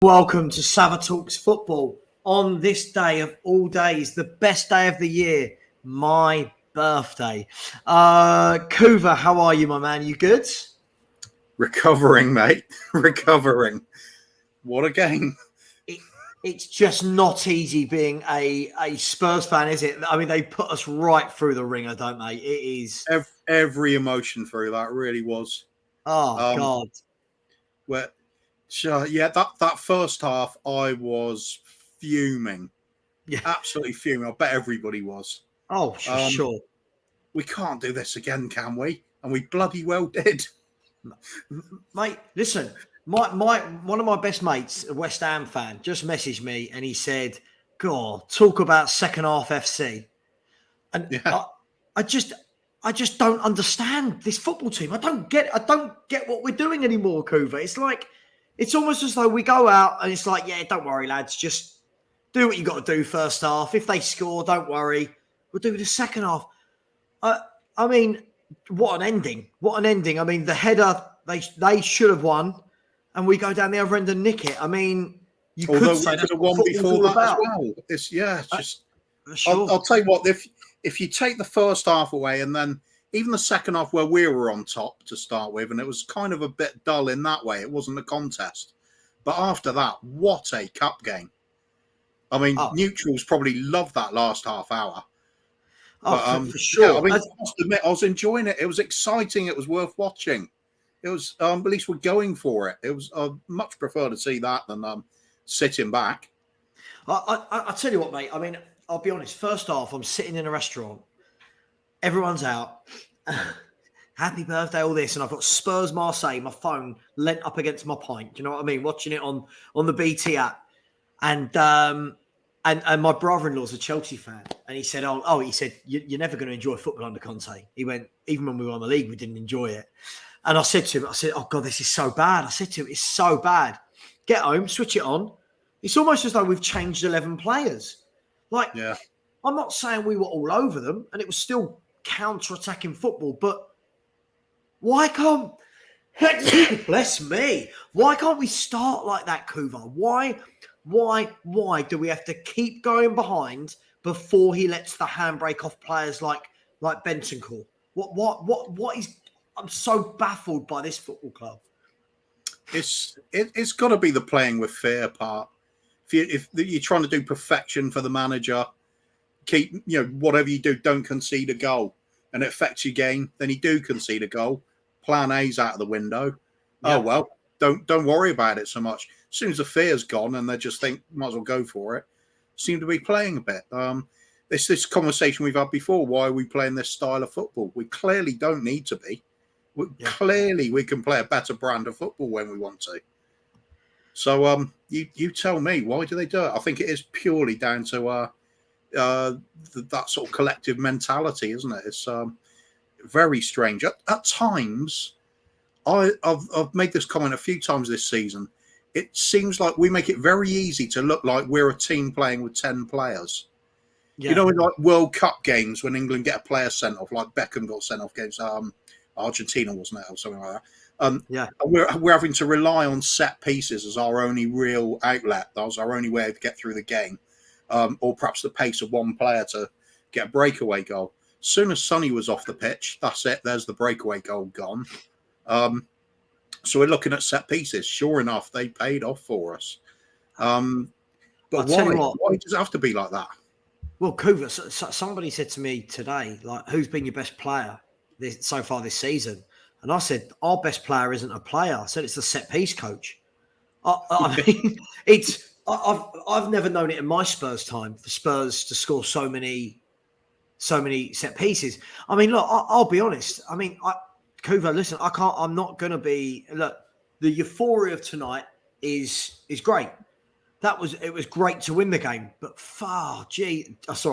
Welcome to Sava Talks Football on this day of all days, the best day of the year, my birthday. Kuva, how are you, my man? You good? Recovering, mate. Recovering. What a game. It's just not easy being a Spurs fan, is it? I mean, they put us right through the ringer, don't they? It is. Every emotion through that really was. Oh, God. That first half, I was fuming. Yeah. Absolutely fuming. I bet everybody was. Oh, sure. We can't do this again, can we? And we bloody well did. Mate, listen, one of my best mates, a West Ham fan, just messaged me and he said, God, talk about second half FC. And Yeah. I just don't understand this football team. I don't get what we're doing anymore, Kuva. It's like it's almost as though we go out and it's like, yeah, don't worry, lads, just do what you got to do first half. If they score, don't worry. We'll do the second half. I mean, what an ending. What an ending. I mean, the header, they should have won, and we go down the other end and nick it. I mean, you could say that's have what won before that about. as well. It's just sure. I'll tell you what, if you take the first half away and then even the second half where we were on top to start with, and it was kind of a bit dull in that way. It wasn't a contest. But after that, what a cup game. I mean, neutrals probably loved that last half hour. For sure. Yeah, I mean, I must admit, I was enjoying it. It was exciting. It was worth watching. It was, at least we're going for it. It was, I much prefer to see that than sitting back. I tell you what, mate. I mean, I'll be honest. First off, I'm sitting in a restaurant. Everyone's out. Happy birthday, all this. And I've got Spurs Marseille, my phone lent up against my pint. Do you know what I mean? Watching it on the BT app. And my brother-in-law's a Chelsea fan. And he said, he said, you're never going to enjoy football under Conte. He went, even when we were on the league, we didn't enjoy it. And I said to him, oh, God, this is so bad. I said to him, it's so bad. Get home, switch it on. It's almost as though we've changed 11 players. Like, yeah. I'm not saying we were all over them, and it was still counter-attacking football, but why can't... Bless me. Why can't we start like that, Kuva? Why do we have to keep going behind before he lets the handbrake off players like Bentancur? What is... I'm so baffled by this football club. It's got to be the playing with fear part. If you're trying to do perfection for the manager, keep whatever you do, don't concede a goal, and it affects your game. Then you do concede a goal. Plan A's out of the window. Yeah. Oh well, don't worry about it so much. As soon as the fear's gone, and they just think might as well go for it, seem to be playing a bit. This conversation we've had before. Why are we playing this style of football? We clearly don't need to be. Clearly, we can play a better brand of football when we want to. So, you tell me, why do they do it? I think it is purely down to that sort of collective mentality, isn't it? It's very strange. At times, I've made this comment a few times this season. It seems like we make it very easy to look like we're a team playing with 10 players. Yeah. In like World Cup games when England get a player sent off, like Beckham got sent off against Argentina, wasn't it, or something like that? We're having to rely on set pieces as our only real outlet. That was our only way to get through the game, or perhaps the pace of one player to get a breakaway goal. As soon as Sonny was off the pitch, that's it. There's the breakaway goal gone. So we're looking at set pieces. Sure enough, they paid off for us. But why does it have to be like that? Well, Kuva, somebody said to me today, like, who's been your best player so far this season? And I said, our best player isn't a player. I said, it's the set piece coach. I mean, I've never known it in my Spurs time for Spurs to score so many set pieces. I mean, look, I'll be honest. I mean, Kuva, listen, I'm not going to be, look, the euphoria of tonight is great. It was great to win the game, but sorry,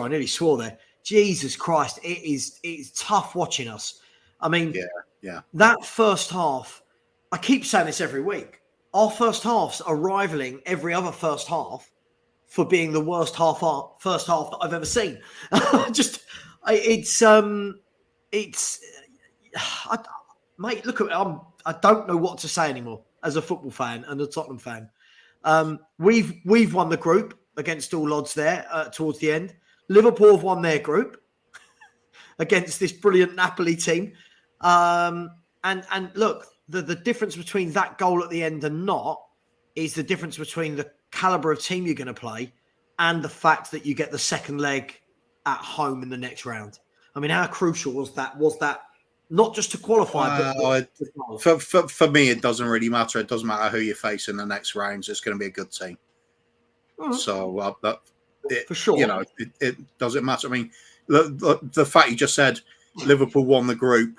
I nearly swore there. Jesus Christ, it's tough watching us. I mean, yeah. That first half, I keep saying this every week. Our first halves are rivaling every other first half for being the worst first half that I've ever seen. Mate, look at I don't know what to say anymore as a football fan and a Tottenham fan. We've won the group against all odds there towards the end. Liverpool have won their group against this brilliant Napoli team. And look, the difference between that goal at the end and not is the difference between the caliber of team you're going to play and the fact that you get the second leg at home in the next round. I mean, how crucial was that? Was that not just to qualify, but for me, it doesn't really matter. It doesn't matter who you face in the next rounds. It's going to be a good team. Mm-hmm. So, for sure, it doesn't matter. I mean, the fact you just said Liverpool won the group,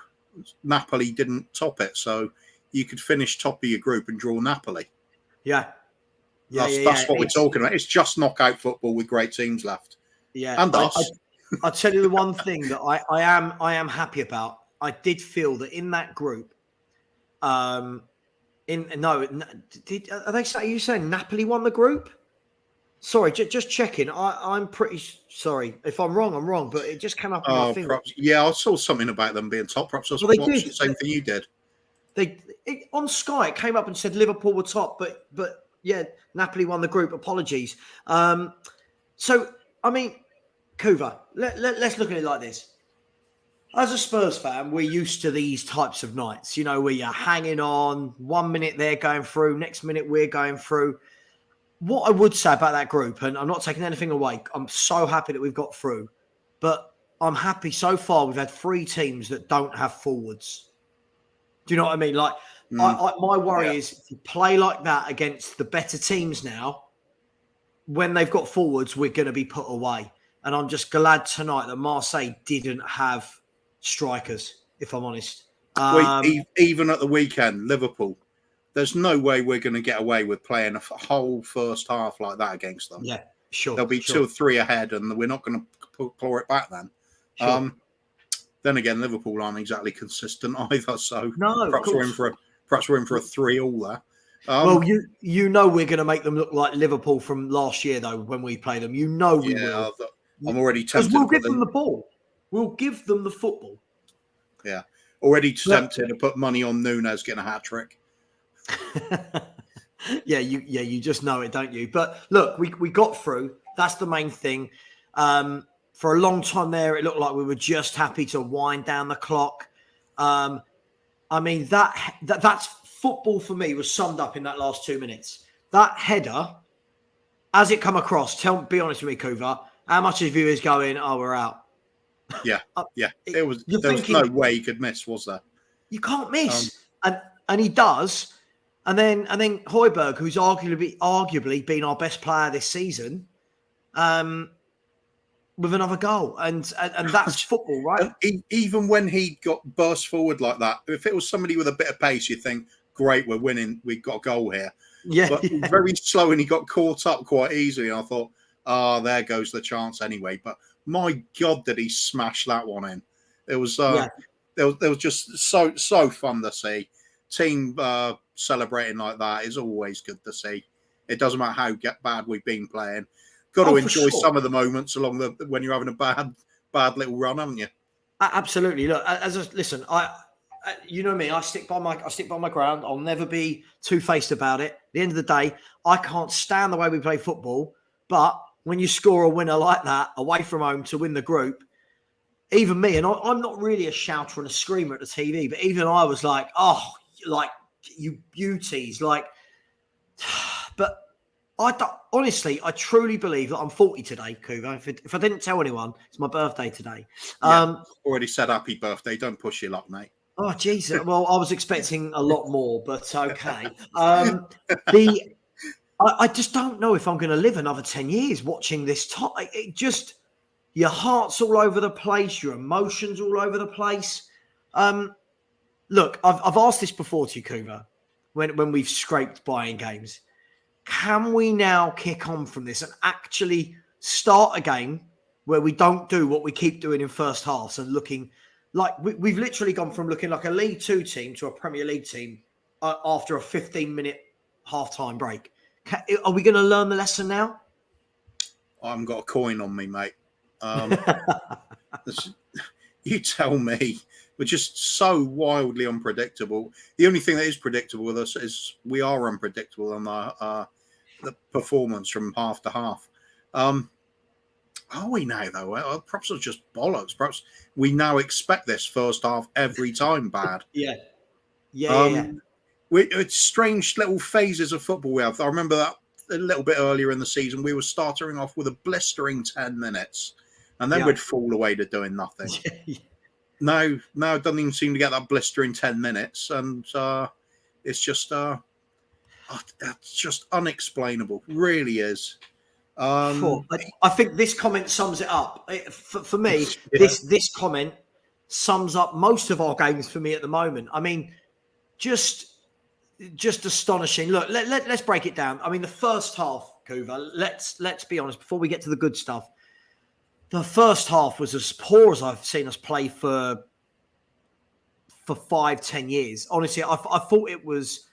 Napoli didn't top it, so you could finish top of your group and draw Napoli. That's what we're talking about. It's just knockout football with great teams left. Yeah, and us. I'll tell you the one thing that I am happy about. I did feel that in that group, are you saying Napoli won the group? Sorry, just checking. I'm pretty sorry if I'm wrong. I'm wrong, but it just came up. I saw something about them being top. Perhaps I watched the same thing you did. On Sky it came up and said Liverpool were top, but yeah, Napoli won the group. Apologies. So I mean, Kuva, let's look at it like this. As a Spurs fan, we're used to these types of nights, where you're hanging on. 1 minute they're going through, next minute we're going through. What I would say about that group, and I'm not taking anything away, I'm so happy that we've got through, but I'm happy so far we've had 3 teams that don't have forwards. Do you know what I mean? Like, my worry is if you play like that against the better teams now, when they've got forwards, we're going to be put away. And I'm just glad tonight that Marseille didn't have strikers, if I'm honest. Even at the weekend, Liverpool, there's no way we're going to get away with playing a whole first half like that against them. Yeah, sure. There'll be 2 or 3 ahead, and we're not going to claw it back then. Sure. Then again, Liverpool aren't exactly consistent either, so perhaps we're in for a 3-3 there. Well, we're going to make them look like Liverpool from last year, though, when we play them. We will. I'm already tempted. We'll give them the ball. We'll give them the football. Yeah. Already tempted to put money on Nunes getting a hat-trick. You just know it, don't you? But look, we got through. That's the main thing. For a long time there, it looked like we were just happy to wind down the clock. I mean, that's football for me was summed up in that last 2 minutes. That header, as it come across, be honest with me, Kuva, how much of you is going, oh, we're out? Yeah. There was no way he could miss, was there? You can't miss. And he does. And then Højbjerg, who's arguably been our best player this season, with another goal. And that's football, right? And even when he got burst forward like that, if it was somebody with a bit of pace, you'd think, great, we're winning. We've got a goal here. But very slow, and he got caught up quite easily. And I thought, there goes the chance anyway. But my God, did he smash that one in? It was there was just so fun to see. Team celebrating like that is always good to see. It doesn't matter how bad we've been playing. Got to enjoy some of the moments when you're having a bad little run, haven't you? Absolutely. Look, listen, you know me. I stick by my ground. I'll never be two-faced about it. At the end of the day, I can't stand the way we play football. But when you score a winner like that away from home to win the group, even me, and I'm not really a shouter and a screamer at the TV, but even I was like, oh, like you beauties, like. But honestly, I truly believe that I'm 40 today, Kuva. If I didn't tell anyone, it's my birthday today. Already said happy birthday. Don't push your luck, mate. Oh, Jesus. Well, I was expecting a lot more, but okay. I just don't know if I'm going to live another 10 years watching this top. It just, your heart's all over the place, your emotions all over the place. Look, I've asked this before to you, Kuva, when we've scraped buying games. Can we now kick on from this and actually start a game where we don't do what we keep doing in first halves and looking like we've literally gone from looking like a League Two team to a Premier League team after a 15-minute half-time break? Are we going to learn the lesson now? I haven't got a coin on me, mate. You tell me. We're just so wildly unpredictable. The only thing that is predictable with us is we are unpredictable, and the performance from half to half. Are we now, though? Perhaps it's just bollocks. Perhaps we now expect this first half every time bad. Yeah. Yeah. It's strange little phases of football we have. I remember that a little bit earlier in the season, we were starting off with a blistering 10 minutes, and then we'd fall away to doing nothing. Now it doesn't even seem to get that blistering 10 minutes, and it's just unexplainable. It really is. I think this comment sums it up. For me, Yeah. this comment sums up most of our games for me at the moment. I mean, just astonishing. Look, let's break it down. I mean, the first half, Kuva, let's be honest, before we get to the good stuff, the first half was as poor as I've seen us play for 5-10 years. Honestly, I thought it was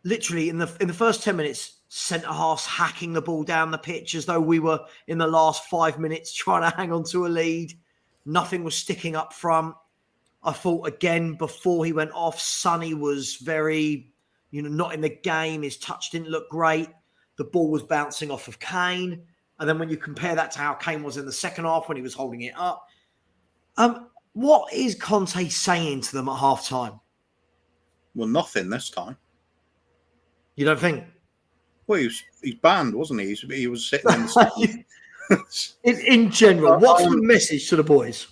literally in the first 10 minutes, centre halves hacking the ball down the pitch as though we were in the last 5 minutes trying to hang on to a lead. Nothing was sticking up front. I thought again before he went off, Sonny was very, not in the game. His touch didn't look great. The ball was bouncing off of Kane. And then when you compare that to how Kane was in the second half when he was holding it up, what is Conte saying to them at half time? Well, nothing this time. You don't think? Well, he's banned, wasn't he? He was sitting in the in general, what's the message to the boys?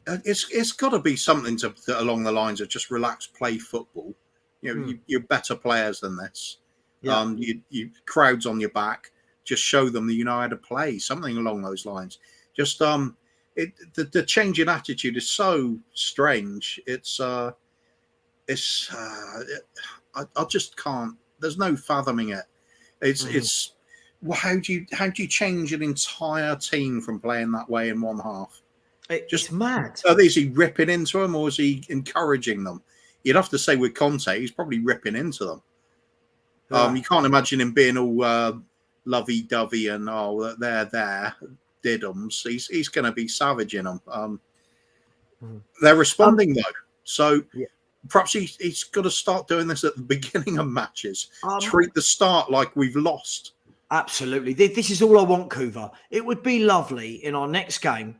It's got to be something along the lines of just relax, play football. You're better players than this. Yeah. You crowds on your back. Just show them that you know how to play. Something along those lines. Just the change in attitude is so strange. I just can't. There's no fathoming it. It's how do you change an entire team from playing that way in one half? Just mad. Is he ripping into them or is he encouraging them? You'd have to say with Conte, he's probably ripping into them. Yeah. You can't imagine him being all lovey-dovey and they're diddums. He's going to be savaging them. They're responding though, so perhaps he's got to start doing this at the beginning of matches. Treat the start like we've lost. Absolutely. This is all I want, Kuva. It would be lovely in our next game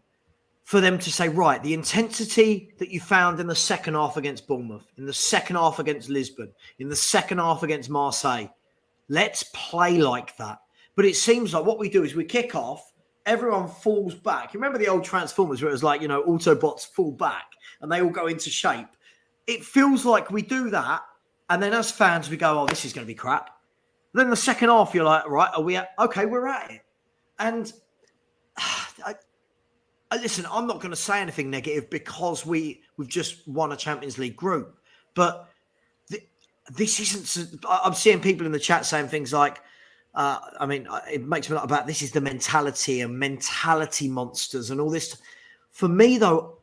for them to say, right, the intensity that you found in the second half against Bournemouth, in the second half against Lisbon, in the second half against Marseille, let's play like that. But it seems like what we do is we kick off, everyone falls back. You remember the old Transformers where it was like, Autobots fall back and they all go into shape? It feels like we do that. And then as fans, we go, this is going to be crap. Then the second half, you're like, right, we're at it. And listen, I'm not going to say anything negative because we've just won a Champions League group. But this isn't... I'm seeing people in the chat saying things like, it makes me laugh about this is the mentality and mentality monsters and all this. For me, though,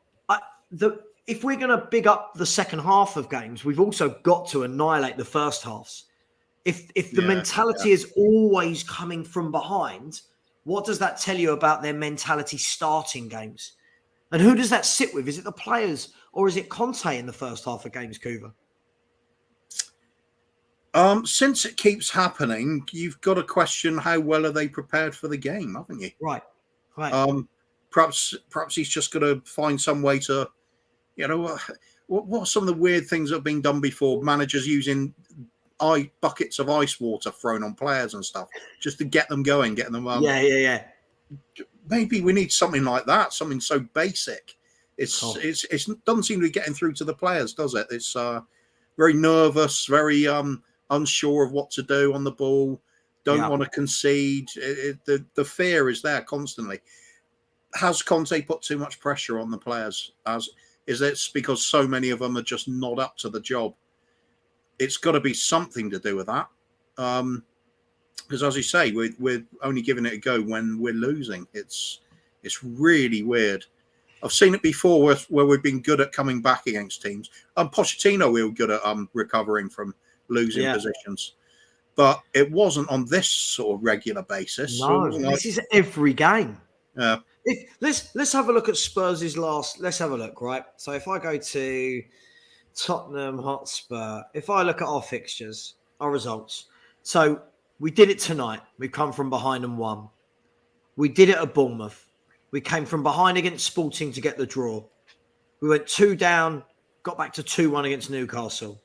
if we're going to big up the second half of games, we've also got to annihilate the first halves. If the mentality is always coming from behind, what does that tell you about their mentality starting games? And who does that sit with? Is it the players or is it Conte in the first half of games, Kuva? Since it keeps happening, you've got to question how well are they prepared for the game, haven't you? Right. Perhaps he's just got to find some way to, what are some of the weird things that have been done before? Managers using buckets of ice water thrown on players and stuff just to get them going, getting them. Yeah. Maybe we need something like that, something so basic. It doesn't seem to be getting through to the players, does it? It's very nervous, very unsure of what to do on the ball. Don't want to concede. The fear is there constantly. Has Conte put too much pressure on the players? Is it because so many of them are just not up to the job? It's got to be something to do with that. Because as you say, we're only giving it a go when we're losing. It's really weird. I've seen it before where we've been good at coming back against teams. Pochettino, we were good at recovering from losing positions. But it wasn't on this sort of regular basis. No, this is every game. Yeah. Let's have a look at Spurs' last. Let's have a look, right? So if I go to Tottenham Hotspur, if I look at our fixtures, our results. So we did it tonight. We come from behind and won. We did it at Bournemouth. We came from behind against Sporting to get the draw. We went 2 down, got back to 2-1 against Newcastle.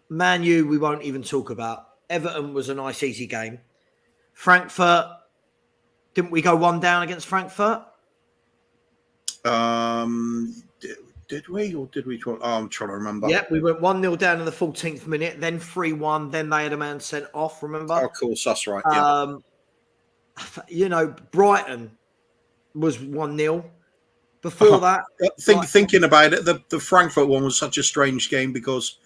Man U, we won't even talk about. Everton was a nice, easy game. Frankfurt, didn't we go 1 down against Frankfurt? Did we or did we try? Oh, I'm trying to remember. Yeah, we went 1-0 down in the 14th minute, then 3-1, then they had a man sent off, remember? Oh, of course, that's right. Yeah. Brighton was 1-0. Before that... Thinking about it, the Frankfurt one was such a strange game because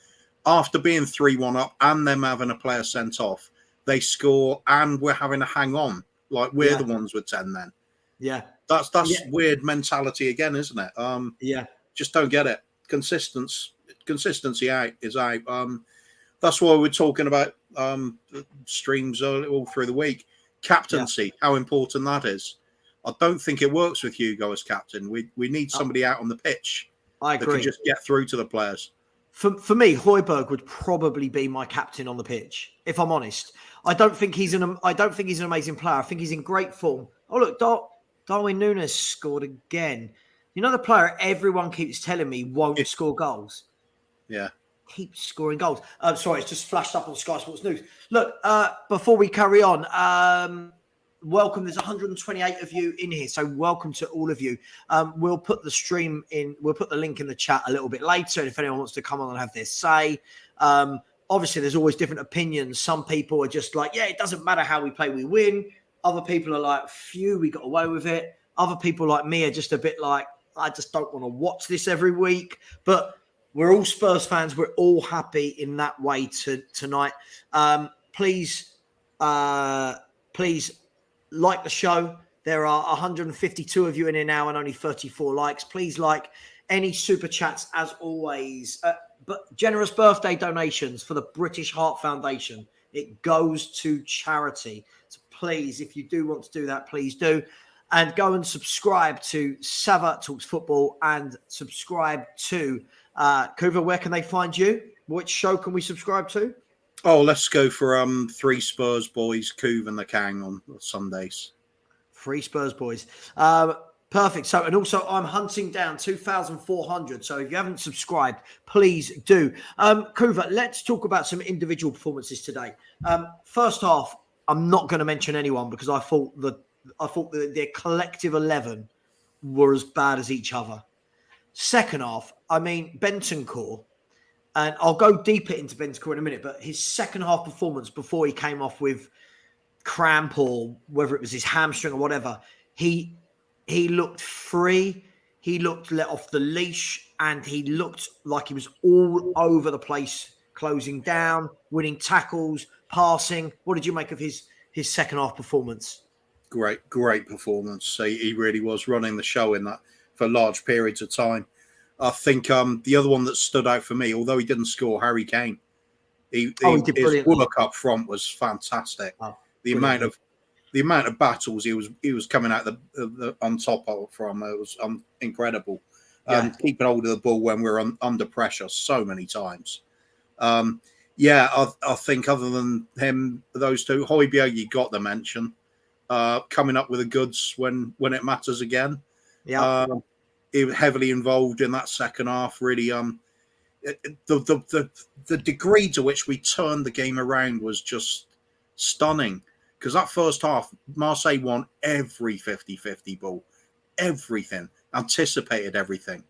after being 3-1 up and them having a player sent off, they score and we're having to hang on. Like we're the ones with 10 men. Yeah. That's weird mentality again, isn't it? Yeah. Just don't get it. Consistency is out. That's why we're talking about streams all through the week. Captaincy, how important that is. I don't think it works with Hugo as captain. We need somebody out on the pitch. I agree. That can just get through to the players. For me, Højbjerg would probably be my captain on the pitch, if I'm honest. I don't think he's an amazing player. I think he's in great form. Oh look, Darwin Núñez scored again. You know the player everyone keeps telling me won't score goals? Yeah. Keeps scoring goals. Sorry, it's just flashed up on Sky Sports News. Look, before we carry on, welcome. There's 128 of you in here, so welcome to all of you. We'll put the stream in. We'll put the link in the chat a little bit later, and if anyone wants to come on and have their say. Obviously, there's always different opinions. Some people are just like, yeah, it doesn't matter how we play, we win. Other people are like, phew, we got away with it. Other people like me are just a bit like, I just don't want to watch this every week. But we're all Spurs fans. We're all happy in that way tonight. Please like the show. There are 152 of you in here now and only 34 likes. Please like any super chats as always. But generous birthday donations for the British Heart Foundation. It goes to charity. So please, if you do want to do that, please do. And go and subscribe to Sava Talks Football and subscribe to Kuva. Where can they find you? Which show can we subscribe to? Oh, let's go for 3 Spurs boys, Kuva and the Kang on Sundays. 3 Spurs boys. Perfect. So, and also I'm hunting down 2,400. So if you haven't subscribed, please do. Kuva, let's talk about some individual performances today. First half, I'm not going to mention anyone because I thought that their collective 11 were as bad as each other. Second half, I mean, Bentancur, and I'll go deeper into Bentancur in a minute, but his second half performance before he came off with cramp or whether it was his hamstring or whatever, he looked free, he looked let off the leash, and he looked like he was all over the place, closing down, winning tackles, passing. What did you make of his second half performance? Great performance. He really was running the show in that for large periods of time. I think the other one that stood out for me, although he didn't score, Harry Kane. His work up front was fantastic. Oh, the amount of battles he was coming out on top of from it was incredible. Keeping hold of the ball when we're under pressure so many times. I think other than him, those two, Højbjerg, you got the mention. Coming up with the goods when it matters again. Yeah, he was heavily involved in that second half. Really, the degree to which we turned the game around was just stunning. Because that first half, Marseille won every 50-50 ball, everything, anticipated everything.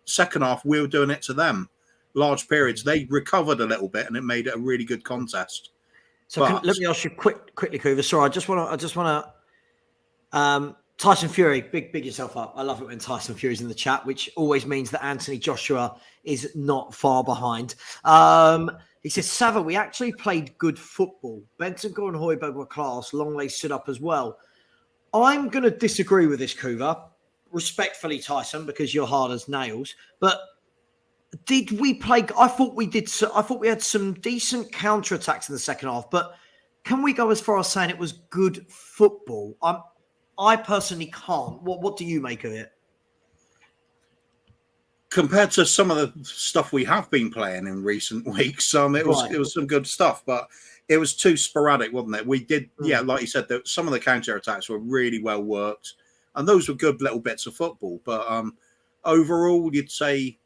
Second half, we were doing it to them. Large periods, they recovered a little bit, and it made it a really good contest. So let me ask you quickly, Kuva. Sorry, I just want to. Tyson Fury, big yourself up. I love it when Tyson Fury's in the chat, which always means that Anthony Joshua is not far behind. He says, Sava, we actually played good football. Bentancur and Højbjerg were class. Longley stood up as well. I'm going to disagree with this, Kuva. Respectfully, Tyson, because you're hard as nails. But did we play? I thought we did. I thought we had some decent counterattacks in the second half. But can we go as far as saying it was good football? I personally can't. What do you make of it? compared to some of the stuff we have been playing in recent weeks, it was some good stuff, but it was too sporadic, wasn't it? We did, like you said, that some of the counter attacks were really well worked, and those were good little bits of football. But overall, you'd say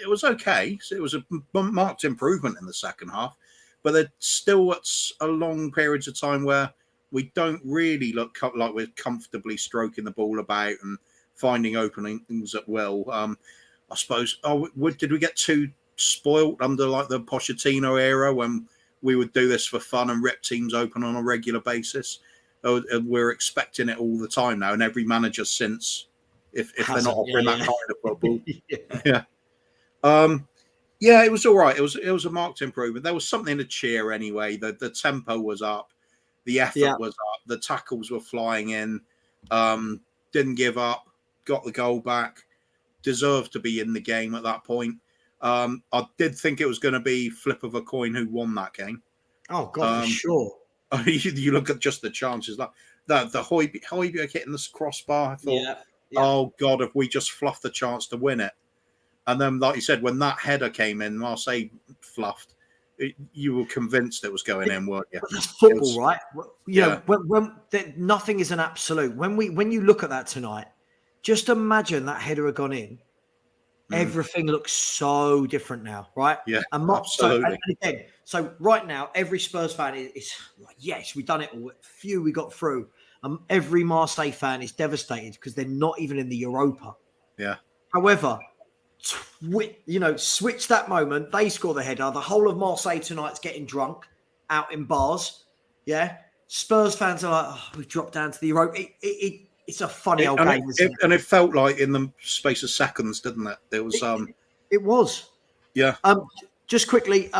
it was okay. So it was a marked improvement in the second half, but there's still a long periods of time where we don't really look like we're comfortably stroking the ball about and finding openings at will. I suppose. Did we get too spoilt under like the Pochettino era when we would do this for fun and rip teams open on a regular basis? We're expecting it all the time now, and every manager since, if they're not offering that kind of football, it was all right. It was a marked improvement. There was something to cheer anyway. The tempo was up, the effort was up, the tackles were flying in. Didn't give up, got the goal back. Deserved to be in the game at that point. I did think it was going to be flip of a coin who won that game. Oh God, for sure. You look at just the chances. Like the Højbjerg hitting the crossbar. I thought, oh God, if we just fluffed the chance to win it. And then, like you said, when that header came in, Marseille fluffed. You were convinced it was going in, weren't you? But that's football, right? You know, when nothing is an absolute. When you look at that tonight. Just imagine that header had gone in. Everything looks so different now, right? Yeah, absolutely. So right now, every Spurs fan is like, yes, we've done it all. Phew, we got through. Every Marseille fan is devastated because they're not even in the Europa. Yeah. However, switch that moment. They score the header. The whole of Marseille tonight's getting drunk out in bars. Yeah. Spurs fans are like, oh, we've dropped down to the Europa. It's a funny old game, isn't it? And it felt like in the space of seconds, didn't it? There was It was. Yeah. Just quickly,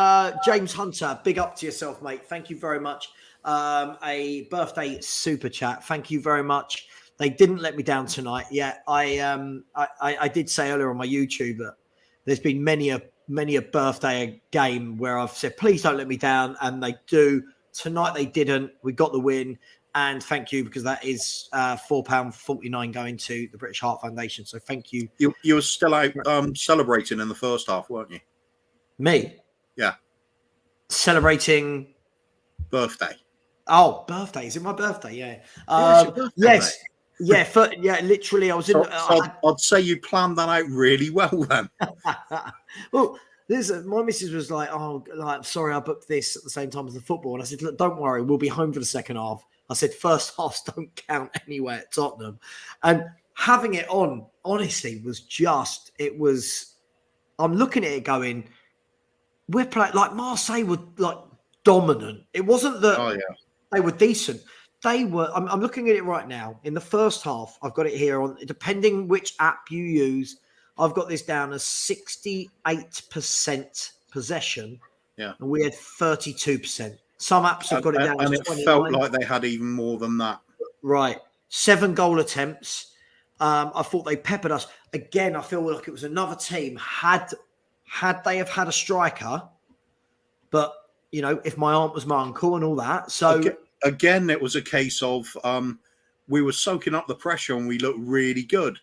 James Hunter, big up to yourself, mate. Thank you very much. A birthday super chat. Thank you very much. They didn't let me down tonight. Yeah, I did say earlier on my YouTube that there's been many a birthday game where I've said, please don't let me down, and they do. Tonight they didn't. We got the win. And thank you, because that is £4.49 going to the British Heart Foundation. So thank you. You were still out celebrating in the first half, weren't you? Me? Yeah. Celebrating? Birthday. Oh, birthday. Is it my birthday? Yeah. Birthday, yes. Mate. Yeah, literally. I was in. I'd say you planned that out really well then. Well, my missus was like, oh, like, sorry, I booked this at the same time as the football. And I said, look, don't worry, we'll be home for the second half. I said, first halves don't count anyway at Tottenham. And having it on, honestly, I'm looking at it going, we're playing, like Marseille were like dominant. It wasn't that they were decent. They were, I'm looking at it right now. In the first half, I've got it here on, depending which app you use, I've got this down as 68% possession. Yeah. And we had 32%. Some apps have got it down and as 29. It felt like they had even more than that. Right. 7 goal attempts. I thought they peppered us. Again, I feel like it was another team. Had they have had a striker, but, you know, if my aunt was my uncle and all that. So again, it was a case of we were soaking up the pressure and we looked really good.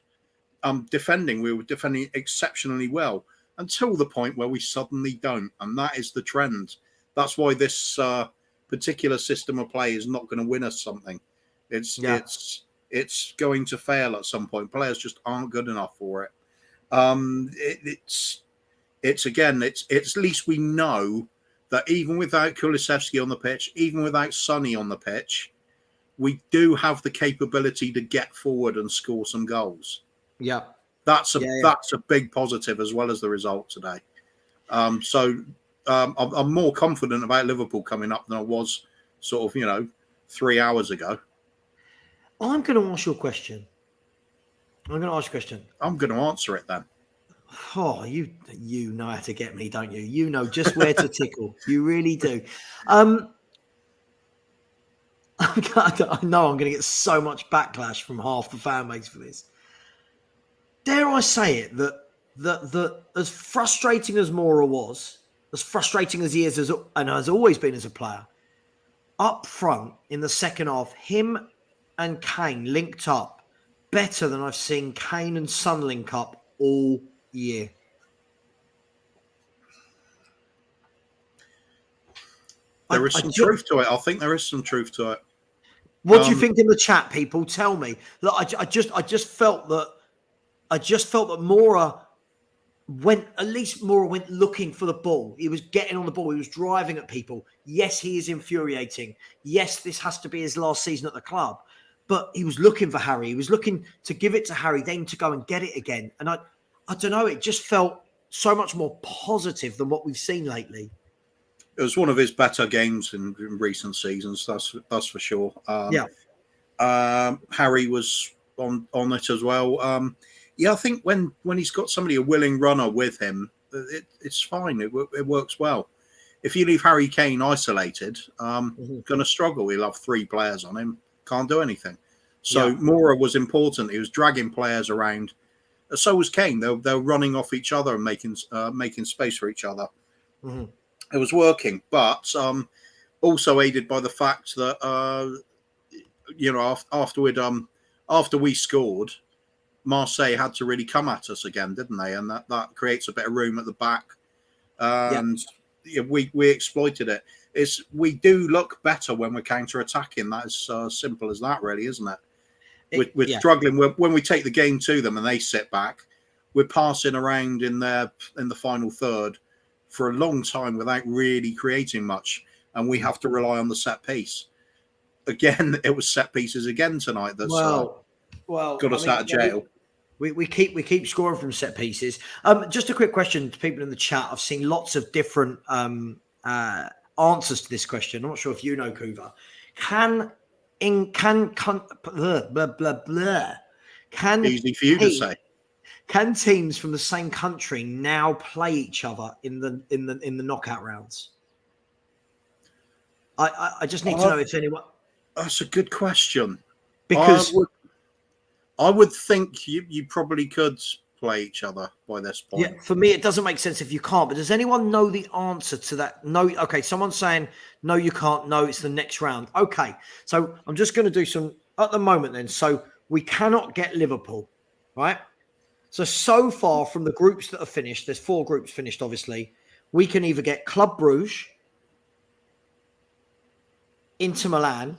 We were defending exceptionally well until the point where we suddenly don't. And that is the trend. That's why this particular system of play is not going to win us something. It's going to fail at some point. Players just aren't good enough for it. It's at least we know that even without Kulusevski on the pitch, even without Sonny on the pitch, we do have the capability to get forward and score some goals. Yeah, that's a big positive as well as the result today. I'm more confident about Liverpool coming up than I was sort of, 3 hours ago. I'm going to ask you a question. I'm going to answer it then. Oh, you know how to get me, don't you? You know just where to tickle. You really do. I know I'm going to get so much backlash from half the fan base for this. Dare I say it, that as frustrating as Moura was, as frustrating as he is and has always been as a player, up front in the second half, him and Kane linked up better than I've seen Kane and Son link up all year. There is some truth to it. I think there is some truth to it. What do you think in the chat, people? Tell me. Look, I just felt that Mora went looking for the ball. He was getting on the ball. He was driving at people. Yes, he is infuriating. Yes, this has to be his last season at the club. But he was looking for Harry. He was looking to give it to Harry, then to go and get it again. And I don't know. It just felt so much more positive than what we've seen lately. It was one of his better games in recent seasons. That's for sure. Harry was on it as well. I think when he's got somebody, a willing runner with him, it's fine. It works well. If you leave Harry Kane isolated, going to struggle. He'll have 3 players on him. Can't do anything. So Mora was important. He was dragging players around. So was Kane. They're running off each other and making space for each other. Mm-hmm. It was working, but also aided by the fact that after we scored, Marseille had to really come at us again, didn't they? And that creates a bit of room at the back, and we exploited it. We do look better when we're counter-attacking. That's simple as that, really, isn't it? We're struggling when we take the game to them and they sit back. We're passing around in the final third for a long time without really creating much, and we have to rely on the set piece. Again, it was set pieces again tonight that's got us out of jail. We keep scoring from set pieces. Just a quick question to people in the chat. I've seen lots of different answers to this question. I'm not sure if you know, Kuva. Easy for you to say. Can teams from the same country now play each other in the knockout rounds? I just need to know if anyone. That's a good question. Because I would think you probably could play each other by this point. Yeah, for me, it doesn't make sense if you can't. But does anyone know the answer to that? No. Okay, someone's saying, no, you can't. No, it's the next round. Okay, so I'm just going to do some at the moment then. So we cannot get Liverpool, right? So far from the groups that are finished, there's 4 groups finished, obviously. We can either get Club Brugge, Inter Milan.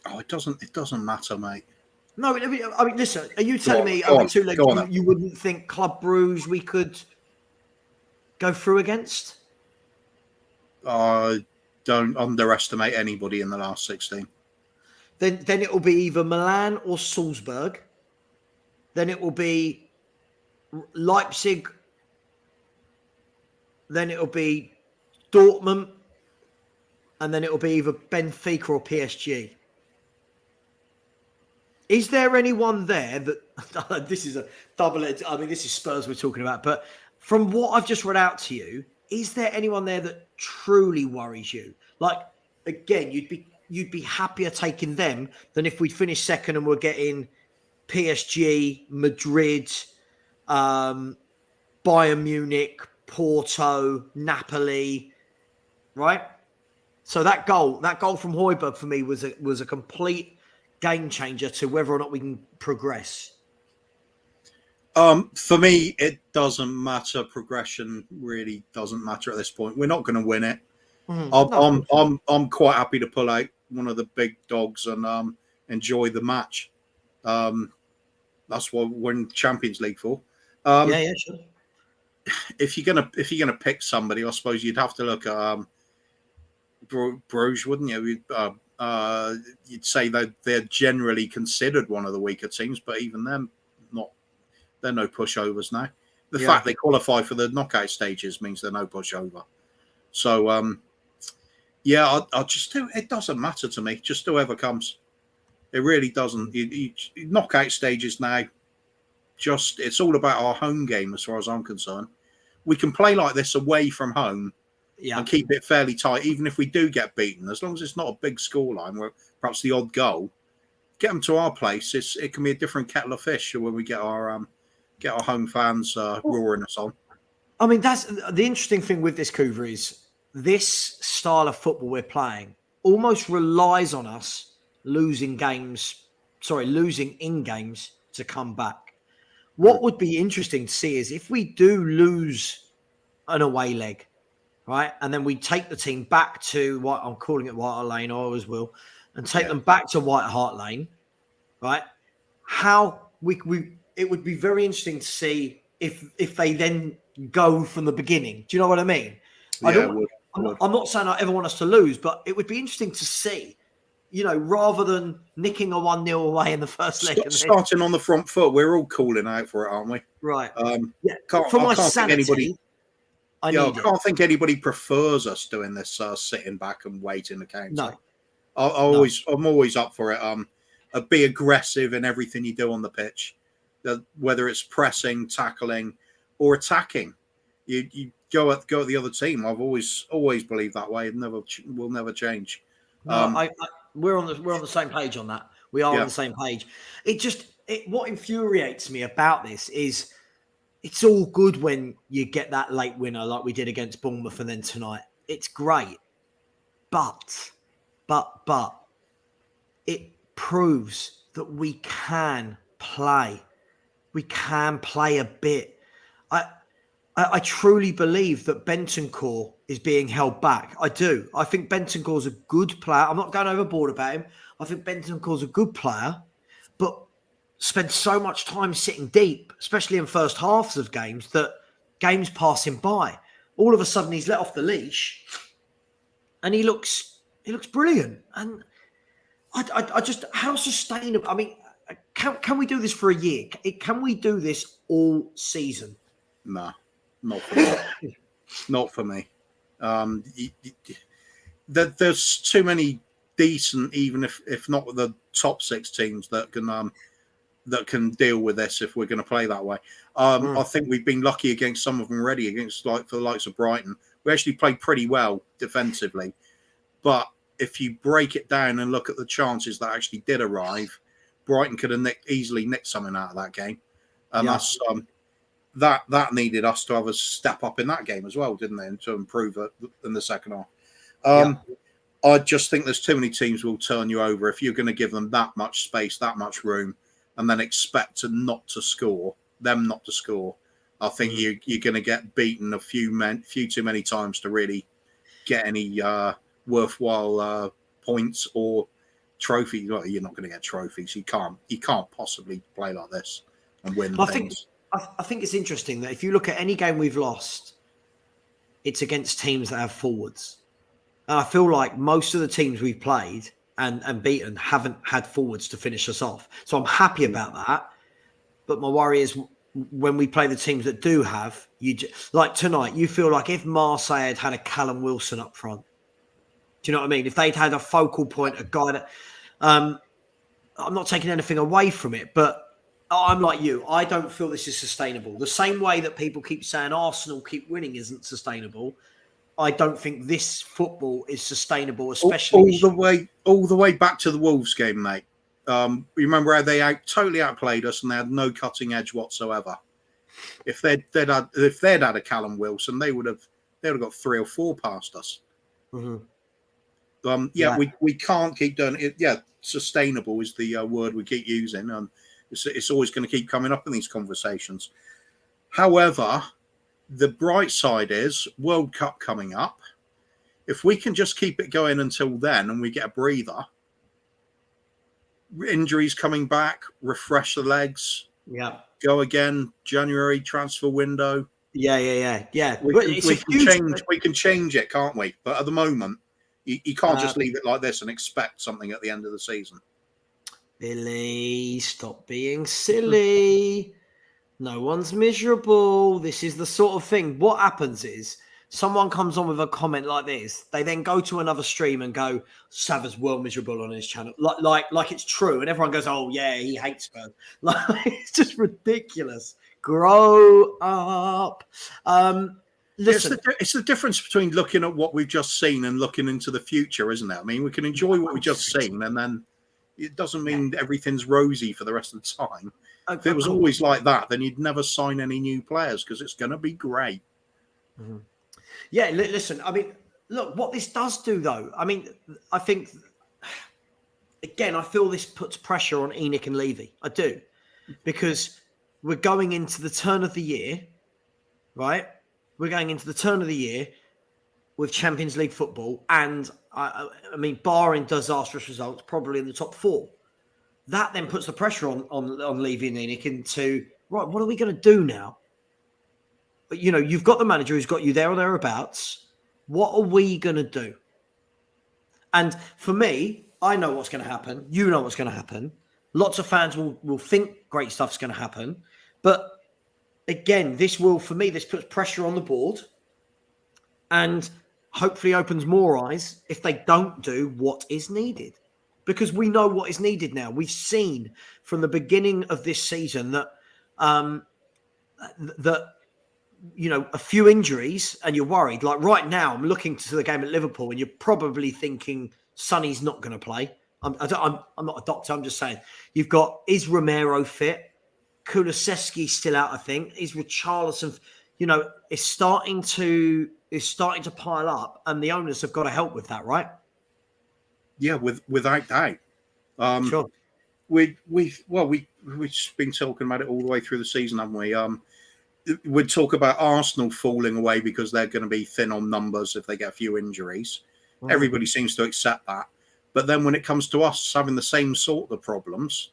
Oh, it doesn't matter, mate. No, I mean, listen, are you telling me you wouldn't think Club Brugge we could go through against? Don't underestimate anybody in the last 16. Then it will be either Milan or Salzburg. Then it will be Leipzig. Then it will be Dortmund. And then it will be either Benfica or PSG. Is there anyone there that this is a double-edged? I mean, this is Spurs we're talking about, but from what I've just read out to you, is there anyone there that truly worries you? Like, again, you'd be happier taking them than if we'd finished second and we're getting PSG, Madrid, Bayern Munich, Porto, Napoli, right? So that goal from Højbjerg for me was a complete game changer to whether or not we can progress. For me, it doesn't matter. Progression really doesn't matter at this point. We're not going to win it. I'm quite happy to pull out one of the big dogs and enjoy the match. That's what we're in Champions League for. Sure. If you're gonna pick somebody, I suppose you'd have to look at Bruges, wouldn't you? You'd say that they're generally considered one of the weaker teams, but even them, they're no pushovers now. The fact they qualify for the knockout stages means they're no pushover. So, I'll just do. It doesn't matter to me. Just whoever comes. It really doesn't. Knockout stages now. It's all about our home game, as far as I'm concerned. We can play like this away from home. And keep it fairly tight, even if we do get beaten. As long as it's not a big scoreline, where perhaps the odd goal, get them to our place. It can be a different kettle of fish when we get our home fans roaring us on. I mean, that's the interesting thing with this, Kuva, is this style of football we're playing almost relies on us losing in games to come back. What would be interesting to see is if we do lose an away leg, right, and then we take the team back to what I'm calling it White Hart Lane, I always will, and take them back to White Hart Lane, right? How we it would be very interesting to see if they then go from the beginning. Do you know what I mean? I'm not saying I ever want us to lose, but it would be interesting to see, rather than nicking a 1-0 away in the first leg. Starting on the front foot, we're all calling out for it, aren't we? Right. For my sanity, I can't think anybody prefers us doing this, sitting back and waiting the counter. No. I'm always up for it. Be aggressive in everything you do on the pitch, whether it's pressing, tackling, or attacking. You go at the other team. I've always believed that way. It will never change. No, we're on the same page on that. We are on the same page. What infuriates me about this is it's all good when you get that late winner like we did against Bournemouth and then tonight. It's great, but it proves that we can play. We can play a bit. I truly believe that Bentancur is being held back. I do. I think Bentancur's a good player. I'm not going overboard about him. I think Bentancur's a good player, but spends so much time sitting deep, especially in first halves of games, that games pass him by. All of a sudden, he's let off the leash, and he looks brilliant. And I just, how sustainable? I mean, can we do this for a year? Can we do this all season? No. Not for me. Not for me. There's too many decent, even if not the top 6 teams that can deal with this if we're going to play that way. I think we've been lucky against some of them already. For the likes of Brighton, we actually played pretty well defensively. But if you break it down and look at the chances that actually did arrive, Brighton could have easily nicked something out of that game, and that's. That needed us to have a step up in that game as well, didn't they? And to improve it in the second half. I just think there's too many teams will turn you over if you're going to give them that much space, that much room, and then expect them not to score. I think you're going to get beaten a few too many times to really get any worthwhile points or trophies. Well, you're not going to get trophies. You can't possibly play like this and win things. I think it's interesting that if you look at any game we've lost, it's against teams that have forwards. And I feel like most of the teams we've played and beaten haven't had forwards to finish us off. So I'm happy about that. But my worry is when we play the teams that do have, like tonight, you feel like if Marseille had a Callum Wilson up front, do you know what I mean? If they'd had a focal point, a guy that... I'm not taking anything away from it, but I'm like you. I don't feel this is sustainable. The same way that people keep saying Arsenal keep winning isn't sustainable, I don't think this football is sustainable, especially all the way back to the Wolves game, mate. Remember how they totally outplayed us and they had no cutting edge whatsoever. If they'd had a Callum Wilson, they would have got 3 or 4 past us. Mm-hmm. We can't keep doing it. Yeah, sustainable is the word we keep using, and it's always going to keep coming up in these conversations. However, the bright side is World Cup coming up. If we can just keep it going until then and we get a breather, injuries coming back, refresh the legs, go again, January transfer window. Yeah. We can change it, can't we? But at the moment, you can't just leave it like this and expect something at the end of the season. Billy, stop being silly. No one's miserable. This is the sort of thing. What happens is someone comes on with a comment like this. They then go to another stream and go, Sava's well miserable on his channel. Like it's true. And everyone goes, oh, yeah, he hates Spurs. Like, it's just ridiculous. Grow up. Listen. It's the difference between looking at what we've just seen and looking into the future, isn't it? I mean, we can enjoy what we've just seen and then it doesn't mean everything's rosy for the rest of the time. If it was always like that, then you'd never sign any new players because it's going to be great. Mm-hmm. Yeah, listen, I mean, look, what this does do, though, I mean, I think, again, I feel this puts pressure on Enoch and Levy. I do. Because we're going into the turn of the year, right? We're going into the turn of the year with Champions League football, and I mean, barring disastrous results, probably in the top 4. That then puts the pressure on Levy and Enoch into, right, what are we going to do now? But, you've got the manager who's got you there or thereabouts. What are we going to do? And for me, I know what's going to happen. You know what's going to happen. Lots of fans will think great stuff's going to happen. But again, this puts pressure on the board and hopefully opens more eyes if they don't do what is needed. Because we know what is needed now. We've seen from the beginning of this season that a few injuries, and you're worried. Like right now, I'm looking to the game at Liverpool, and you're probably thinking Sonny's not going to play. I'm not a doctor. I'm just saying. You've got, is Romero fit? Kulusevski still out, I think. Is Richarlison? It's starting to pile up, and the owners have got to help with that, right? Yeah, without doubt. Sure. We've been talking about it all the way through the season, haven't we? We'd talk about Arsenal falling away because they're going to be thin on numbers if they get a few injuries. Mm. Everybody seems to accept that. But then when it comes to us having the same sort of problems,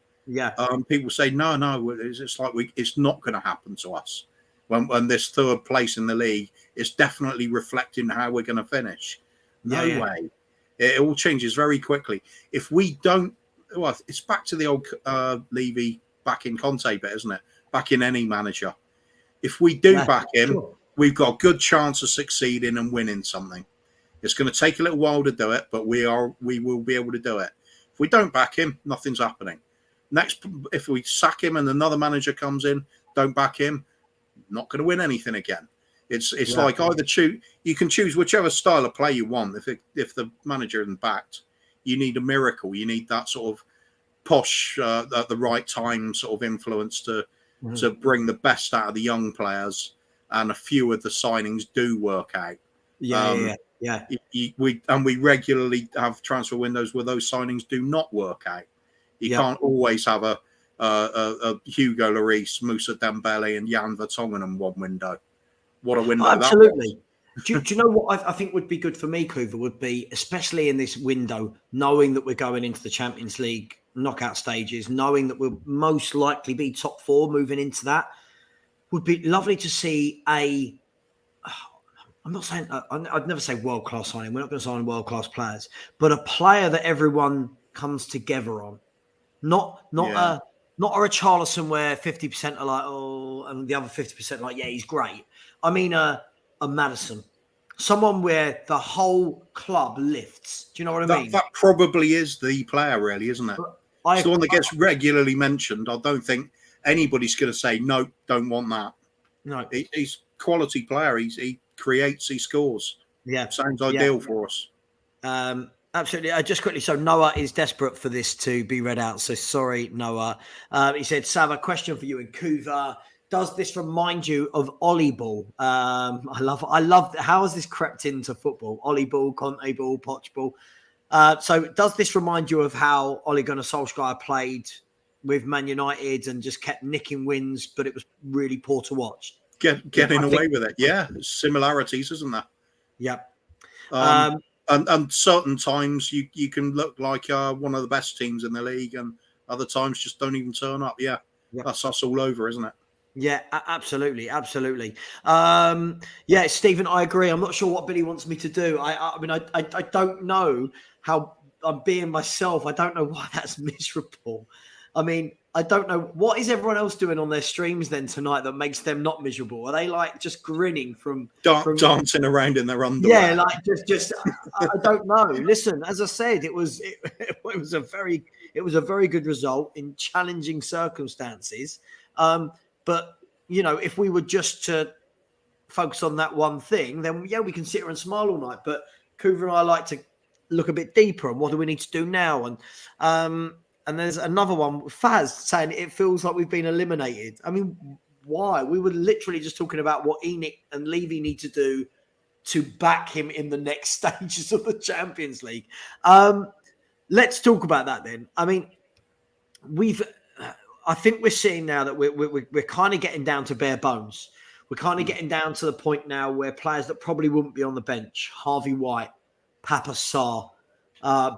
people say, no, it's like it's not going to happen to us. When this third place in the league is definitely reflecting how we're going to finish. No way. It all changes very quickly. If we don't, well, it's back to the old Levy back in Conte bit, isn't it? Back in any manager. If we do back him, we've got a good chance of succeeding and winning something. It's going to take a little while to do it, but we will be able to do it. If we don't back him, nothing's happening. Next, if we sack him and another manager comes in, don't back him, not going to win anything again. It's like either you can choose whichever style of play you want. If the manager isn't backed, you need a miracle. You need that sort of posh at the right time sort of influence to bring the best out of the young players, and a few of the signings do work out. We regularly have transfer windows where those signings do not work out. You can't always have a Hugo Lloris, Moussa Dembele, and Jan Vertonghen in one window. What a window! Absolutely. Do you know what I think would be good for me, Coover, would be, especially in this window, knowing that we're going into the Champions League knockout stages, knowing that we'll most likely be top 4 moving into that, would be lovely to see I'm not saying, I'd never say world-class signing. We're not going to sign world-class players, but a player that everyone comes together on. Not a Richarlison where 50% are like, oh, and the other 50% like, yeah, he's great. I mean, a Maddison, someone where the whole club lifts. Do you know what I mean? That probably is the player, really, isn't it? It's the one that gets regularly mentioned. I don't think anybody's going to say, no, don't want that. No. He's a quality player. He creates, he scores. Yeah. Sounds ideal for us. Absolutely. Just quickly, so Noah is desperate for this to be read out. So sorry, Noah. He said, Sav, a question for you and Kuva. Does this remind you of Ollie Ball? I love how has this crept into football? Ollie Ball, Conte Ball, Poch Ball. So does this remind you of how Ole Gunnar Solskjaer played with Man United and just kept nicking wins, but it was really poor to watch? Getting away with it. Yeah. Similarities, isn't there? Yep. And certain times you can look like one of the best teams in the league, and other times just don't even turn up. Yeah. That's us all over, isn't it? Yeah, absolutely. Stephen, I agree. I'm not sure what Billy wants me to do. I mean, I don't know how I'm being myself. I don't know why that's miserable. I mean, I don't know. What is everyone else doing on their streams then tonight that makes them not miserable? Are they like just grinning from dancing around in their underwear? Yeah, like just I don't know. Listen, as I said, it was a very good result in challenging circumstances. But, if we were just to focus on that one thing, then, we can sit here and smile all night. But Coover and I like to look a bit deeper on what do we need to do now. And there's another one, Faz, saying it feels like we've been eliminated. I mean, why? We were literally just talking about what Enoch and Levy need to do to back him in the next stages of the Champions League. Let's talk about that then. I mean, I think we're seeing now that we're kind of getting down to bare bones. We're kind of getting down to the point now where players that probably wouldn't be on the bench, Harvey White, Papa Sarr,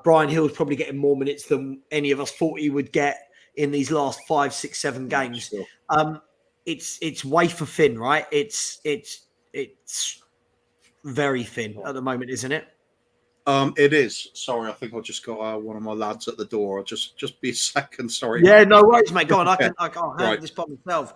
Brian Hill's probably getting more minutes than any of us thought he would get in these last 5, 6, 7 games. Sure. It's wafer thin, right? It's very thin at the moment, isn't it? It is. Sorry, I think I just got one of my lads at the door. I'll just be a second. Sorry. Yeah, no worries, mate. Go on. I can't handle this by myself.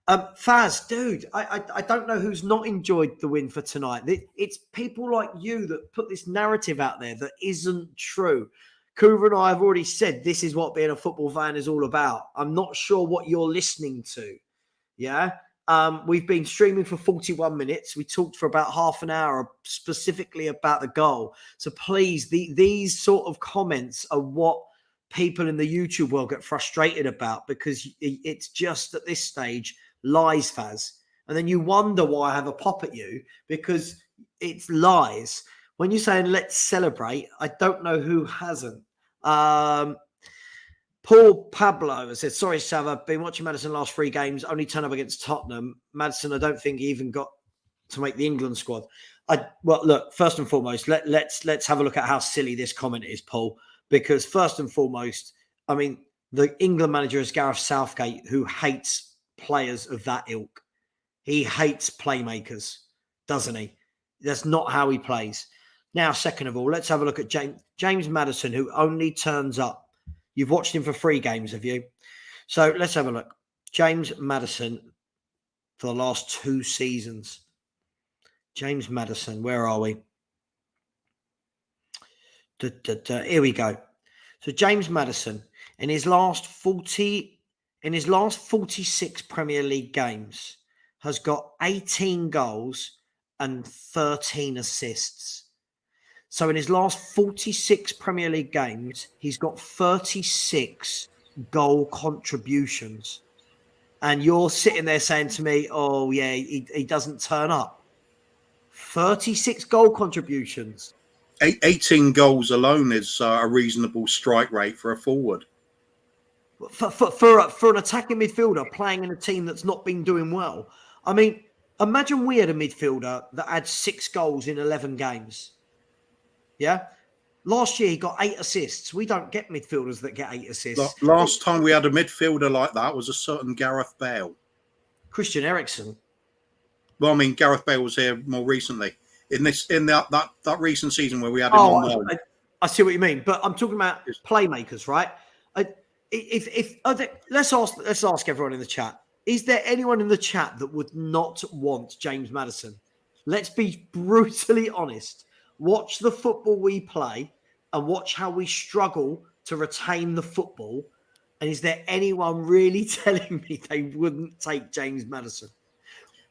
Faz, dude, I don't know who's not enjoyed the win for tonight. It's people like you that put this narrative out there that isn't true. Kuva and I have already said this is what being a football fan is all about. I'm not sure what you're listening to. Yeah. We've been streaming for 41 minutes. We talked for about half an hour specifically about the goal. So please, these sort of comments are what people in the YouTube world get frustrated about, because it's just at this stage lies, Faz. And then you wonder why I have a pop at you, because it's lies. When you're saying let's celebrate, I don't know who hasn't. Paul Pablo said, sorry, Sav, I've been watching Maddison last 3 games, only turn up against Tottenham. Maddison, I don't think he even got to make the England squad. Well, look, first and foremost, let's have a look at how silly this comment is, Paul, because first and foremost, I mean, the England manager is Gareth Southgate, who hates players of that ilk. He hates playmakers, doesn't he? That's not how he plays. Now, second of all, let's have a look at James Maddison, who only turns up. You've watched him for 3 games, have you? So let's have a look. James Maddison for the last 2 seasons. James Maddison, where are we? Here we go. So James Maddison, in his last 46 Premier League games, has got 18 goals and 13 assists. So in his last 46 Premier League games, he's got 36 goal contributions. And you're sitting there saying to me, oh, yeah, he doesn't turn up. 36 goal contributions. 18 goals alone is a reasonable strike rate for a forward. For an attacking midfielder playing in a team that's not been doing well. I mean, imagine we had a midfielder that had 6 goals in 11 games. Yeah. Last year, he got 8 assists. We don't get midfielders that get 8 assists. Last time we had a midfielder like that was a certain Gareth Bale. Christian Eriksen. Well, I mean, Gareth Bale was here more recently. In that recent season where we had him on loan. I see what you mean. But I'm talking about playmakers, right? Let's ask everyone in the chat. Is there anyone in the chat that would not want James Maddison? Let's be brutally honest. Watch the football we play and watch how we struggle to retain the football. And is there anyone really telling me they wouldn't take James Maddison?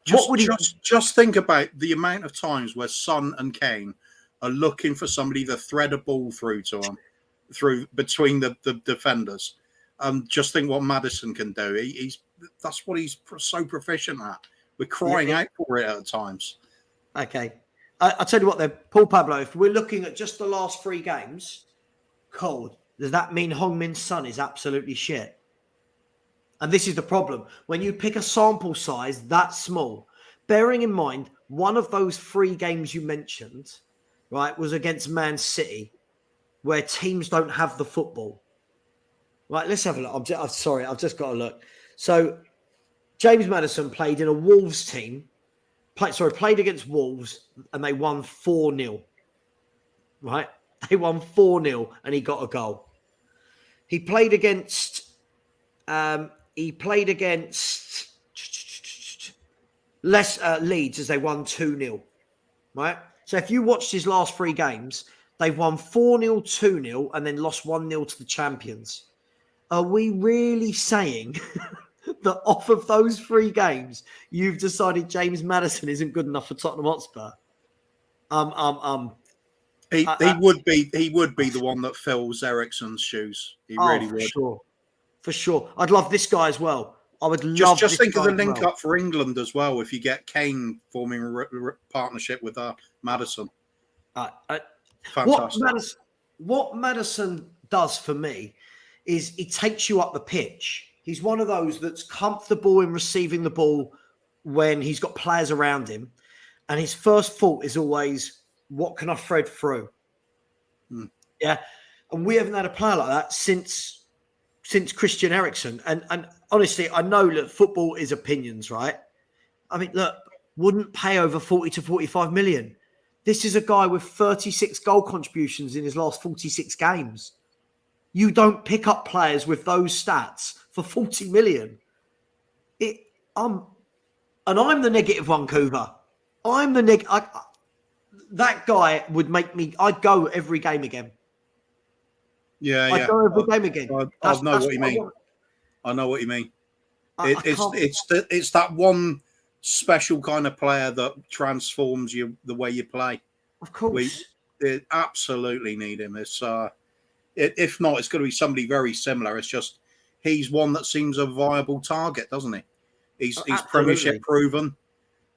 Just think about the amount of times where Son and Kane are looking for somebody to thread a ball through to them, between the defenders. Just think what Maddison can do. That's what he's so proficient at. We're crying out for it at times. Okay. I'll tell you what, then, Paul Pablo, if we're looking at just the last 3 games, cold, does that mean Heung-Min Son is absolutely shit? And this is the problem. When you pick a sample size that small, bearing in mind, one of those 3 games you mentioned, right, was against Man City, where teams don't have the football. Right, let's have a look. I'm sorry, I've just got to look. So, James Maddison played in a Wolves team, played against Wolves, and they won 4-0. Right? They won 4-0, and he got a goal. He played against Leeds as they won 2-0. Right? So if you watched his last 3 games, they've won 4-0, 2-0, and then lost 1-0 to the champions. Are we really saying that off of those 3 games, you've decided James Maddison isn't good enough for Tottenham Hotspur? He would be the one that fills Eriksen's shoes. He really would. For sure. I'd love this guy as well. I would love. Just think of the link up for England as well. If you get Kane forming a partnership with Maddison, fantastic. What Maddison does for me is he takes you up the pitch. He's one of those that's comfortable in receiving the ball when he's got players around him. And his first thought is always, what can I thread through? Yeah. And we haven't had a player like that since Christian Eriksen. And honestly, I know that football is opinions, right? I mean, look, wouldn't pay over 40 to 45 million. This is a guy with 36 goal contributions in his last 46 games. You don't pick up players with those stats for 40 million. I'm the negative one, Coover. I'm the that guy would make me. I'd go every game again. I'd go every game again. I know what you mean. I know what you mean. It's that one special kind of player that transforms you the way you play. Of course, we absolutely need him. It's if not, it's going to be somebody very similar. It's just he's one that seems a viable target, doesn't he? He's Premiership proven.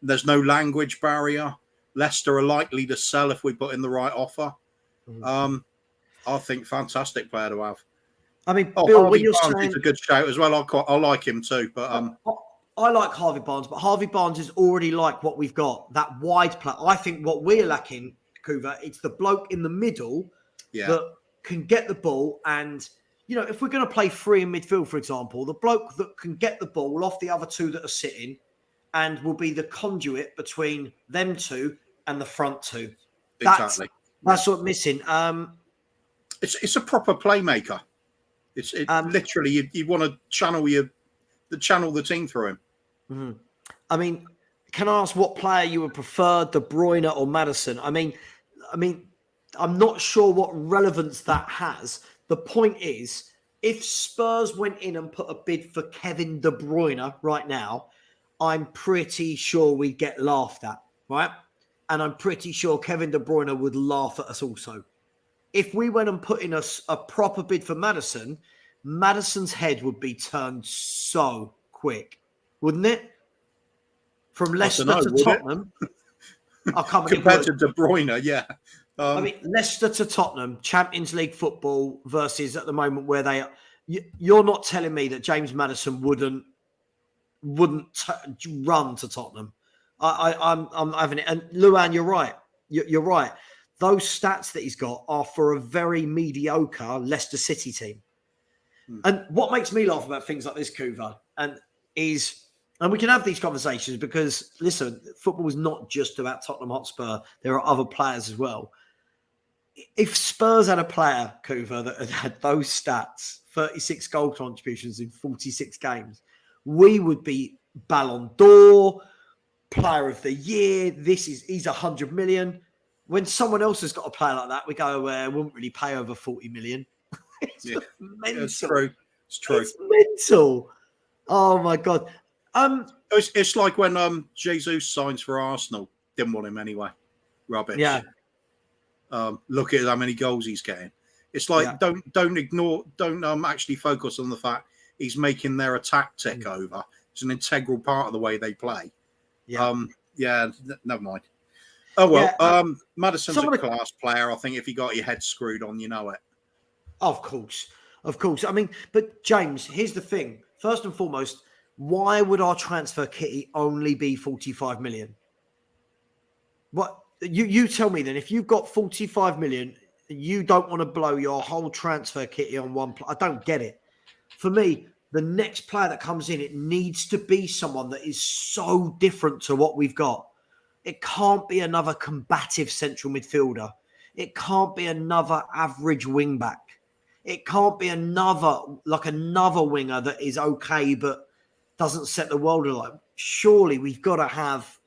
There's no language barrier. Leicester are likely to sell if we put in the right offer. I think fantastic player to have. I mean, Bill, when you're Barnes saying is a good shout as well. I like him too, but I like Harvey Barnes, but Harvey Barnes is already like what we've got, that wide play. I think what we're lacking, Coover, it's the bloke in the middle that can get the ball. And, you know, if we're going to play three in midfield, for example, the bloke that can get the ball off the other two that are sitting and will be the conduit between them two and the front two. Exactly. That's what's missing. It's a proper playmaker. It's literally you want to channel the team through him. Mm-hmm. I mean, can I ask what player you would prefer, De Bruyne or Maddison? I mean, I'm not sure what relevance that has. The point is, if Spurs went in and put a bid for Kevin De Bruyne right now, I'm pretty sure we'd get laughed at, right? And I'm pretty sure Kevin De Bruyne would laugh at us also. If we went and put in a proper bid for Maddison, Maddison's head would be turned so quick, wouldn't it? From Leicester to Tottenham. Compared to De Bruyne, yeah. I mean, Leicester to Tottenham, Champions League football versus at the moment where they are. You're not telling me that James Maddison wouldn't run to Tottenham. I'm having it. And Luan, you're right. You're right. Those stats that he's got are for a very mediocre Leicester City team. And what makes me laugh about things like this, Coover, and we can have these conversations because, listen, football is not just about Tottenham Hotspur. There are other players as well. If Spurs had a player, Coover, that had those stats, 36 goal contributions in 46 games, we would be Ballon d'Or, Player of the Year. He's 100 million. When someone else has got a player like that, we go, it wouldn't really pay over 40 million. It's mental. It's true. It's mental. Oh my God. It's like when Jesus signs for Arsenal. Didn't want him anyway. Rubbish. Yeah. Look at how many goals he's getting. It's like don't actually focus on the fact he's making their attack tick over. It's an integral part of the way they play. Yeah. Never mind. Oh well, Maddison's a class player. I think if you got your head screwed on, you know it. Of course. I mean, but James, here's the thing. First and foremost, why would our transfer kitty only be 45 million? What you tell me then? If you've got 45 million, you don't want to blow your whole transfer kitty on one player. I don't get it. For me, the next player that comes in, it needs to be someone that is so different to what we've got. It can't be another combative central midfielder. It can't be another average wing back. It can't be another winger that is okay but doesn't set the world alight. Surely we've got to have.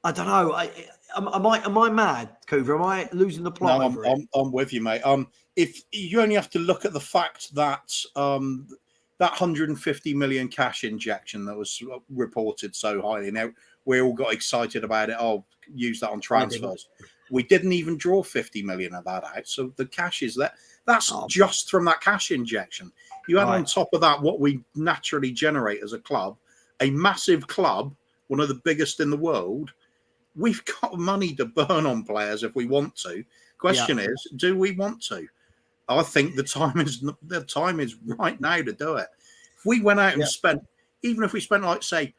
I don't know. Am I mad, Coover? Am I losing the plot? No, I'm with you, mate. If you only have to look at the fact that that 150 million cash injection that was reported so highly. Now we all got excited about it. Oh, use that on transfers. We didn't even draw 50 million of that out. So the cash is there. That's just from that cash injection. You add on top of that what we naturally generate as a club, a massive club, one of the biggest in the world. We've got money to burn on players if we want to. Question is, do we want to? I think the time is right now to do it. If we went out and spent, even if we spent, like, say,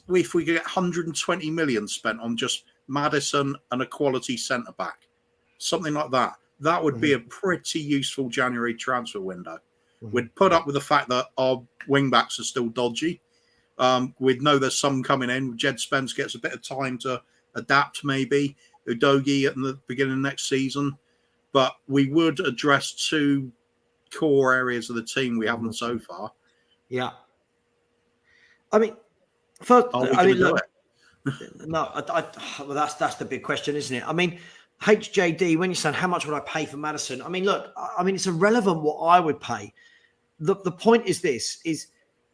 if we could get 120 million spent on just Maddison and a quality centre back, something like that, that would be a pretty useful January transfer window. We'd put up with the fact that our wing backs are still dodgy. We'd know there's some coming in. Jed Spence gets a bit of time to adapt, maybe. Udogie at the beginning of next season. But we would address two core areas of the team we haven't so far. Yeah. I mean, first, Are we going to do it? No, well, that's the big question, isn't it? I mean, HJD, when you're saying how much would I pay for Maddison? I mean, look, I mean, it's irrelevant what I would pay. The point is this, is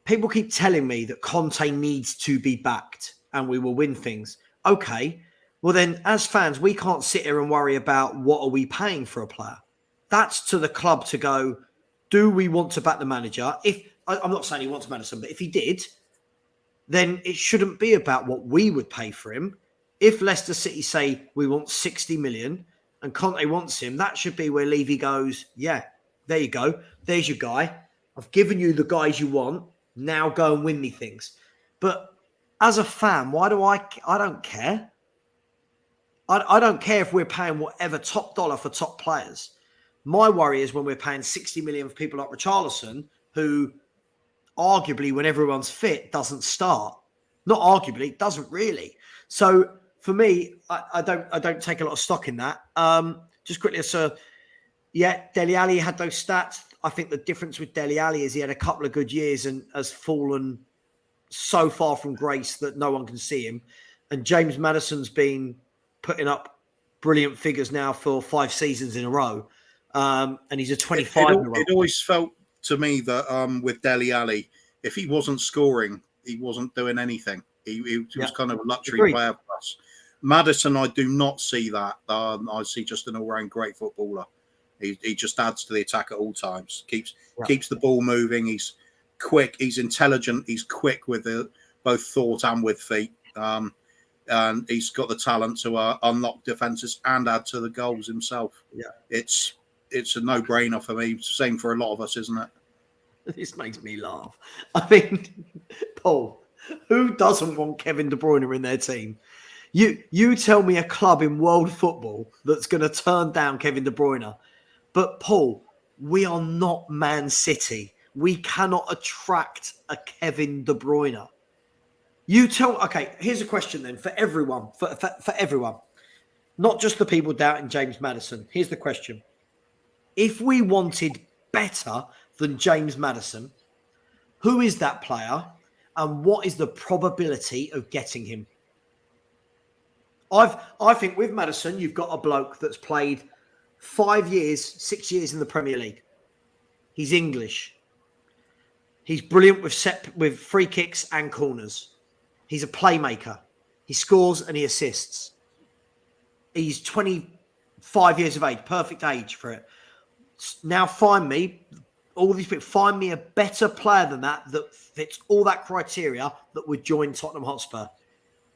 people keep telling me that Conte needs to be backed and we will win things. Okay, well then, as fans, we can't sit here and worry about what are we paying for a player. That's to the club to go, do we want to back the manager? I'm not saying he wants Maddison, but if he did, then it shouldn't be about what we would pay for him. If Leicester City say we want 60 million and Conte wants him, that should be where Levy goes, yeah, there you go. There's your guy. I've given you the guys you want. Now go and win me things. But as a fan, why do I don't care. I don't care if we're paying whatever top dollar for top players. My worry is when we're paying 60 million for people like Richarlison, who arguably, when everyone's fit, doesn't start. Not arguably, doesn't really. So for me, I don't take a lot of stock in that. Just quickly, so yeah, Dele Alli had those stats. I think the difference with Dele Alli is he had a couple of good years and has fallen so far from grace that no one can see him. And James Maddison's been putting up brilliant figures now for 5 seasons in a row. And he's a 25-year-old. It always felt to me that with Dele Alli, if he wasn't scoring, he wasn't doing anything. He was kind of a luxury player for us. Maddison, I do not see that. I see just an all-round great footballer. He just adds to the attack at all times. Keeps the ball moving. He's quick. He's intelligent. He's quick with both thought and with feet. And he's got the talent to unlock defenses and add to the goals himself. Yeah, it's a no-brainer for me. Same for a lot of us, isn't it? This makes me laugh. I mean, Paul, who doesn't want Kevin De Bruyne in their team? You tell me a club in world football that's going to turn down Kevin De Bruyne. But Paul, we are not Man City. We cannot attract a Kevin De Bruyne. Okay, here's a question then for everyone, for everyone. Not just the people doubting James Maddison. Here's the question. If we wanted better than James Maddison, who is that player and what is the probability of getting him? I think with Maddison, you've got a bloke that's played 5 years, 6 years in the Premier League. He's English. He's brilliant with free kicks and corners. He's a playmaker. He scores and he assists. He's 25 years of age, perfect age for it. Now find me, all these people, find me a better player than that fits all that criteria that would join Tottenham Hotspur.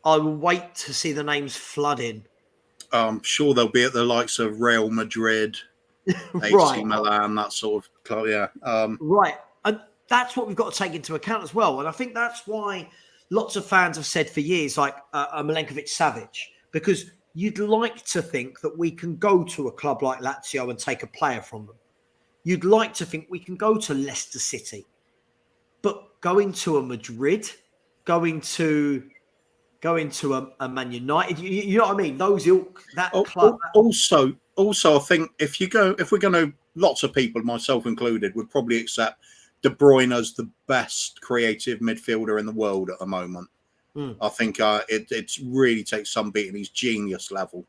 I will wait to see the names flood in. I'm sure they'll be at the likes of Real Madrid, AC Milan, that sort of club, yeah. Right. And that's what we've got to take into account as well. And I think that's why lots of fans have said for years, like Milenkovic-Savic, because you'd like to think that we can go to a club like Lazio and take a player from them. You'd like to think we can go to Leicester City. But going to a Madrid, going to a Man United, you know what I mean? Those ilk, that club. Also, I think if we're going to, lots of people, myself included, would probably accept De Bruyne as the best creative midfielder in the world at the moment. I think it really takes some beating. He's genius level.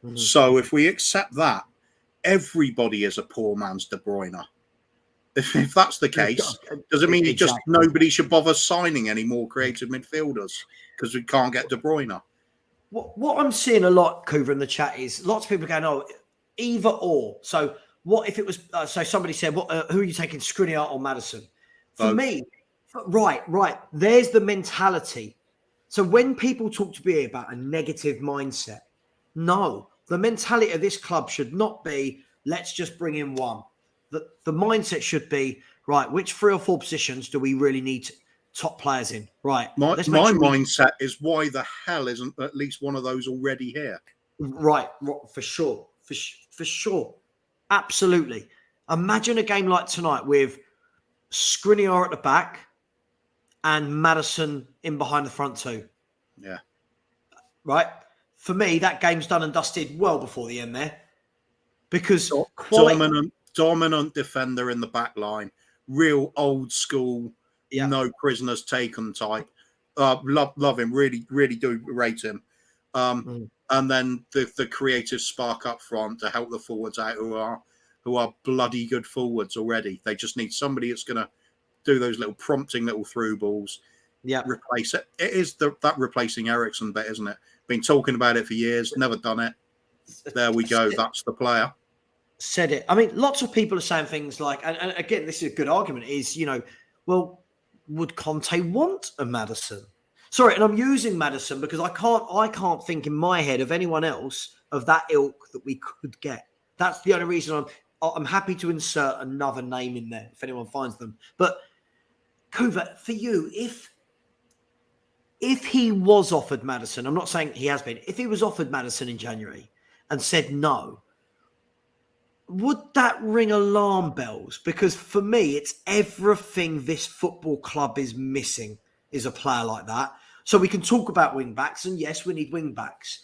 Mm-hmm. So if we accept that, everybody is a poor man's De Bruyne. If that's the case, does it mean nobody should bother signing any more creative midfielders because we can't get De Bruyne? What I'm seeing a lot, Coover, in the chat is lots of people going, "Oh, either or." So what if it was? So somebody said, "What? Who are you taking, Skriniar or Maddison?" For me, right. There's the mentality. So when people talk to me about a negative mindset, no, the mentality of this club should not be, let's just bring in one. the mindset should be, right, which 3 or 4 positions do we really need top players in? Right. My Let's make sure mindset is, why the hell isn't at least one of those already here? Right, for sure. For sure. Absolutely. Imagine a game like tonight with Skriniar at the back and Maddison in behind the front two. Yeah. Right? For me, that game's done and dusted well before the end there. Because quality... dominant defender in the back line, real old school, no prisoners taken type. Love him, really do rate him. And then the creative spark up front to help the forwards out who are bloody good forwards already. They just need somebody that's going to do those little prompting little through balls. Yeah, replace it. It is that replacing Ericsson bit, isn't it? Been talking about it for years, never done it. There we go. That's the player. Said it. I mean, lots of people are saying things like, and again, this is a good argument, is, well, would Conte want a Maddison? Sorry, and I'm using Maddison because I can't think in my head of anyone else of that ilk that we could get. That's the only reason I'm happy to insert another name in there if anyone finds them. But Kuva, for you, if he was offered Maddison, I'm not saying he has been, if he was offered Maddison in January and said no, would that ring alarm bells? Because for me, it's everything this football club is missing is a player like that. So we can talk about wing backs, and yes, we need wing backs.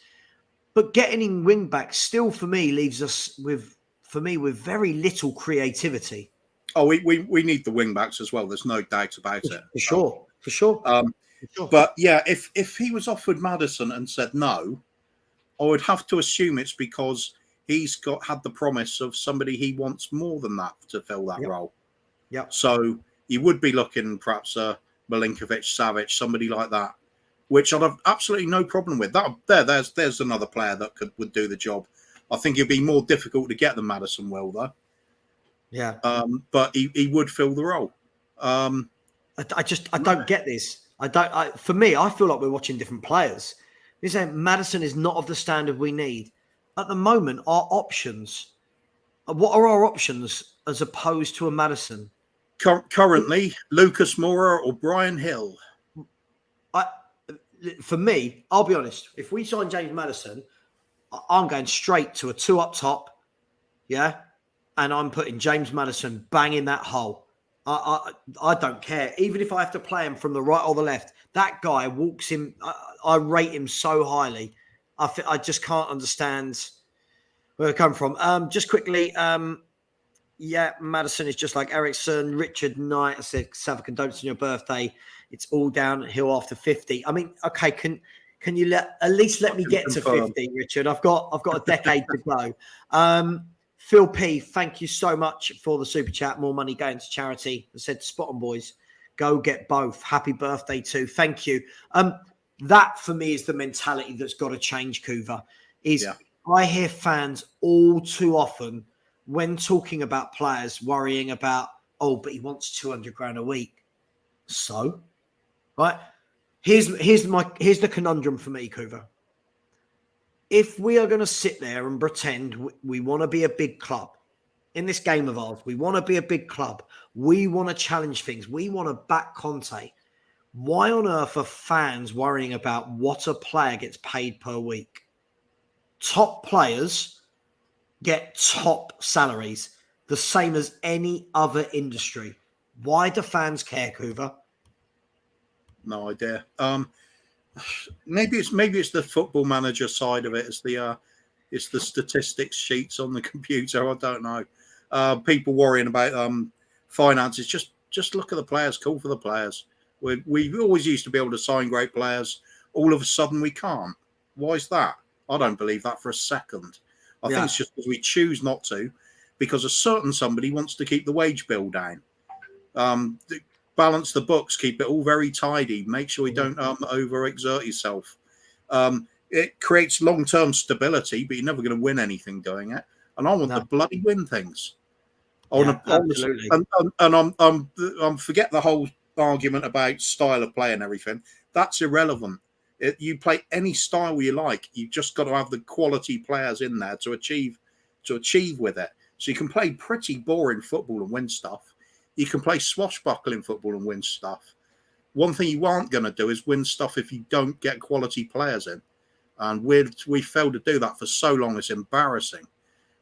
But getting in wing backs still, for me, leaves us with very little creativity. Oh, we need the wing backs as well. There's no doubt about it. For sure. But yeah, if he was offered Maddison and said no, I would have to assume it's because he's had the promise of somebody he wants more than that to fill that role. Yeah. So you would be looking perhaps a Milinkovic, Savic, somebody like that, which I'd have absolutely no problem with. There's another player that would do the job. I think it'd be more difficult to get than Maddison will, though. Yeah. But he would fill the role. I don't get this. For me, I feel like we're watching different players. You're saying Maddison is not of the standard we need. At the moment, our options, what are our options as opposed to a Maddison? Currently, Lucas Moura or Brian Hill. For me, I'll be honest, if we sign James Maddison, I'm going straight to a 2 up top, yeah? And I'm putting James Maddison bang in that hole. I don't care. Even if I have to play him from the right or the left, that guy walks him. I rate him so highly. I just can't understand where it come from. Just quickly, Maddison is just like Ericsson. Richard Knight, I said, Savage, condolences on your birthday. It's all downhill after 50. I mean, okay, can you at least let me get to 50, Richard? I've got a decade to go. Phil P, thank you so much for the super chat. More money going to charity. I said, spot on, boys. Go get both. Happy birthday too. Thank you. That for me is the mentality that's got to change, Kuva. I hear fans all too often when talking about players worrying about, but he wants 200 grand a week. So, right? Here's the conundrum for me, Kuva. If we are going to sit there and pretend we want to be a big club in this game of ours, we want to be a big club, we want to challenge things, we want to back Conte, why on earth are fans worrying about what a player gets paid per week? Top players get top salaries, the same as any other industry. Why do fans care, Kuva? No idea. Maybe it's the football manager side of it. It's the statistics sheets on the computer. I don't know. People worrying about finances. Just look at the players. Call for the players. We always used to be able to sign great players. All of a sudden we can't. Why is that? I don't believe that for a second. I think it's just because we choose not to, because a certain somebody wants to keep the wage bill down. Balance the books, keep it all very tidy, make sure you don't overexert yourself. It creates long-term stability, but you're never going to win anything doing it. And I want to bloody win things. Absolutely. And I'm forget the whole argument about style of play and everything. That's irrelevant. You play any style you like. You've just got to have the quality players in there to achieve with it. So you can play pretty boring football and win stuff. You can play swashbuckling football and win stuff. One thing you aren't going to do is win stuff if you don't get quality players in. And we failed to do that for so long. It's embarrassing.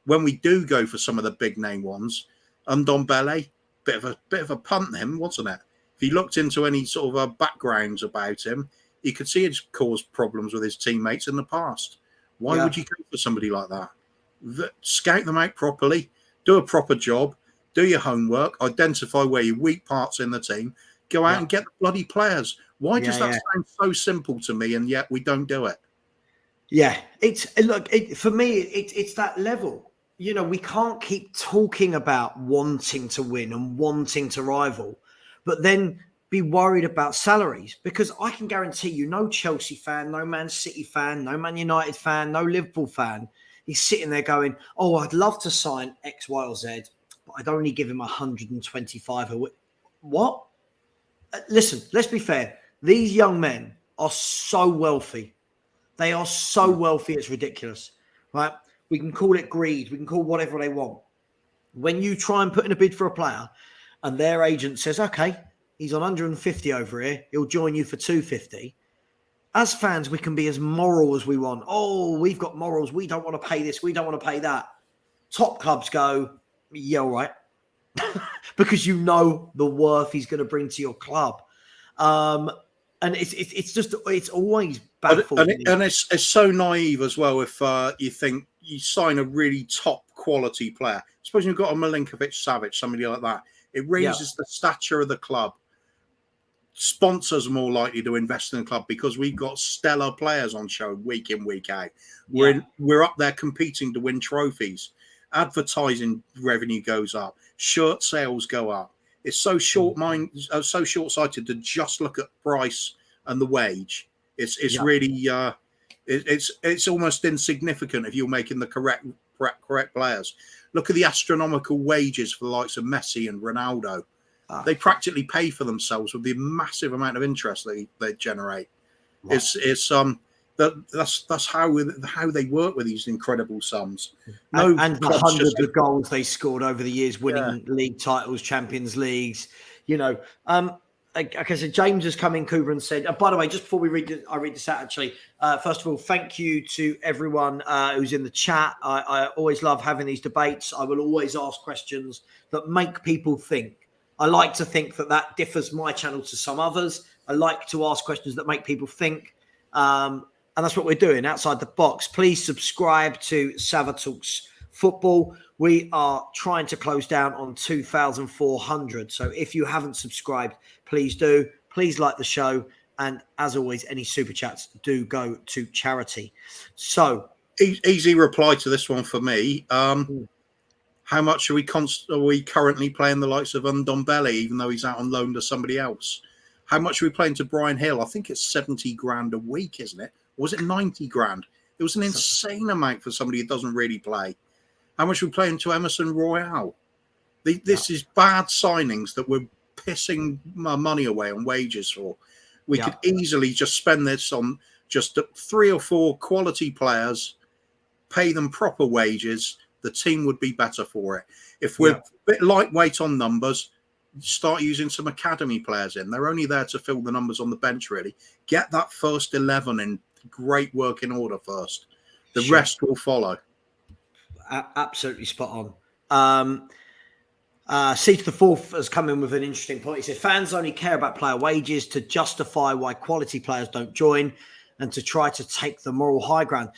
When we do go for some of the big name ones, Ndombele, bit of a punt then, wasn't it? If you looked into any sort of backgrounds about him, you could see it's caused problems with his teammates in the past. Why would you go for somebody like that? Scout them out properly, do a proper job, do your homework, identify where your weak parts in the team, go out and get the bloody players. Why does that sound so simple to me, and yet we don't do it? Yeah, for me, it's that level. You know, we can't keep talking about wanting to win and wanting to rival, but then be worried about salaries, because I can guarantee you no Chelsea fan, no Man City fan, no Man United fan, no Liverpool fan is sitting there going, oh, I'd love to sign X, Y, or Z, but I'd only give him 125 a week. What? Listen, let's be fair. These young men are so wealthy. They are so wealthy, it's ridiculous, right? We can call it greed. We can call whatever they want. When you try and put in a bid for a player and their agent says, okay, he's on 150 over here, he'll join you for 250. As fans, we can be as moral as we want. Oh, we've got morals. We don't want to pay this. We don't want to pay that. Top clubs go, yeah, all right. Because you know the worth he's going to bring to your club. And it's always baffled. And it's so naive as well if you think you sign a really top quality player. Suppose you've got a Milinkovic-Savic, somebody like that. It raises the stature of the club. Sponsors are more likely to invest in the club because we've got stellar players on show week in, week out. We're up there competing to win trophies. Advertising revenue goes up. Shirt sales go up. It's so short-sighted to just look at price and the wage. It's really it's almost insignificant if you're making the correct players. Look at the astronomical wages for the likes of Messi and Ronaldo. They practically pay for themselves with the massive amount of interest they generate. Right. That's how they work with these incredible sums. And the hundreds of goals they scored over the years, winning league titles, Champions Leagues. You know, okay. So James has come in, Cooper, and said. By the way, just before we read this out. Actually, first of all, thank you to everyone who's in the chat. I always love having these debates. I will always ask questions that make people think. I like to think that differs my channel to some others. I like to ask questions that make people think. And that's what we're doing outside the box. Please subscribe to Sava Talks Football. We are trying to close down on 2,400. So if you haven't subscribed, please do. Please like the show. And as always, any super chats do go to charity. So easy reply to this one for me. How much are we currently playing the likes of Ndombele, even though he's out on loan to somebody else? How much are we playing to Brian Hill? I think it's 70 grand a week, isn't it? Or was it 90 grand? It was an insane amount for somebody who doesn't really play. How much are we playing to Emerson Royale? This is bad signings that we're pissing my money away on wages for. We could easily just spend this on just 3 or 4 quality players, pay them proper wages. The team would be better for it. If we're a bit lightweight on numbers, start using some academy players in. They're only there to fill the numbers on the bench, really. Get that first 11 in great working order first. The rest will follow. Absolutely spot on. C to the fourth has come in with an interesting point. He said, fans only care about player wages to justify why quality players don't join and to try to take the moral high ground.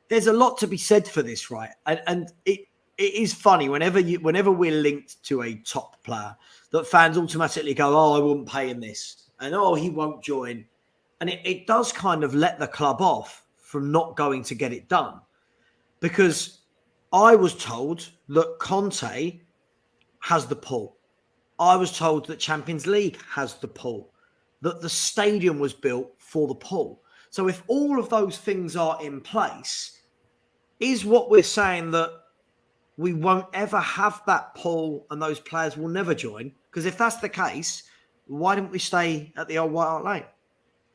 There's a lot to be said for this, right? And it is funny whenever we're linked to a top player that fans automatically go, oh, I wouldn't pay him this. And oh, he won't join. And it does kind of let the club off from not going to get it done. Because I was told that Conte has the pull. I was told that Champions League has the pull. That the stadium was built for the pull. So if all of those things are in place, is what we're saying that we won't ever have that pull and those players will never join? Because if that's the case, why didn't we stay at the old White Hart Lane?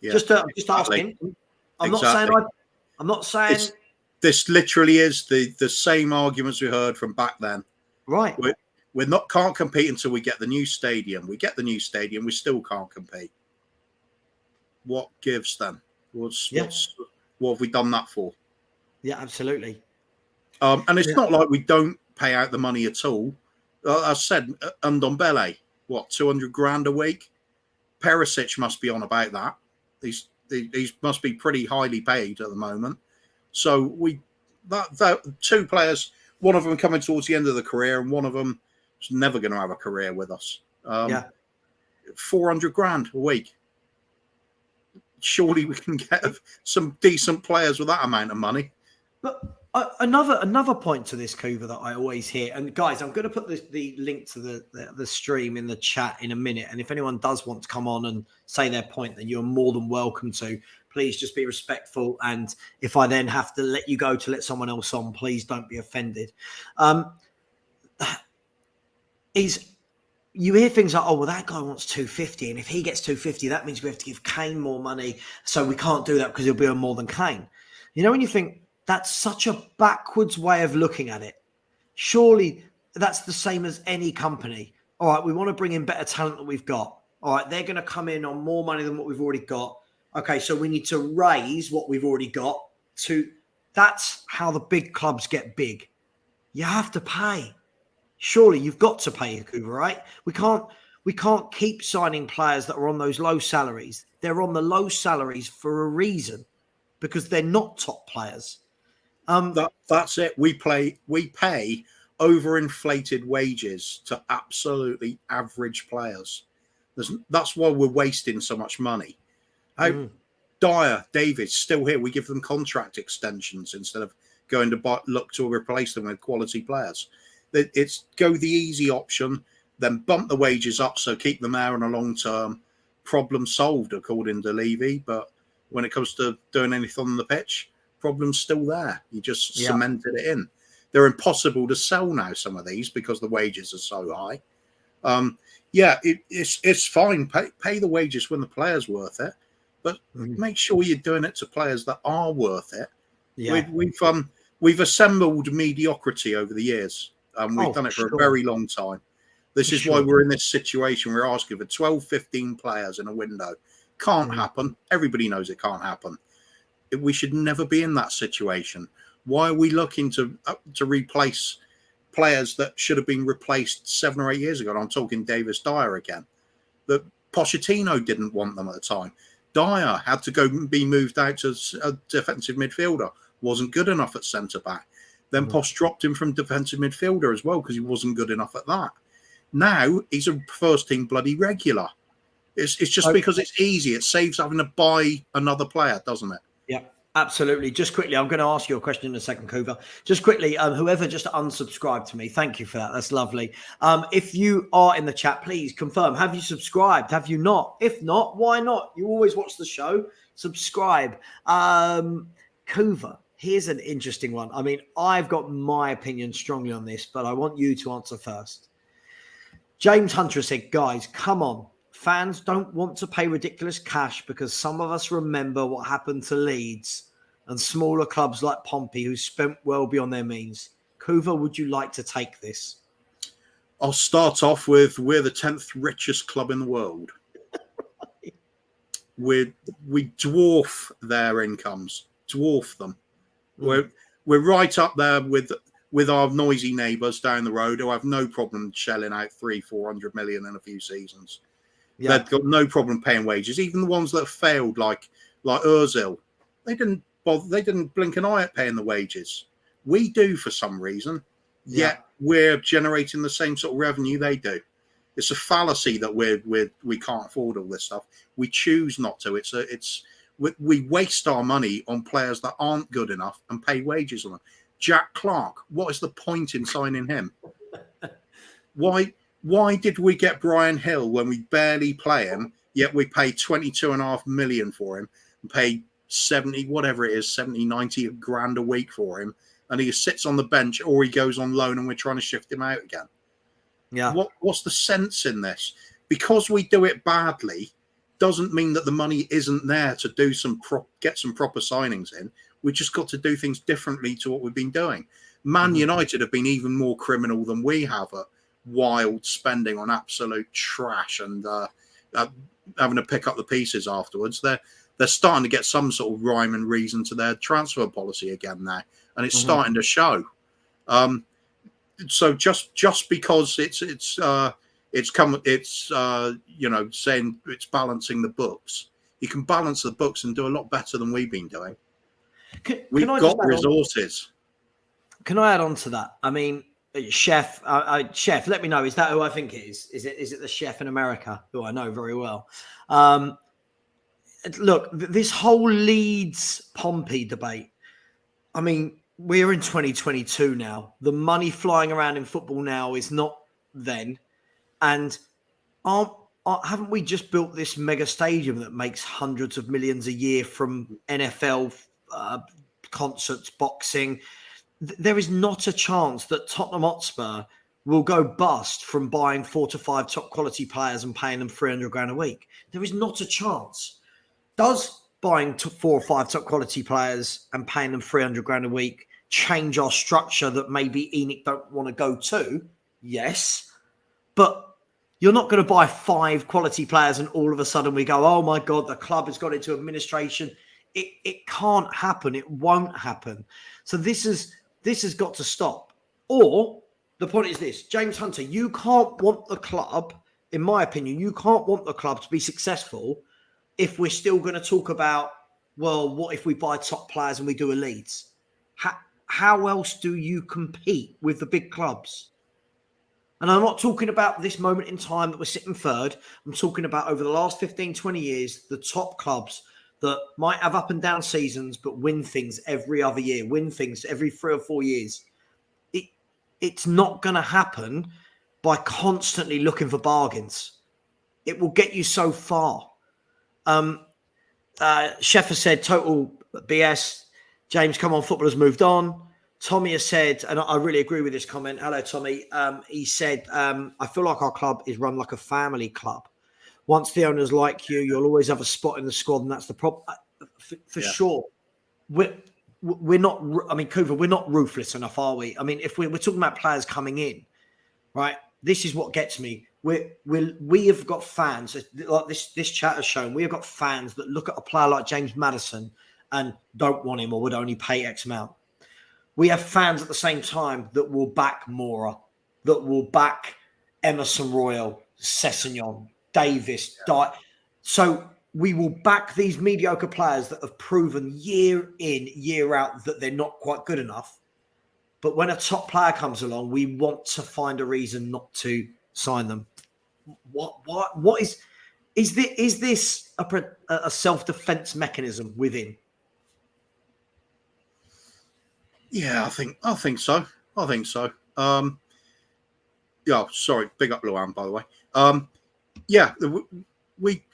Yeah, just asking. I'm not saying this literally is the same arguments we heard from back then. Right. We're not can't compete until we get the new stadium. We get the new stadium, we still can't compete. What gives then? What have we done that for? Yeah, absolutely. And it's Yeah. not like we don't pay out the money at all. I said, Ndombele, what, 200 grand a week? Perisic must be on about that. He must be pretty highly paid at the moment. So that two players, one of them coming towards the end of the career, and one of them is never going to have a career with us. 400 grand a week. Surely we can get some decent players with that amount of money. But another point to this, Coover, that I always hear, and guys, I'm going to put the link to the stream in the chat in a minute, and if anyone does want to come on and say their point, then you're more than welcome to. Please just be respectful, and if I then have to let you go to let someone else on, please don't be offended. You hear things like, oh, well, that guy wants 250, and if he gets 250, that means we have to give Kane more money, so we can't do that because he'll be on more than Kane. You know, when you think, that's such a backwards way of looking at it. Surely that's the same as any company. All right, we want to bring in better talent than we've got. All right, they're going to come in on more money than what we've already got. Okay, so we need to raise what we've already got to... That's how the big clubs get big. You have to pay. Surely you've got to pay, Yakuba, right? We can't keep signing players that are on those low salaries. They're on the low salaries for a reason, because they're not top players. That's it. We pay overinflated wages to absolutely average players. That's why we're wasting so much money. Dyer, David, still here. We give them contract extensions instead of going to look to replace them with quality players. It's go the easy option, then bump the wages up, so keep them there in a long term. Problem solved, according to Levy. But when it comes to doing anything on the pitch, problem's still there. You just cemented it in. They're impossible to sell now, some of these, because the wages are so high. It's fine. Pay the wages when the player's worth it, but make sure you're doing it to players that are worth it. Yeah. We've assembled mediocrity over the years. We've done it for a very long time. This is why we're in this situation. We're asking for 12, 15 players in a window. Can't happen. Everybody knows it can't happen. We should never be in that situation. Why are we looking to replace players that should have been replaced 7 or 8 years ago? And I'm talking Davis, Dyer again. That Pochettino didn't want them at the time. Dyer had to go be moved out to a defensive midfielder. Wasn't good enough at centre back. Then Posh dropped him from defensive midfielder as well because he wasn't good enough at that. Now he's a first team bloody regular. It's just because it's easy. It saves having to buy another player, doesn't it? Yeah, absolutely. Just quickly, I'm going to ask you a question in a second, Kuva. Just quickly, whoever just unsubscribed to me, thank you for that. That's lovely. If you are in the chat, please confirm. Have you subscribed? Have you not? If not, why not? You always watch the show. Subscribe. Kuva, here's an interesting one. I mean, I've got my opinion strongly on this, but I want you to answer first. James Hunter said, guys, come on. Fans don't want to pay ridiculous cash because some of us remember what happened to Leeds and smaller clubs like Pompey who spent well beyond their means. Kuva, would you like to take this? I'll start off with we're the 10th richest club in the world. We dwarf their incomes, dwarf them. We're right up there with our noisy neighbours down the road who have no problem shelling out 300-400 million in a few seasons. Yeah. They've got no problem paying wages. Even the ones that have failed, like Ozil, they didn't bother. They didn't blink an eye at paying the wages. We do for some reason. Yet we're generating the same sort of revenue they do. It's a fallacy that we can't afford all this stuff. We choose not to. We waste our money on players that aren't good enough and pay wages on them. Jack Clark, what is the point in signing him? Why did we get Brian Hill when we barely play him, yet we pay 22.5 million for him and pay 70, whatever it is, 70, 90 grand a week for him, and he sits on the bench or he goes on loan and we're trying to shift him out again? Yeah. What's the sense in this? Because we do it badly doesn't mean that the money isn't there to do get some proper signings in. We just got to do things differently to what we've been doing. Man United have been even more criminal than we have at wild spending on absolute trash and having to pick up the pieces afterwards. They're starting to get some sort of rhyme and reason to their transfer policy again now, and it's starting to show. So just because it's saying it's balancing the books, you can balance the books and do a lot better than we've been doing. We've got resources. Can I add on to that? I mean, Chef, Chef, let me know. Is that who I think it is? Is it the chef in America who I know very well? Look, this whole Leeds Pompey debate. I mean, we're in 2022 now. The money flying around in football now is not then. And haven't we just built this mega stadium that makes hundreds of millions a year from NFL concerts, boxing? There is not a chance that Tottenham Hotspur will go bust from buying 4 to 5 top quality players and paying them 300 grand a week. There is not a chance. Does buying 4 or 5 top quality players and paying them 300 grand a week change our structure that maybe ENIC don't want to go to? Yes. But you're not going to buy 5 quality players and all of a sudden we go, oh my God, the club has got into administration. It can't happen. It won't happen. So this has got to stop. Or the point is this, James Hunter, you can't want the club, in my opinion, you can't want the club to be successful if we're still going to talk about, well, what if we buy top players and we do a Leeds? How else do you compete with the big clubs? And I'm not talking about this moment in time that we're sitting third. I'm talking about over the last 15, 20 years, the top clubs that might have up and down seasons, but win things every other year, win things every 3 or 4 years. It's not going to happen by constantly looking for bargains. It will get you so far. Chef has said total BS. James, come on, football has moved on. Tommy has said, and I really agree with this comment. Hello, Tommy. He said, I feel like our club is run like a family club. Once the owners like you, you'll always have a spot in the squad, and that's the problem. For sure. We're not, I mean, Cooper, we're not ruthless enough, are we? I mean, if we're talking about players coming in, right? This is what gets me. We have got fans, like this chat has shown, we have got fans that look at a player like James Maddison and don't want him or would only pay X amount. We have fans at the same time that will back Mora, that will back Emerson Royal, Sessegnon, Davis. So we will back these mediocre players that have proven year in, year out that they're not quite good enough. But when a top player comes along, we want to find a reason not to sign them. What is this a self-defense mechanism within? Yeah, I think so. Yeah, sorry, big up Luan, by the way. Yeah, we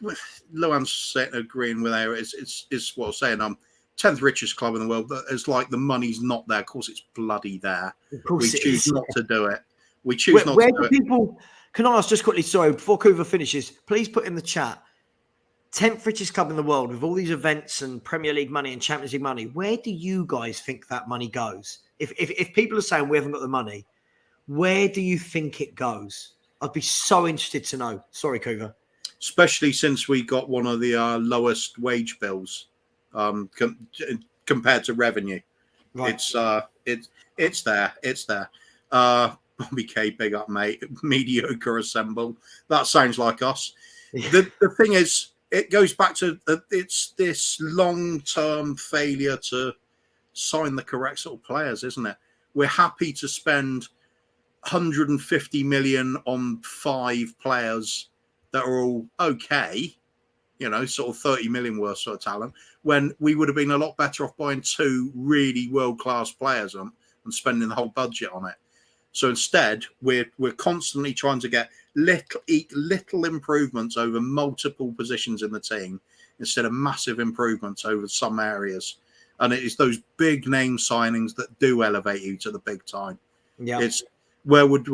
Luan's agreeing with her. It's what I'm saying. 10th richest club in the world. It's like the money's not there. Of course, it's bloody there. We choose not to do it. We choose not to do it. People, can I ask just quickly, sorry, before Kuva finishes, please put in the chat, 10th richest club in the world with all these events and Premier League money and Champions League money. Where do you guys think that money goes? If people are saying we haven't got the money, where do you think it goes? I'd be so interested to know. Sorry, Kuva. Especially since we got one of the lowest wage bills compared to revenue. Right. It's there. BK, big up, mate. Mediocre assemble. That sounds like us. Yeah. The thing is, it goes back to it's this long-term failure to sign the correct sort of players, isn't it? We're happy to spend 150 million on 5 players that are all okay, sort of 30 million worth sort of talent, when we would have been a lot better off buying 2 really world-class players and spending the whole budget on it. So instead, we're constantly trying to get little improvements over multiple positions in the team instead of massive improvements over some areas. And it is those big name signings that do elevate you to the big time. Yeah, it's where would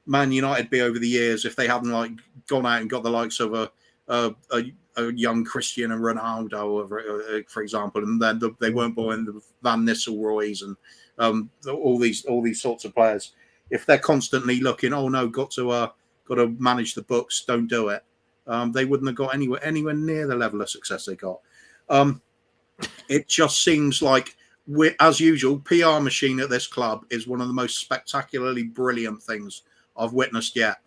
Man United be over the years if they hadn't gone out and got the likes of a a young Cristiano Ronaldo, for example, and then they weren't buying the Van Nistelrooys and all these sorts of players. If they're constantly looking, oh no, got to manage the books, don't do it. They wouldn't have got anywhere near the level of success they got. It just seems like, as usual, PR machine at this club is one of the most spectacularly brilliant things I've witnessed yet,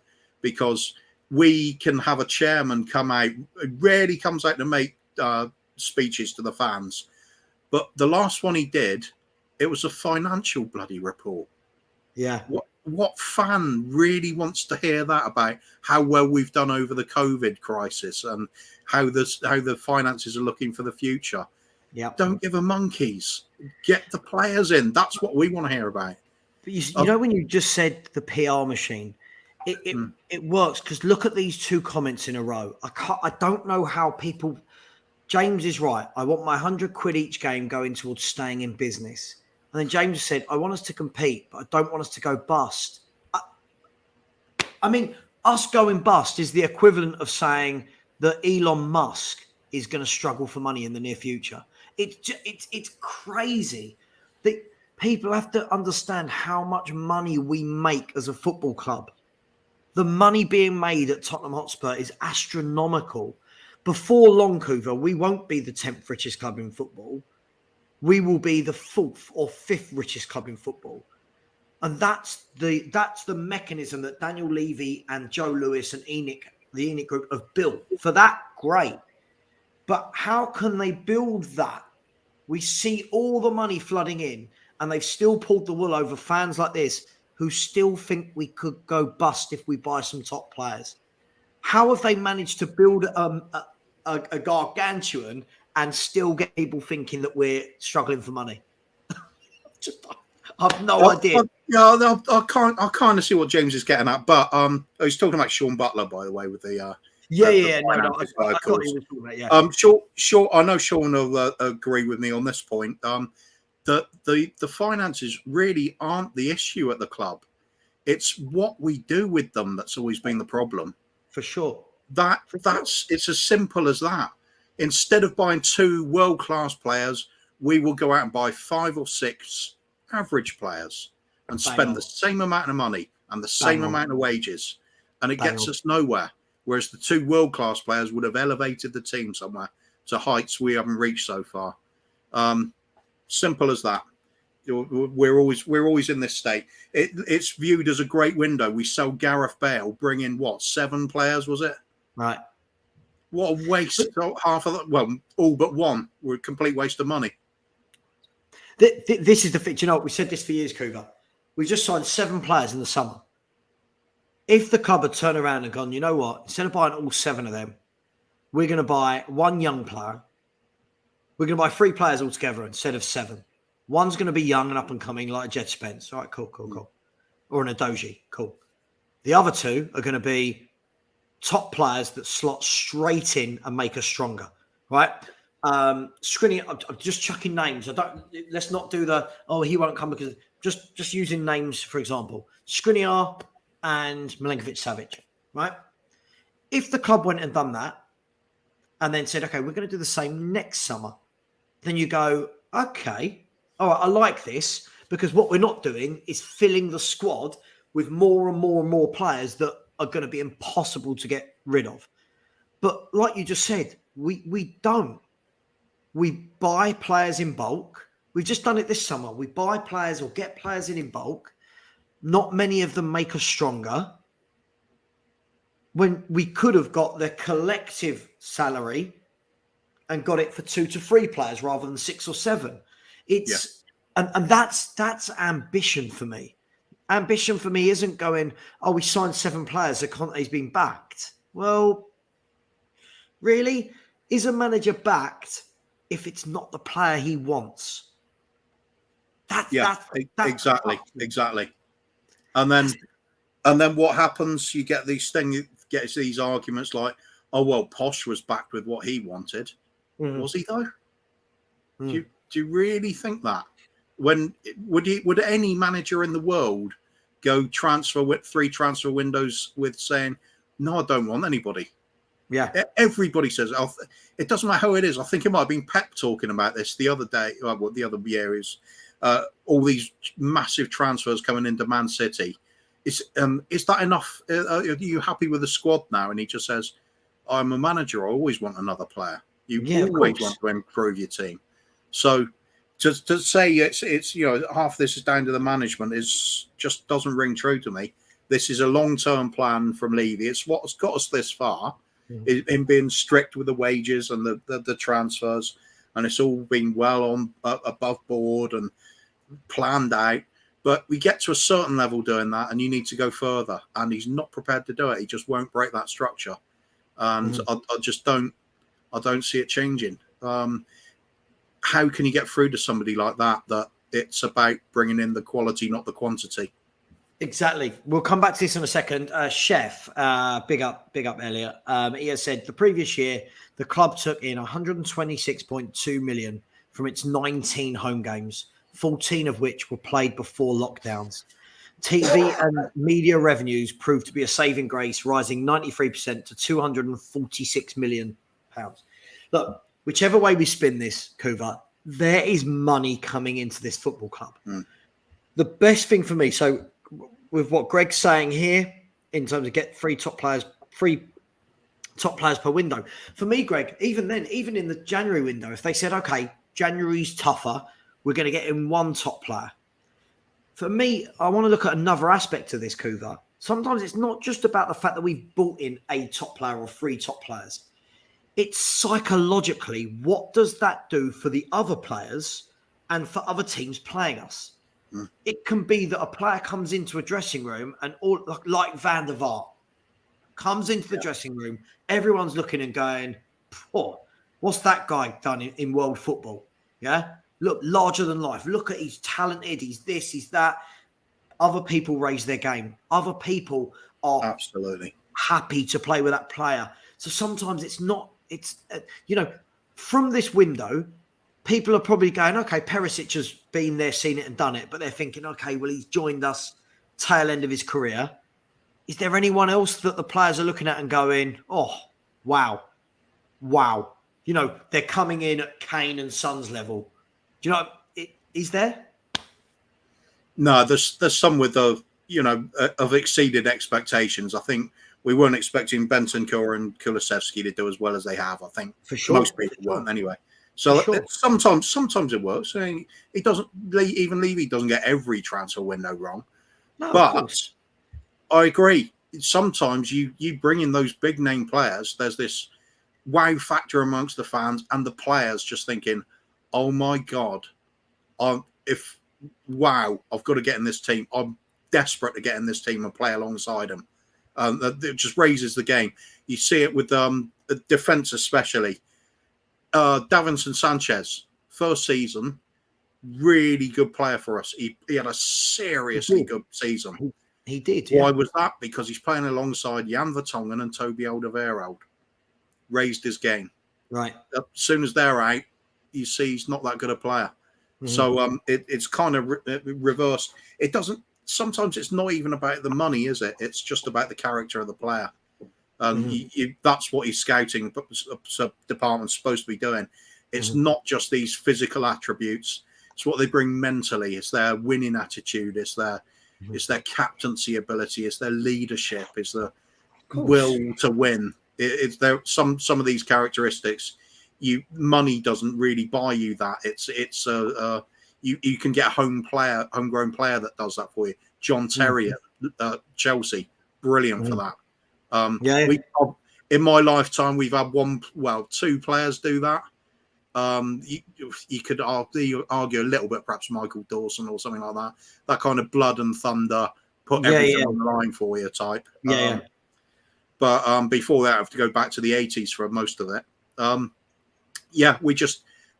because we can have a chairman come out. It rarely comes out to make speeches to the fans, but the last one he did, it was a financial bloody report. Yeah. What fan really wants to hear that about how well we've done over the COVID crisis and how the finances are looking for the future? Yeah. Don't give a monkeys. Get the players in. That's what we want to hear about. But you know, when you just said the PR machine, it works, because look at these two comments in a row. I don't know how people. James is right. I want my £100 each game going towards staying in business. And then James said, I want us to compete, but I don't want us to go bust. I mean, us going bust is the equivalent of saying that Elon Musk is going to struggle for money in the near future. It's crazy that people have to understand how much money we make as a football club. The money being made at Tottenham Hotspur is astronomical. Before long, Coover, we won't be the 10th richest club in football. We will be the 4th or 5th richest club in football. And that's the mechanism that Daniel Levy and Joe Lewis and the ENIC group have built. For that, great. But how can they build that? We see all the money flooding in, and they've still pulled the wool over fans like this who still think we could go bust if we buy some top players. How have they managed to build a gargantuan and still get people thinking that we're struggling for money? I've no idea. I kind of see what James is getting at, but he's talking about Sean Butler, by the way, with the I thought he was talking about, yeah. Sure. I know Sean will agree with me on this point. That the finances really aren't the issue at the club. It's what we do with them that's always been the problem. For sure. It's as simple as that. Instead of buying 2 world-class players, we will go out and buy 5 or 6 average players and spend the same amount of money and the same amount of wages, and it gets us nowhere. Whereas the 2 world-class players would have elevated the team somewhere to heights we haven't reached so far. Simple as that. We're always in this state. It's viewed as a great window. We sell Gareth Bale, bring in 7 players, was it? Right. What a waste! Half of all but one were a complete waste of money. This is the thing. You know, we said this for years, Cougar. We just signed 7 players in the summer. If the club had turned around and gone, you know what? Instead of buying all 7 of them, we're going to buy 1 young player. We're going to buy 3 players altogether instead of 7. One's going to be young and up and coming, like a Jed Spence. All right, cool. Or an Adoji, cool. The other 2 are going to be top players that slot straight in and make us stronger, right? Skriniar, I'm just chucking names. Let's not do he won't come, because just using names, for example, Skriniar and Milinkovic-Savic, right? If the club went and done that and then said, okay, we're going to do the same next summer, then you go, okay, all right, I like this, because what we're not doing is filling the squad with more and more and more players that are going to be impossible to get rid of. But like you just said, we don't. We buy players in bulk. We've just done it this summer. We buy players or get players in bulk. Not many of them make us stronger. When we could have got their collective salary and got it for 2 to 3 players rather than 6 or 7. And that's ambition for me. Ambition for me isn't going, we signed 7 players, so Conte's been backed. Well, really? Is a manager backed if it's not the player he wants? Exactly. And then what happens? You get these these arguments like, Posh was backed with what he wanted. Was he though? Do you really think that? When would any manager in the world go transfer with 3 transfer windows with saying, no, I don't want anybody? Everybody says it doesn't matter who it is. I think it might have been Pep talking about this the other day. Well, the other year is all these massive transfers coming into Man City. Is that enough? Are you happy with the squad now? And he just says, "I'm a manager. I always want another player. You always want to improve your team." So to say it's half this is down to the management is just doesn't ring true to me. This is a long-term plan from Levy. It's what's got us this far. In being strict with the wages and the transfers, and it's all been well on above board and planned out. But we get to a certain level doing that, and you need to go further. And he's not prepared to do it. He just won't break that structure, and I just don't see it changing. How can you get through to somebody like that? That it's about bringing in the quality, not the quantity. Exactly. We'll come back to this in a second. Chef, big up, Elliot. He has said the previous year, the club took in 126.2 million from its 19 home games, 14 of which were played before lockdowns. TV and media revenues proved to be a saving grace, rising 93% to 246 million pounds. Look, whichever way we spin this, Kuva, there is money coming into this football club. The best thing for me, so with what Greg's saying here, in terms of get free top players per window. For me, Greg, even then, even in the January window, if they said, okay, January's tougher, we're going to get in one top player. For me, I want to look at another aspect of this, Kuva. Sometimes it's not just about the fact that we've brought in a top player or three top players. It's psychologically, what does that do for the other players and for other teams playing us? It can be that a player comes into a dressing room and all like Van der Vaart comes into the dressing room. Everyone's looking and going, "Oh, what's that guy done in world football?" Yeah, look, larger than life. Look at he's talented. He's this. He's that. Other people raise their game. Other people are absolutely happy to play with that player. So sometimes it's not. It's from this window. People are probably going, okay, Perisic has been there, seen it and done it. But they're thinking, okay, well, he's joined us tail end of his career. Is there anyone else that the players are looking at and going, oh, wow. They're coming in at Kane and Son's level. Do you know, is there? No, there's some with of exceeded expectations. I think we weren't expecting Bentancur and Kulusevski to do as well as they have. I think for sure. Most people weren't anyway. So sometimes it works. I mean, it doesn't. Even Levy doesn't get every transfer window wrong. No, but I agree. Sometimes you bring in those big name players. There's this wow factor amongst the fans and the players, just thinking, "Oh my god, I've got to get in this team. I'm desperate to get in this team and play alongside them." It just raises the game. You see it with defense especially. Davinson Sanchez, first season, really good player for us. He had a seriously good season. He did. Why was that? Because he's playing alongside Jan Vertonghen and Toby Alderweireld. Raised his game. Right. As soon as they're out, you see he's not that good a player. So it's kind of reversed. It doesn't. Sometimes it's not even about the money, is it? It's just about the character of the player. That's what his scouting department's supposed to be doing. It's not just these physical attributes. It's what they bring mentally. It's their winning attitude. It's their captaincy ability. It's their leadership. It's the will to win. It's there. Some of these characteristics, money doesn't really buy you that. You can get a homegrown player that does that for you. John Terry at Chelsea, brilliant for that. In my lifetime, we've had two players do that. You could argue a little bit, perhaps Michael Dawson or something like that. That kind of blood and thunder, put everything on the line for you type. But before that, I have to go back to the 80s for most of it.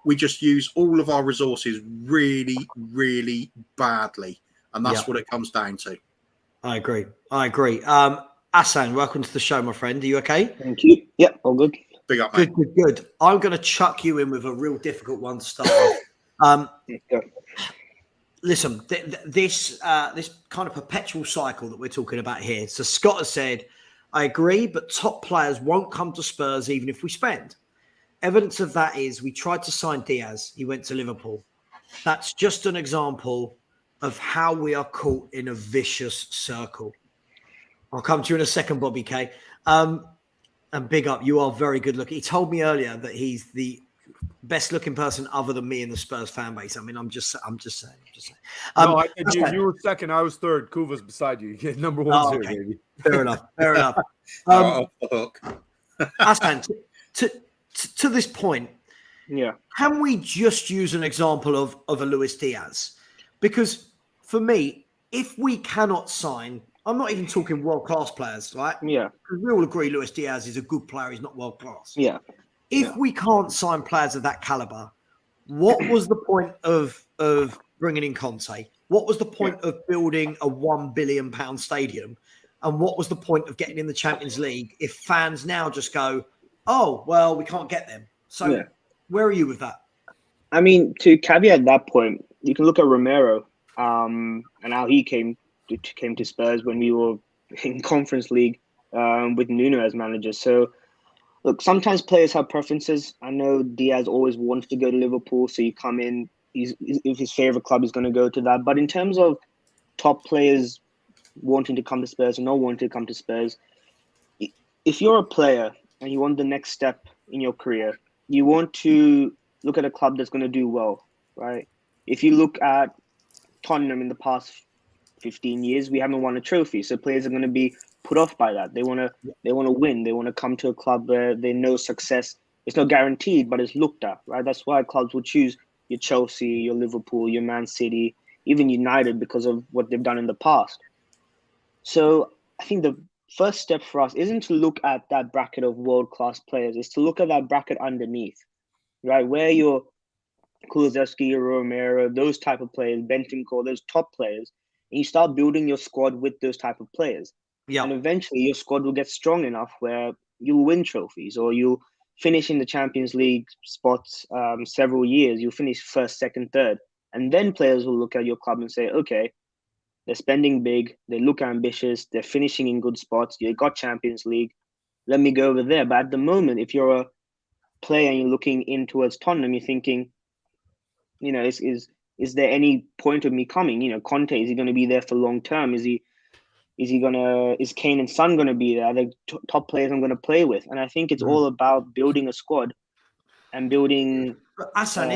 We just use all of our resources really, really badly, and that's what it comes down to. I agree. Hassan, welcome to the show, my friend. Are you okay? Thank you. Yeah, all good. Big up, mate. Good. I'm going to chuck you in with a real difficult one to start with. Listen, this kind of perpetual cycle that we're talking about here. So Scott has said, I agree, but top players won't come to Spurs even if we spend. Evidence of that is we tried to sign Diaz. He went to Liverpool. That's just an example of how we are caught in a vicious circle. I'll come to you in a second, Bobby K. And big up, you are very good looking. He told me earlier that he's the best looking person other than me in the Spurs fan base. I mean, I'm just saying. No, I think you were second. I was third. Kuva's beside you. You get number one here, okay. baby. Fair enough. Off the hook. Hassan, to this point, can we just use an example of a Luis Diaz? Because for me, if we cannot sign, I'm not even talking world-class players, right? Yeah. Because we all agree Luis Diaz is a good player. He's not world-class. Yeah. If we can't sign players of that caliber, what was the point of bringing in Conte? What was the point of building a £1 billion stadium? And what was the point of getting in the Champions League if fans now just go, oh, well, we can't get them? So where are you with that? I mean, to caveat that point, you can look at Romero and how he came to Spurs when we were in Conference League with Nuno as manager. So, look, sometimes players have preferences. I know Diaz always wanted to go to Liverpool, so you come in, if his favourite club is going to go to that. But in terms of top players wanting to come to Spurs or not wanting to come to Spurs, if you're a player and you want the next step in your career, you want to look at a club that's going to do well, right? If you look at Tottenham in the past 15 years, we haven't won a trophy. So players are going to be put off by that. They want to win. They want to come to a club where they know success. It's not guaranteed, but it's looked at, right? That's why clubs will choose your Chelsea, your Liverpool, your Man City, even United because of what they've done in the past. So I think the first step for us isn't to look at that bracket of world-class players. It's to look at that bracket underneath, right? Where your Kulusevski, your Romero, those type of players, Bentancur, those top players, and you start building your squad with those type of players. Yeah. And eventually your squad will get strong enough where you'll win trophies or you'll finish in the Champions League spots several years. You'll finish first, second, third. And then players will look at your club and say, okay, they're spending big. They look ambitious. They're finishing in good spots. You got Champions League. Let me go over there. But at the moment, if you're a player and you're looking in towards Tottenham, you're thinking, you know, is there any point of me coming? You know, Conte, is he going to be there for long term? Is Kane and Son going to be there? Are they top players I'm going to play with? And I think it's all about building a squad and building. But Hassan,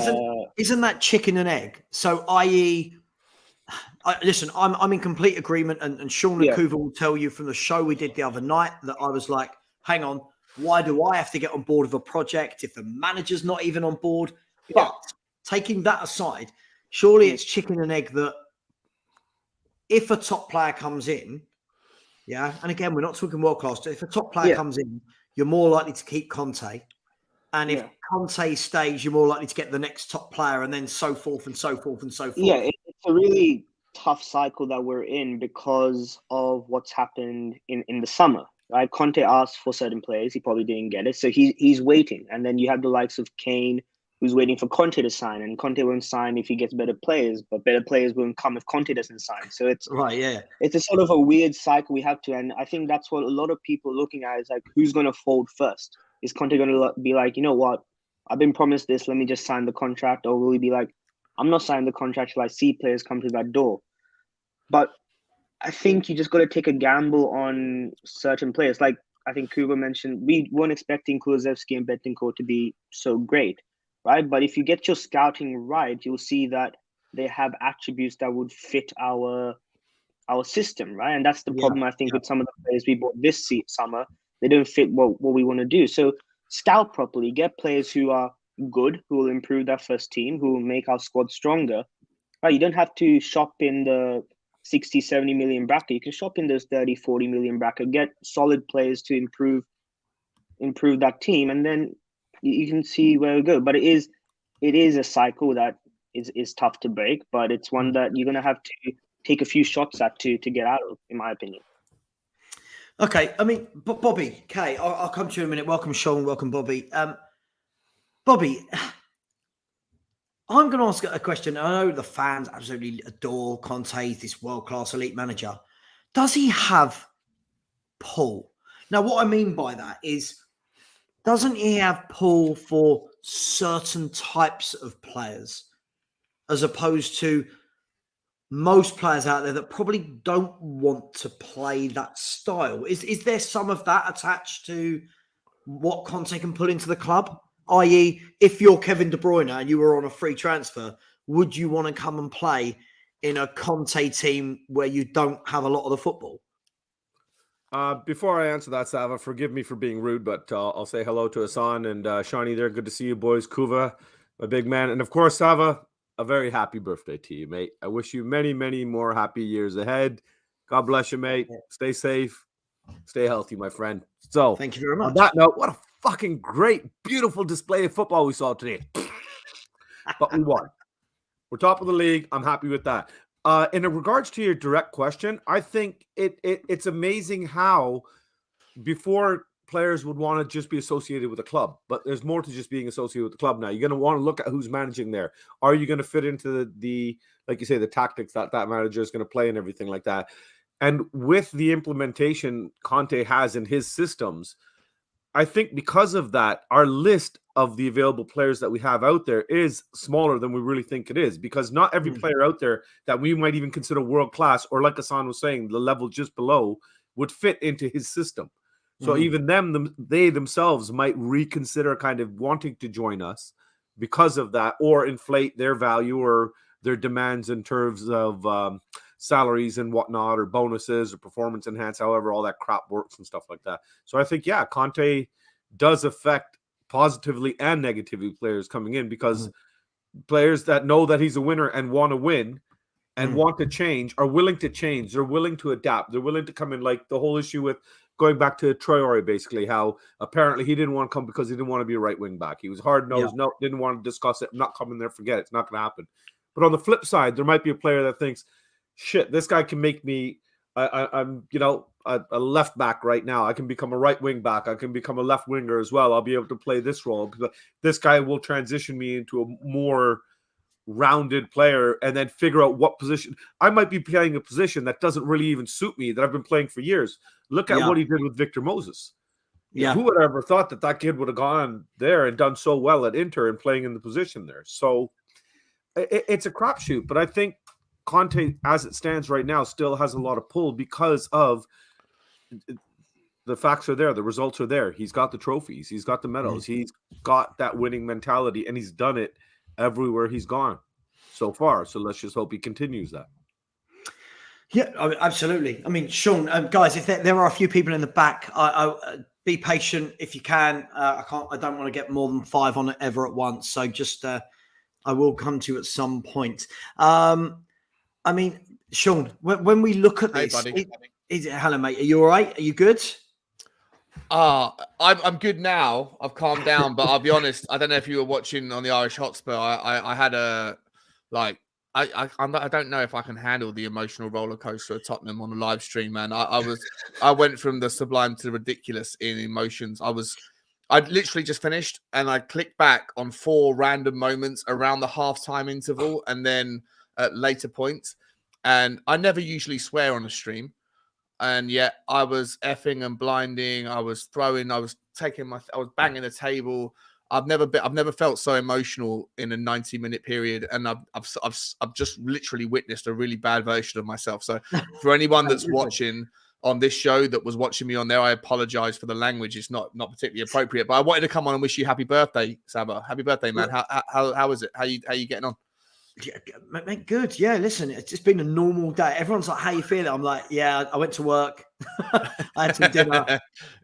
isn't that chicken and egg? So, i.e., listen, I'm in complete agreement, and Sean and Kuva will tell you from the show we did the other night that I was like, hang on, why do I have to get on board with a project if the manager's not even on board? But taking that aside, surely it's chicken and egg that if a top player comes in, and again, we're not talking world class, if a top player comes in, you're more likely to keep Conte. And if Conte stays, you're more likely to get the next top player, and then so forth and so forth and so forth. Yeah, it's a really tough cycle that we're in because of what's happened in the summer, right? Conte asked for certain players. He probably didn't get it. So he's waiting. And then you have the likes of Kane, who's waiting for Conte to sign. And Conte won't sign if he gets better players, but better players won't come if Conte doesn't sign. So it's it's a sort of a weird cycle we have to. And I think that's what a lot of people are looking at is like, who's going to fold first? Is Conte going to be like, you know what? I've been promised this. Let me just sign the contract. Or will he be like, I'm not signing the contract till I see players come through that door? But I think you just got to take a gamble on certain players. Like I think Kuba mentioned, we weren't expecting Kulusevski and Bentancur to be so great, right? But if you get your scouting right, you'll see that they have attributes that would fit our system, right? And that's the problem, I think, with some of the players we bought this summer. They don't fit what we want to do. So scout properly, get players who are good, who will improve that first team, who will make our squad stronger. Right? You don't have to shop in the 60, 70 million bracket. You can shop in those 30, 40 million bracket, get solid players to improve that team, and then you can see where we go. But it is a cycle that is tough to break, but it's one that you're going to have to take a few shots at to get out of, in my opinion. Okay, I mean, Bobby, Kay, I'll come to you in a minute. Welcome, Sean. Welcome, Bobby. Bobby, I'm going to ask a question. I know the fans absolutely adore Conte, this world-class elite manager. Does he have pull? Now, what I mean by that is, doesn't he have pull for certain types of players as opposed to most players out there that probably don't want to play that style? Is there some of that attached to what Conte can pull into the club? I.e., if you're Kevin De Bruyne and you were on a free transfer, would you want to come and play in a Conte team where you don't have a lot of the football? Before I answer that, Sava, forgive me for being rude, but I'll say hello to Hassan and Shawnee there. Good to see you, boys. Kuva, my big man. And of course, Sava, a very happy birthday to you, mate. I wish you many, many more happy years ahead. God bless you, mate. Stay safe. Stay healthy, my friend. So, thank you very much. On that note, what a fucking great, beautiful display of football we saw today. But we won. We're top of the league. I'm happy with that. In regards to your direct question, I think it's amazing how before players would want to just be associated with a club, but there's more to just being associated with the club now. You're going to want to look at who's managing there. Are you going to fit into the like you say, the tactics that manager is going to play and everything like that? And with the implementation Conte has in his systems, I think because of that, our list of the available players that we have out there is smaller than we really think it is, because not every player out there that we might even consider world class, or like Hassan was saying, the level just below, would fit into his system. So even they themselves might reconsider kind of wanting to join us because of that, or inflate their value or their demands in terms of salaries and whatnot, or bonuses or performance enhanced, however all that crap works and stuff like that. So I think, yeah, Conte does affect positively and negatively players coming in, because players that know that he's a winner and want to win and want to change are willing to change. They're willing to adapt. They're willing to come in, like the whole issue with going back to Traore, basically, how apparently he didn't want to come because he didn't want to be a right wing back. He was hard-nosed, no, didn't want to discuss it. I'm not coming there, forget it. It's not going to happen. But on the flip side, there might be a player that thinks, shit, this guy can make me, I'm a left back right now. I can become a right wing back. I can become a left winger as well. I'll be able to play this role because this guy will transition me into a more rounded player, and then figure out what position. I might be playing a position that doesn't really even suit me, that I've been playing for years. Look at what he did with Victor Moses. Yeah. Who would have ever thought that kid would have gone there and done so well at Inter and playing in the position there? So it's a crapshoot, but I think Conte, as it stands right now, still has a lot of pull because of the facts are there. The results are there. He's got the trophies. He's got the medals. He's got that winning mentality, and he's done it everywhere he's gone so far. So let's just hope he continues that. Yeah, absolutely. I mean, Sean, guys, if there are a few people in the back, I be patient if you can. I don't want to get more than 5 on it ever at once. So just, I will come to you at some point. I mean, Sean, when we look at this, hello, mate. Are you all right? Are you good? I'm good now. I've calmed down, but I'll be honest. I don't know if you were watching on the Irish Hotspur. I had a I don't know if I can handle the emotional roller coaster of Tottenham on the live stream, man. I went from the sublime to the ridiculous in emotions. I'd literally just finished, and I clicked back on 4 random moments around the halftime interval, and then at later points. And I never usually swear on a stream. And yet I was effing and blinding. I was throwing. I was banging the table. I've never felt so emotional in a 90-minute period, and I've just literally witnessed a really bad version of myself. So for anyone that's watching on this show that was watching me on there, I apologize for the language. It's not particularly appropriate. But I wanted to come on and wish you happy birthday, Saba. Happy birthday, man. How is it? How you getting on? Yeah, mate, good. Yeah, listen, it's just been a normal day. Everyone's like, how you feeling? I'm like, yeah, I went to work. I had some dinner.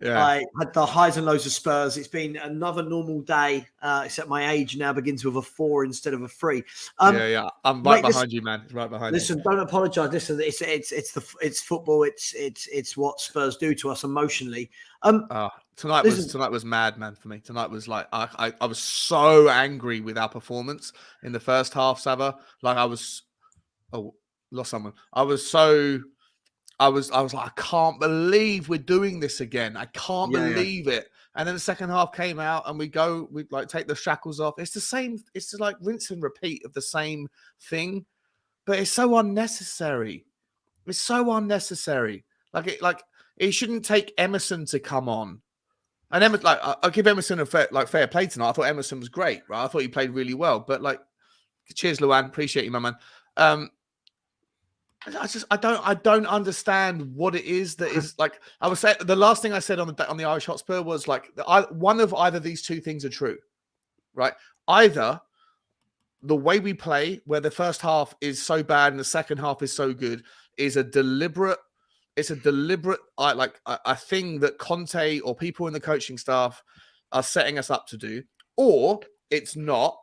I had the highs and lows of Spurs. It's been another normal day, except my age now begins with a 4 instead of a 3. I'm right behind you, man. Right behind you. Listen, don't apologise. Listen, it's football. It's what Spurs do to us emotionally. Tonight was mad, man, for me. Tonight was like I was so angry with our performance in the first half, Saba. Like lost someone. I was like, I can't believe we're doing this again. I can't believe it. And then the second half came out, and we like take the shackles off. It's the same. It's just like rinse and repeat of the same thing, but it's so unnecessary. It's so unnecessary. Like it shouldn't take Emerson to come on. And I'll give Emerson a fair play tonight. I thought Emerson was great, right? I thought he played really well. But cheers, Luan. Appreciate you, my man. I don't understand what it is that is like. I was saying the last thing I said on the Irish Hotspur was one of either these two things are true, right? Either the way we play, where the first half is so bad and the second half is so good, is a deliberate a thing that Conte or people in the coaching staff are setting us up to do, or it's not,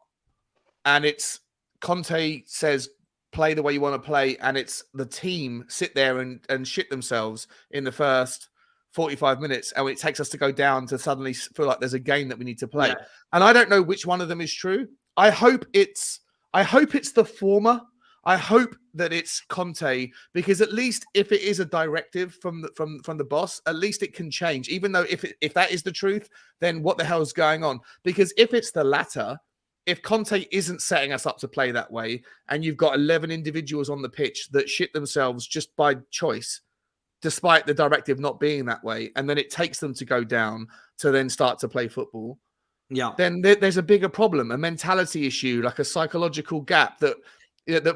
and it's Conte says play the way you want to play, and it's the team sit there and shit themselves in the first 45 minutes, and it takes us to go down to suddenly feel like there's a game that we need to play. Yeah. And I don't know which one of them is true. I hope it's the former. I hope that it's Conte, because at least if it is a directive from the boss, at least it can change. Even though if that is the truth, then what the hell is going on? Because if it's the latter, if Conte isn't setting us up to play that way, and you've got 11 individuals on the pitch that shit themselves just by choice, despite the directive not being that way, and then it takes them to go down to then start to play football, then there's a bigger problem, a mentality issue, like a psychological gap that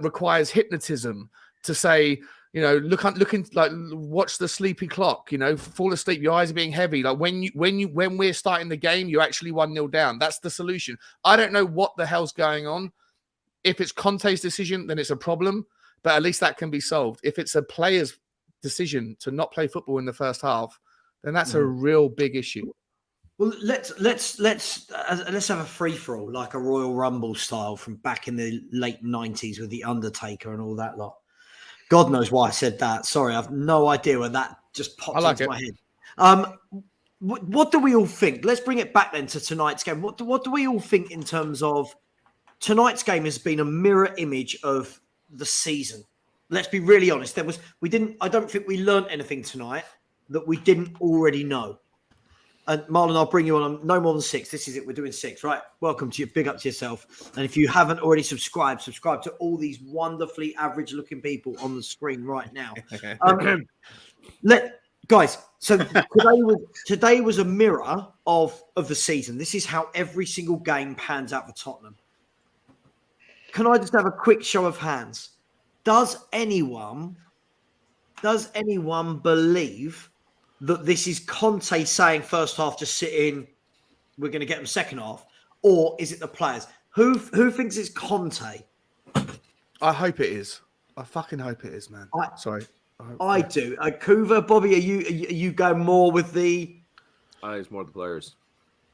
requires hypnotism to say, looking like watch the sleepy clock, fall asleep, your eyes are being heavy. Like when we're starting the game, you're actually 1-0 down. That's the solution. I don't know what the hell's going on. If it's Conte's decision, then it's a problem, but at least that can be solved. If it's a player's decision to not play football in the first half, then that's a real big issue. Well, let's have a free for all, like a Royal Rumble style from back in the late 90s with the Undertaker and all that lot. God knows why I said that. Sorry, I've no idea where that just popped into my head. What do we all think? Let's bring it back then to tonight's game. What do we all think in terms of tonight's game has been a mirror image of the season? Let's be really honest. I don't think we learned anything tonight that we didn't already know. And Marlon, I'll bring you on no more than 6. This is it. We're doing 6, right? Welcome to you. Big up to yourself. And if you haven't already subscribe to all these wonderfully average-looking people on the screen right now. Guys, so today was a mirror of the season. This is how every single game pans out for Tottenham. Can I just have a quick show of hands? Does anyone believe that this is Conte saying first half, just sit in, we're going to get them second half? Or is it the players? Who thinks it's Conte? I hope it is. I fucking hope it is, man. Sorry. I do. Kuva, Bobby, are you going more with the... I think it's more the players.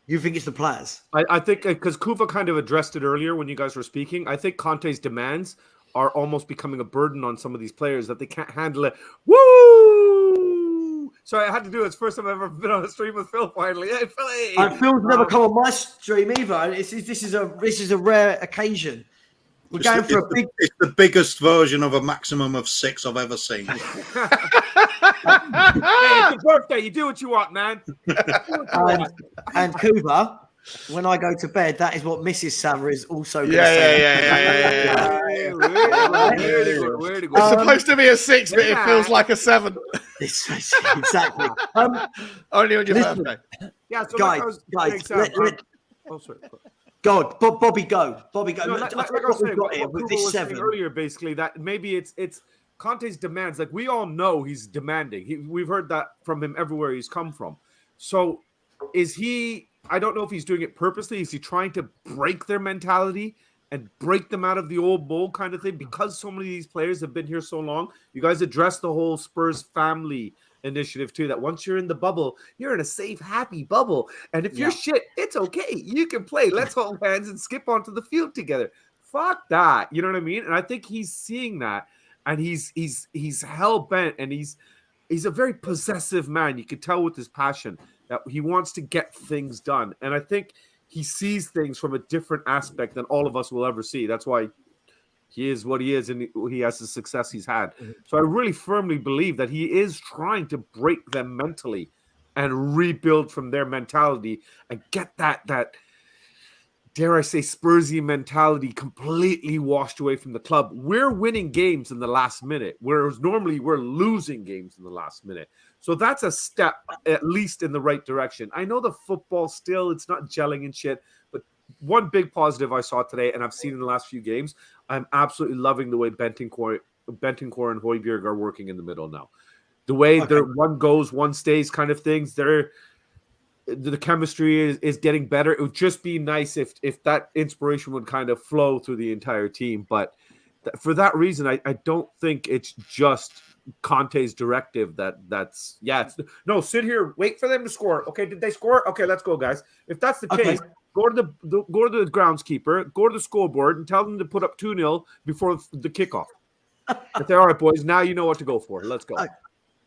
You think it's the players? I think, because Kuva kind of addressed it earlier when you guys were speaking, I think Conte's demands are almost becoming a burden on some of these players that they can't handle it. Woo! Sorry, I had to do it. It's the first time I've ever been on a stream with Phil finally. Hey, Philly! Phil's never come on my stream either. This is a rare occasion. We're going for it's the biggest version of a maximum of 6 I've ever seen. Hey, it's your birthday. You do what you want, man. And Kuva, when I go to bed, that is what Mrs. Sammer is also going to say. Yeah. It's supposed to be a 6, but it feels like a 7. Exactly. Only on your birthday. Yeah, so guys. God, Bobby, go. Bobby, go. No, like I was saying, with this 7 earlier, basically, that maybe it's Conte's demands. Like, we all know he's demanding. We've heard that from him everywhere he's come from. So is he? I don't know if he's doing it purposely. Is he trying to break their mentality and break them out of the old mold kind of thing? Because so many of these players have been here so long. You guys addressed the whole Spurs family initiative too, that once you're in the bubble, you're in a safe, happy bubble. And if you're shit, it's okay. You can play. Let's hold hands and skip onto the field together. Fuck that. You know what I mean? And I think he's seeing that, and he's hell bent, and he's a very possessive man. You can tell with his passion that he wants to get things done. And I think he sees things from a different aspect than all of us will ever see. That's why he is what he is, and he has the success he's had. So I really firmly believe that he is trying to break them mentally and rebuild from their mentality and get that dare I say, Spursy mentality completely washed away from the club. We're winning games in the last minute, whereas normally we're losing games in the last minute. So that's a step, at least in the right direction. I know the football still, it's not gelling and shit, but one big positive I saw today, and I've seen in the last few games, I'm absolutely loving the way Bentancur and Højbjerg are working in the middle now. The way they're one goes, one stays kind of things, the chemistry is getting better. It would just be nice if that inspiration would kind of flow through the entire team. But for that reason, I don't think it's just Conte's directive no, sit here, wait for them to score. Okay, did they score? Okay, let's go, guys. If that's the case, go to the groundskeeper, go to the scoreboard, and tell them to put up 2-0 before the kickoff. If they're all right, boys, now you know what to go for. Let's go.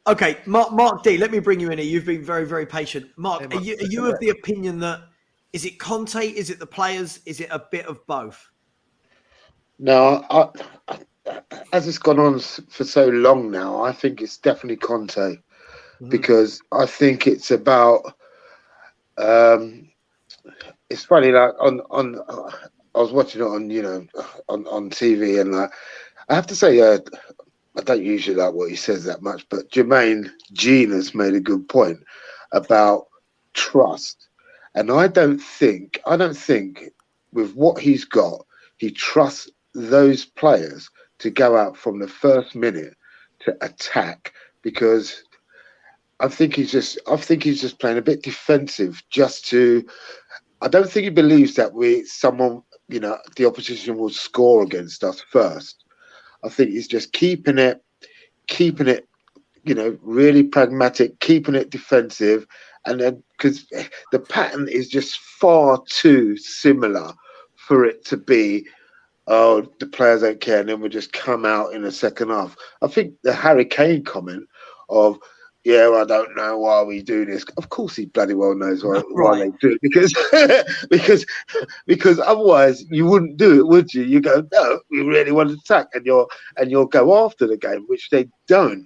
Okay, Mark D, let me bring you in here. You've been very, very patient. Mark, are you of the opinion that, is it Conte, is it the players, is it a bit of both? No, as it's gone on for so long now, I think it's definitely Conte, because I think it's about. It's funny, like on I was watching it on TV, and like I have to say, I don't usually like what he says that much, but Jermaine Genius made a good point about trust, and I don't think with what he's got, he trusts those players to go out from the first minute to attack, because I think he's just playing a bit defensive I don't think he believes that the opposition will score against us first. I think he's just keeping it, really pragmatic, keeping it defensive, and then because the pattern is just far too similar for it to be, oh, the players don't care, and then we'll just come out in the second half. I think the Harry Kane comment of, yeah, well, I don't know why we do this. Of course, he bloody well knows why they do it, because otherwise you wouldn't do it, would you? You go, no, we really want to attack, and you'll go after the game, which they don't.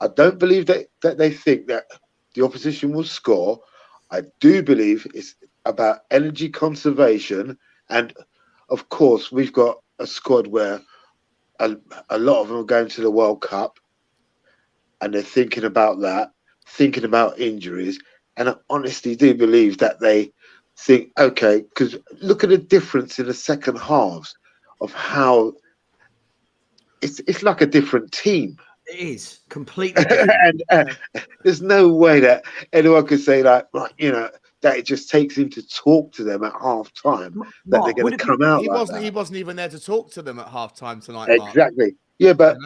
I don't believe that they think that the opposition will score. I do believe it's about energy conservation, and of course, we've got a squad where a lot of them are going to the World Cup. And they're thinking about that, thinking about injuries. And I honestly do believe that they think, okay, because look at the difference in the second halves of how it's like a different team. It is completely different. And there's no way that anyone could say that it just takes him to talk to them at half time that they're going to come out. He wasn't even there to talk to them at half time tonight. Exactly. Mark. Yeah, but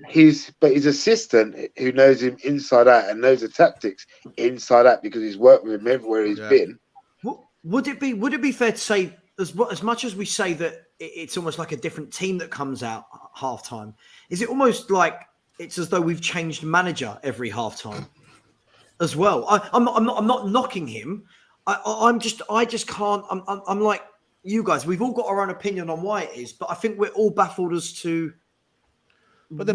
his assistant, who knows him inside out and knows the tactics inside out because he's worked with him everywhere he's been. Would it be fair to say, as much as we say that it's almost like a different team that comes out half time, is it almost like it's as though we've changed manager every half time as well? I'm not knocking him. I just can't. I'm like you guys. We've all got our own opinion on why it is, but I think we're all baffled as to. But the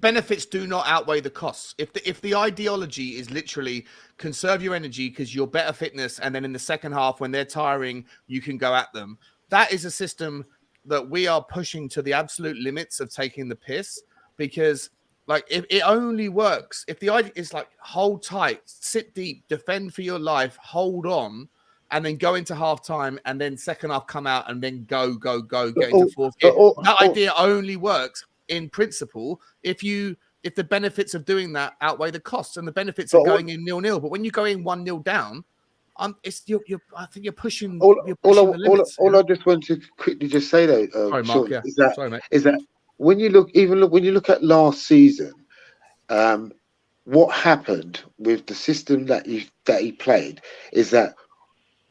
benefits do not outweigh the costs. If the ideology is literally conserve your energy because you're better fitness, and then in the second half when they're tiring, you can go at them. That is a system that we are pushing to the absolute limits of taking the piss, because like if it only works if the idea is like hold tight, sit deep, defend for your life, hold on, and then go into half time, and then second half come out and then go, get into fourth gear. That idea only works in principle if the benefits of doing that outweigh the costs, and the benefits of going in 0-0. But when you go in 1-0 down, I think you're pushing. All I just want to quickly just say though, sorry, Mark, Sean, is that when you look at last season, what happened with the system that he played is that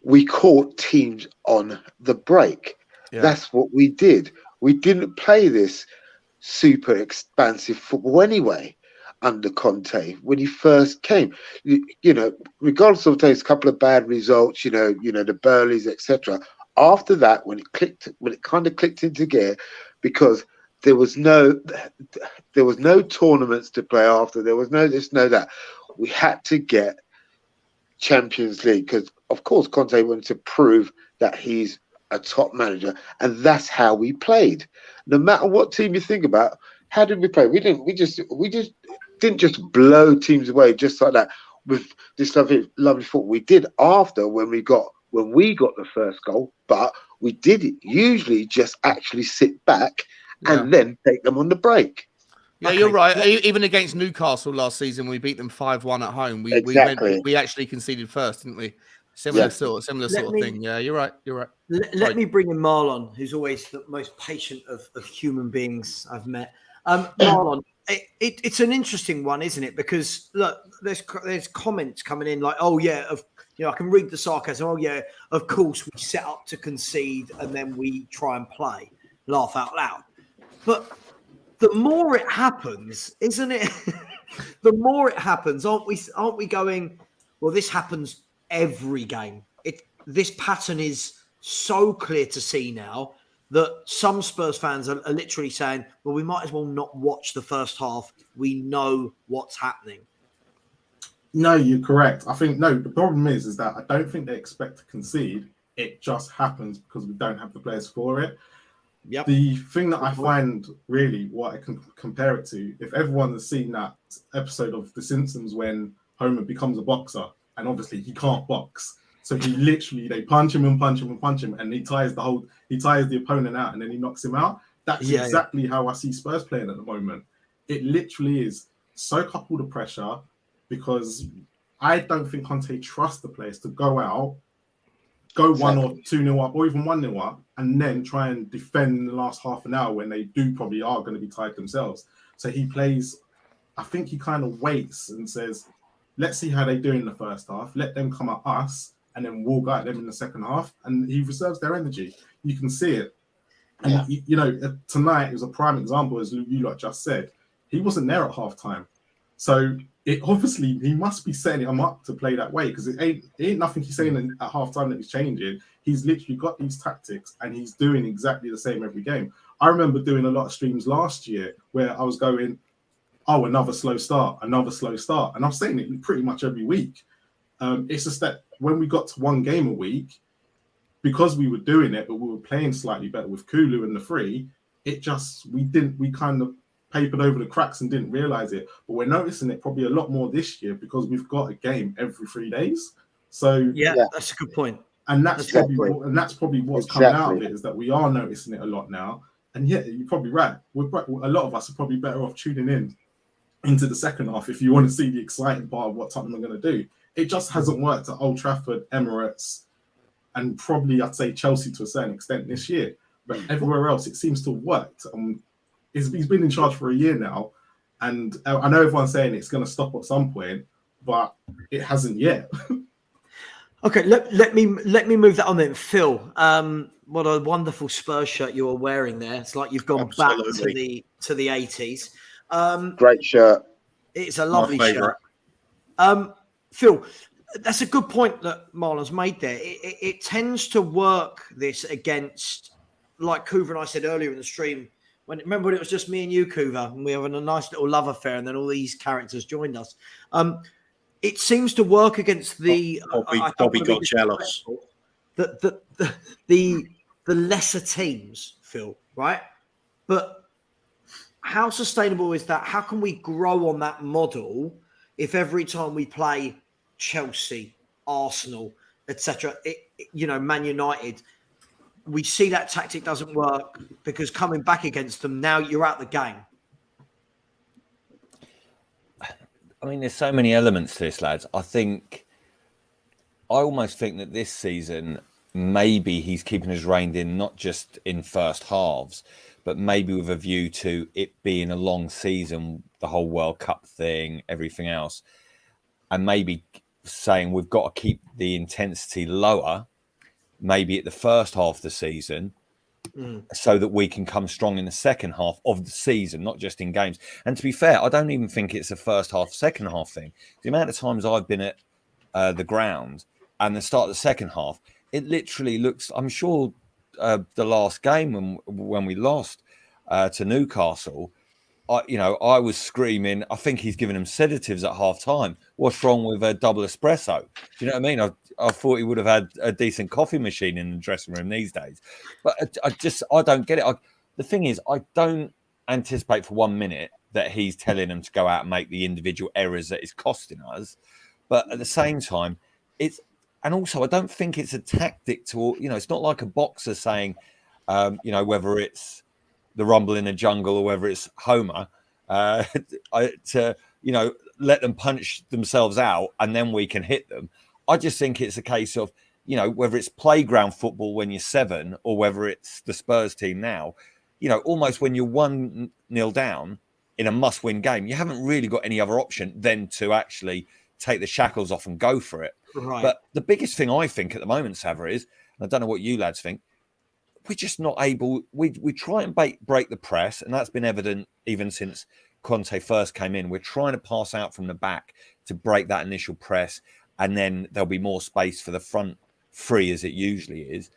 we caught teams on the break. Yeah. That's what we did. We didn't play this super expansive football anyway under Conte when he first came. Regardless of those couple of bad results, the Burleys, etc. After that, when it kind of clicked into gear, because there was no tournaments to play after. There was no this, no that. We had to get Champions League, because of course, Conte wanted to prove that he's a top manager, and that's how we played. No matter what team you think about, how did we play? We just didn't just blow teams away just like that with this lovely football. We did after when we got the first goal, but we did it usually just actually sit back and then take them on the break. Yeah, you're right. Even against Newcastle last season, we beat them 5-1 at home. We actually conceded first, didn't we? Similar sort of thing. Yeah, you're right. Let me bring in Marlon, who's always the most patient of human beings I've met. Marlon, it's an interesting one, isn't it? Because look, there's comments coming in like, oh yeah, I can read the sarcasm. Oh yeah, of course we set up to concede and then we try and play, laugh out loud. But the more it happens, isn't it? The more it happens, aren't we going, well, this happens every game. This pattern is so clear to see now that some Spurs fans are literally saying, well, we might as well not watch the first half. We know what's happening. No, you're correct. I think, the problem is that I don't think they expect to concede. It just happens because we don't have the players for it. Yep. The thing that I find really what I can compare it to, if everyone has seen that episode of The Simpsons when Homer becomes a boxer, and obviously he can't box. So he literally, they punch him, and he ties the opponent out, and then he knocks him out. That's exactly how I see Spurs playing at the moment. It literally is soak up all the pressure, because I don't think Conte trusts the players to go out, go 1 or 2-0 up, or even 1-0 up, and then try and defend the last half an hour when they probably are going to be tied themselves. So he plays, I think he kind of waits and says, let's see how they do in the first half, let them come at us, and then we'll go at them in the second half. And he reserves their energy. You can see it. And, tonight is a prime example, as you lot just said. He wasn't there at halftime. So he must be setting him up to play that way, because it ain't nothing he's saying at halftime that he's changing. He's literally got these tactics and he's doing exactly the same every game. I remember doing a lot of streams last year where I was going, oh, another slow start. And I'm saying it pretty much every week. It's just that when we got to 1 game a week, because we were doing it, but we were playing slightly better with Kulu and the free, we kind of papered over the cracks and didn't realize it. But we're noticing it probably a lot more this year because we've got a game every 3 days. So that's a good point. And that's probably what's coming out of it, is that we are noticing it a lot now. And yeah, you're probably right. A lot of us are probably better off tuning in into the second half if you want to see the exciting part of what Tottenham are going to do. It just hasn't worked at Old Trafford, Emirates, and probably I'd say Chelsea to a certain extent this year. But everywhere else, it seems to have worked. He's been in charge for a year now, and I know everyone's saying it's going to stop at some point, but it hasn't yet. Okay, let me move that on then. Phil, what a wonderful Spurs shirt you are wearing there. It's like you've gone back to the 80s. Great shirt. It's a lovely shirt. Phil, that's a good point that Marlon's made there. It tends to work this against, like Kuva and I said earlier in the stream, remember when it was just me and you, Kuva, and we were in a nice little love affair, and then all these characters joined us. It seems to work against the Bobby got jealous. The lesser teams, Phil, right? But how sustainable is that? How can we grow on that model if every time we play Chelsea, Arsenal, etc., Man United, we see that tactic doesn't work because coming back against them, now you're out the game? I mean, there's so many elements to this, lads. I almost think that this season, maybe he's keeping us reined in, not just in first halves, but maybe with a view to it being a long season, the whole World Cup thing, everything else. And maybe saying we've got to keep the intensity lower, maybe at the first half of the season, so that we can come strong in the second half of the season, not just in games. And to be fair, I don't even think it's a first half, second half thing. The amount of times I've been at the ground and the start of the second half, it literally looks, I'm sure the last game when we lost to Newcastle, I was screaming. I think he's giving them sedatives at half time. What's wrong with a double espresso? Do you know what I mean? I thought he would have had a decent coffee machine in the dressing room these days. But I don't get it. The thing is, I don't anticipate for 1 minute that he's telling them to go out and make the individual errors that is costing us. But at the same time, and also I don't think it's a tactic to, it's not like a boxer saying, whether it's the rumble in the jungle or whether it's Homer, to let them punch themselves out and then we can hit them. I just think it's a case of, whether it's playground football when you're 7 or whether it's the Spurs team now, almost when you're 1-0 down in a must-win game, you haven't really got any other option than to actually take the shackles off and go for it. Right. But the biggest thing I think at the moment, Sava, is, and I don't know what you lads think, we're just not able. We try and break the press, and that's been evident even since Conte first came in. We're trying to pass out from the back to break that initial press, and then there'll be more space for the front three as it usually is.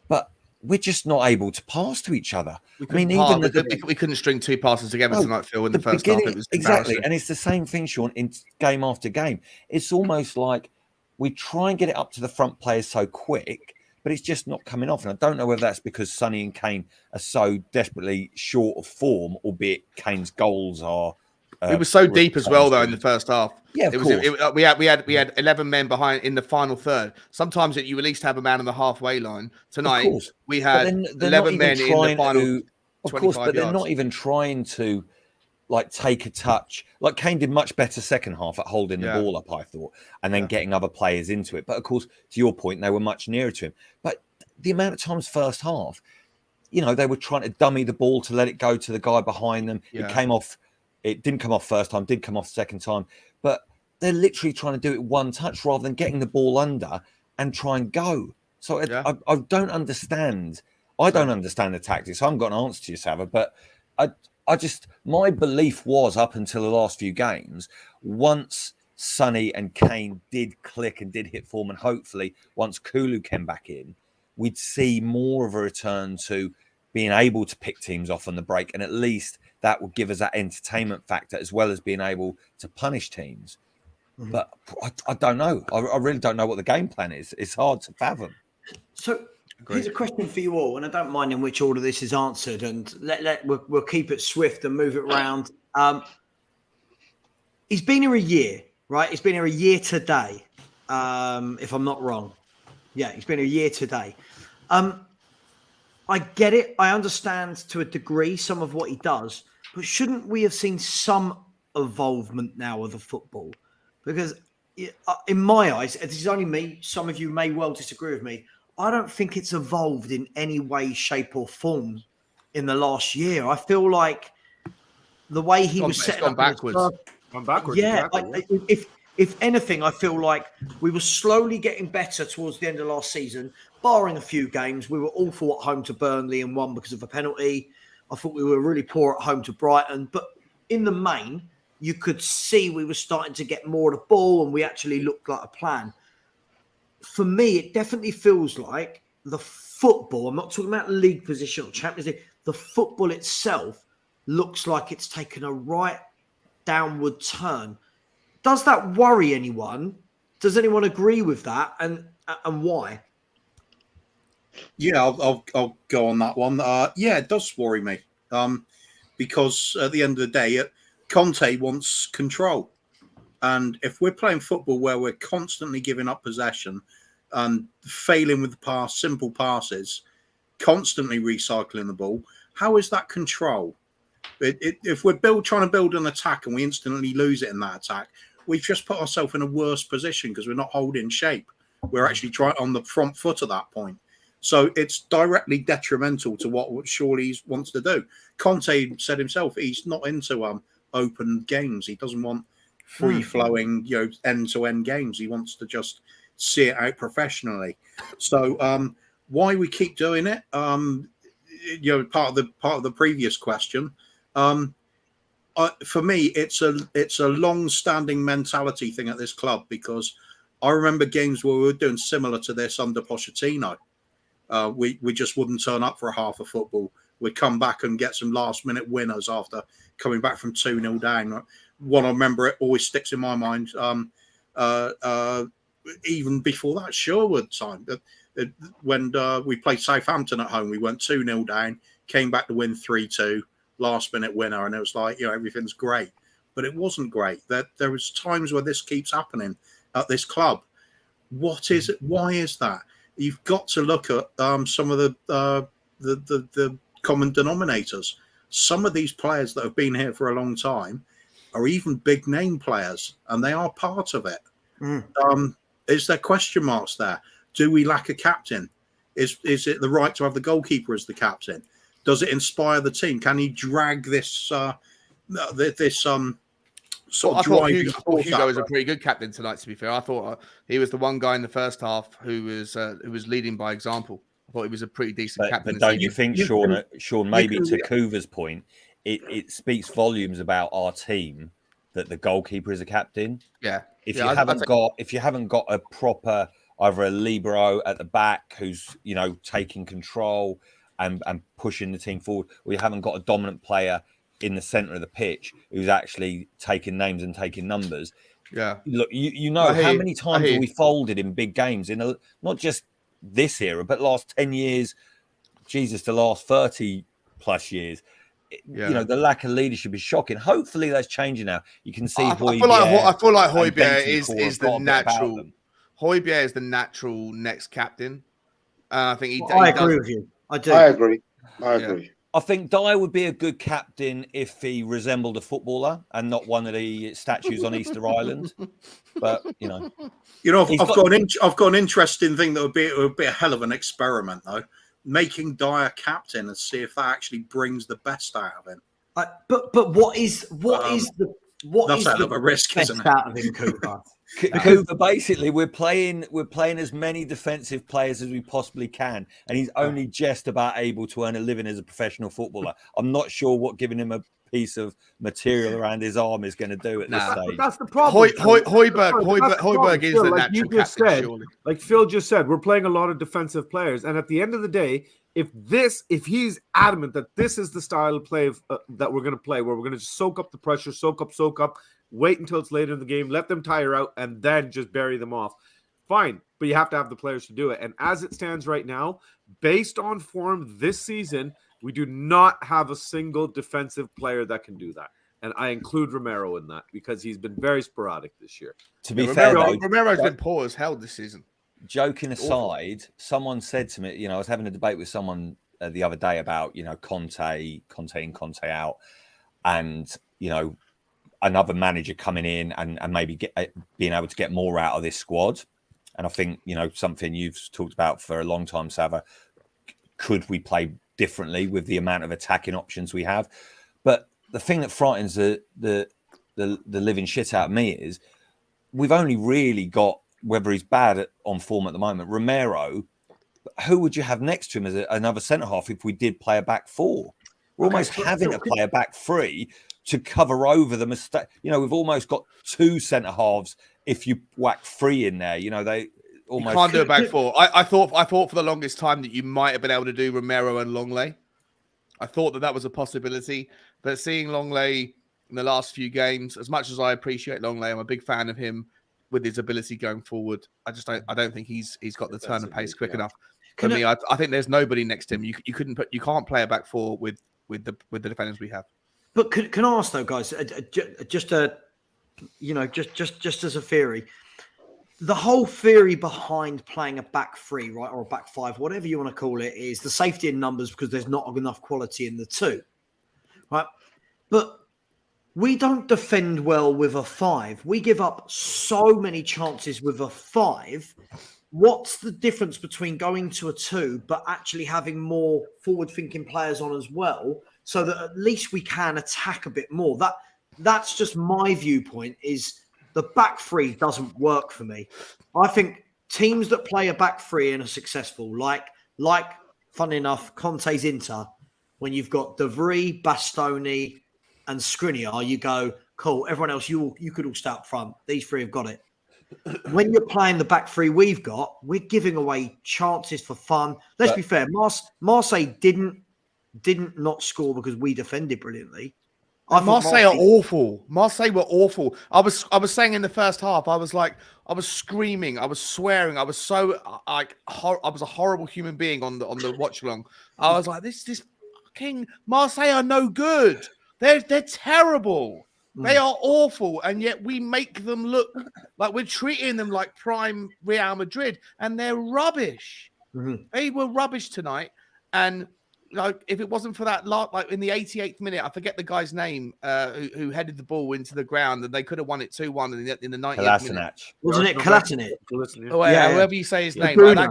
But we're just not able to pass to each other. I mean, we couldn't string 2 passes together tonight, Phil, in the first half. It was exactly, and it's the same thing, Sean, in game after game. It's almost like we try and get it up to the front players so quick, but it's just not coming off. And I don't know whether that's because Sonny and Kane are so desperately short of form, albeit Kane's goals are. We were so deep as well, though, in the first half. Yeah, of course. We had 11 men behind in the final third. Sometimes you at least have a man on the halfway line. Tonight we had 11 men in the final. Of course, but they're not even trying to take a touch. Like Kane did much better second half at holding the ball up, I thought, and then getting other players into it. But of course, to your point, they were much nearer to him. But the amount of times first half, they were trying to dummy the ball to let it go to the guy behind them. Yeah. It came off. It didn't come off first time, did come off second time. But they're literally trying to do it one touch rather than getting the ball under and try and go. So I don't understand. I don't understand the tactics. I haven't got an answer to you, Sava, but my belief was up until the last few games, once Sonny and Kane did click and did hit form, and hopefully once Kulu came back in, we'd see more of a return to being able to pick teams off on the break, and at least that would give us that entertainment factor as well as being able to punish teams. Mm-hmm. But I don't know. I really don't know what the game plan is. It's hard to fathom. So here's a question for you all, and I don't mind in which order this is answered, and we'll keep it swift and move it around. He's been here a year, right? He's been here a year today, if I'm not wrong. Yeah, he's been here a year today. I get it. I understand to a degree some of what he does, but shouldn't we have seen some involvement now of the football? Because in my eyes, this is only me, some of you may well disagree with me, I don't think it's evolved in any way, shape or form in the last year. I feel like the way he was setting up backwards. Gone backwards. Yeah, exactly. If anything, I feel like we were slowly getting better towards the end of last season, barring a few games. We were awful at home to Burnley and won because of a penalty. I thought we were really poor at home to Brighton. But in the main, you could see we were starting to get more of the ball and we actually looked like a plan. For me, it definitely feels like the football, I'm not talking about league position or Champions League, the football itself looks like it's taken a right downward turn. Does that worry anyone? Does anyone agree with that? And why? Yeah, I'll go on that one. Yeah, it does worry me. Because at the end of the day, Conte wants control. And if we're playing football where we're constantly giving up possession and failing with the simple passes, constantly recycling the ball, how is that control? If we're trying to build an attack and we instantly lose it in that attack, we've just put ourselves in a worse position because we're not holding shape. We're actually trying on the front foot at that point. So it's directly detrimental to what Shawley wants to do. Conte said himself he's not into open games. He doesn't want free-flowing, end-to-end games. He wants to just see it out professionally. So why we keep doing it? Part of the previous question. For me, it's a long-standing mentality thing at this club because I remember games where we were doing similar to this under Pochettino. We just wouldn't turn up for a half of football. we'd come back and get some last-minute winners after coming back from 2-0 down. One I remember, it always sticks in my mind. Even before that, Sherwood time, when we played Southampton at home, we went 2-0 down, came back to win 3-2, last-minute winner, and it was like, everything's great. But it wasn't great. There was times where this keeps happening at this club. What is it? Why is that? You've got to look at some of the common denominators. Some of these players that have been here for a long time are even big name players, and they are part of it. Is there question marks there? Do we lack a captain? Is it the right to have the goalkeeper as the captain? Does it inspire the team? Can he drag this sort of driving? I thought Hugo was a pretty good captain tonight. To be fair, I thought he was the one guy in the first half who was leading by example. I thought he was a pretty decent captain. But don't you think, Sean? Maybe to Kuva's point, it speaks volumes about our team that the goalkeeper is a captain. Yeah. If you haven't got a proper either a libero at the back who's taking control and pushing the team forward, or you haven't got a dominant player in the center of the pitch who's actually taking names and taking numbers. Yeah. Look, how many times have we folded in big games not just this era, but last 10 years, Jesus, the last 30 plus years. The lack of leadership is shocking. Hopefully that's changing now. You can see I feel like Højbjerg is the natural. Højbjerg is the natural next captain. I think I agree with you. I do. I agree. I think Dyer would be a good captain if he resembled a footballer and not one of the statues on Easter Island. But I've got an interesting thing that would be a hell of an experiment though. Making Dyer captain and see if that actually brings the best out of him. But what is the risk, best isn't it? out of him, Cooper? Cooper, basically, we're playing as many defensive players as we possibly can, and he's only just about able to earn a living as a professional footballer. I'm not sure what giving him a piece of material around his arm is going to do at this stage. That's the problem. Højbjerg is the natural captain. Surely. Like Phil just said, we're playing a lot of defensive players, and at the end of the day, if he's adamant that this is the style of play that we're going to play, where we're going to just soak up the pressure, soak up, wait until it's later in the game, let them tire out, and then just bury them off. Fine, but you have to have the players to do it. And as it stands right now, based on form this season, we do not have a single defensive player that can do that. And I include Romero in that because he's been very sporadic this year. To be fair, Romero's been poor as hell this season. Joking aside, someone said to me, I was having a debate with someone the other day about, Conte in, Conte out, and, another manager coming in and maybe being able to get more out of this squad. And I think, something you've talked about for a long time, Sava, could we play differently with the amount of attacking options we have? But the thing that frightens the living shit out of me is we've only really got, whether he's bad on form at the moment, Romero. Who would you have next to him as another centre half if we did play a back four? We're almost having to play a back three to cover over the mistake. We've almost got two centre halves. If you whack three in there, they almost you can't do a back four. I thought for the longest time that you might have been able to do Romero and Longley. I thought that was a possibility, but seeing Longley in the last few games, as much as I appreciate Longley, I'm a big fan of him with his ability going forward. I don't think he's got the turn and pace quick enough. For me, I think there's nobody next to him. You can't play a back four with the defenders we have. But can I ask though, guys, just as a theory, the whole theory behind playing a back three, right, or a back five, whatever you want to call it, is the safety in numbers because there's not enough quality in the two, right? But we don't defend well with a five. We give up so many chances with a five. What's the difference between going to a two but actually having more forward-thinking players on as well, so that at least we can attack a bit more? That's just my viewpoint. Is the back three doesn't work for me. I think teams that play a back three and are successful, like funny enough, Conte's Inter, when you've got De Vrij, Bastoni, and Skriniar, you go, cool, everyone else, you could all stay up front. These three have got it. When you're playing the back three we've got, we're giving away chances for fun. Let's be fair. Marseille didn't didn't not score because we defended brilliantly. I thought Marseille are awful. Marseille were awful. I was saying in the first half, I was screaming, I was swearing, I was so I was a horrible human being on the watch along. I was like, this fucking Marseille are no good. They're terrible. They are awful, and yet we make them look like we're treating them like prime Real Madrid, and they're rubbish. They were rubbish tonight, and like if it wasn't for that like in the 88th minute, I forget the guy's name who headed the ball into the ground, and they could have won it 2-1 in the 90th minute. Wasn't it Kolasinac? Oh, yeah, whoever you say his name, like,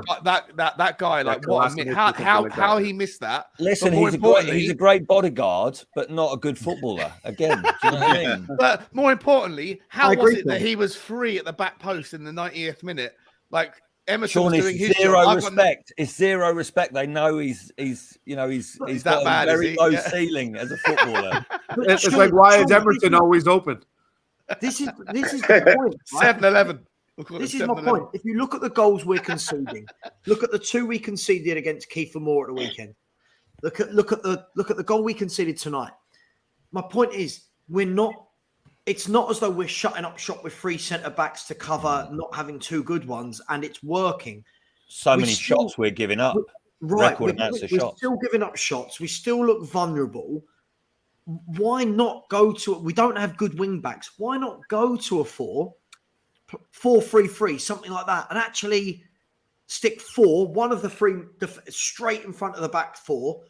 that guy, like what a minute, how he missed that. Listen, he's a great bodyguard, but not a good footballer. Again, do you know what I mean? But more importantly, how was it that he was free at the back post in the 90th minute? Like Emerson was doing his zero respect. It's zero respect. They know he's got a very low ceiling as a footballer. It's like, why is Emerson always open? This is the point. 7-11. This is my point. If you look at the goals we're conceding, look at the 2 we conceded against Kiefer Moore at the weekend. Look at the goal we conceded tonight. My point is, it's not as though we're shutting up shop with 3 centre backs to cover not having 2 good ones, and it's working. So many shots we're giving up. Right, we're still giving up shots. We still look vulnerable. Why not go to? We don't have good wing backs. Why not go to a 4-3-3, something like that, and actually stick 4, one of the 3 straight in front of the back 4,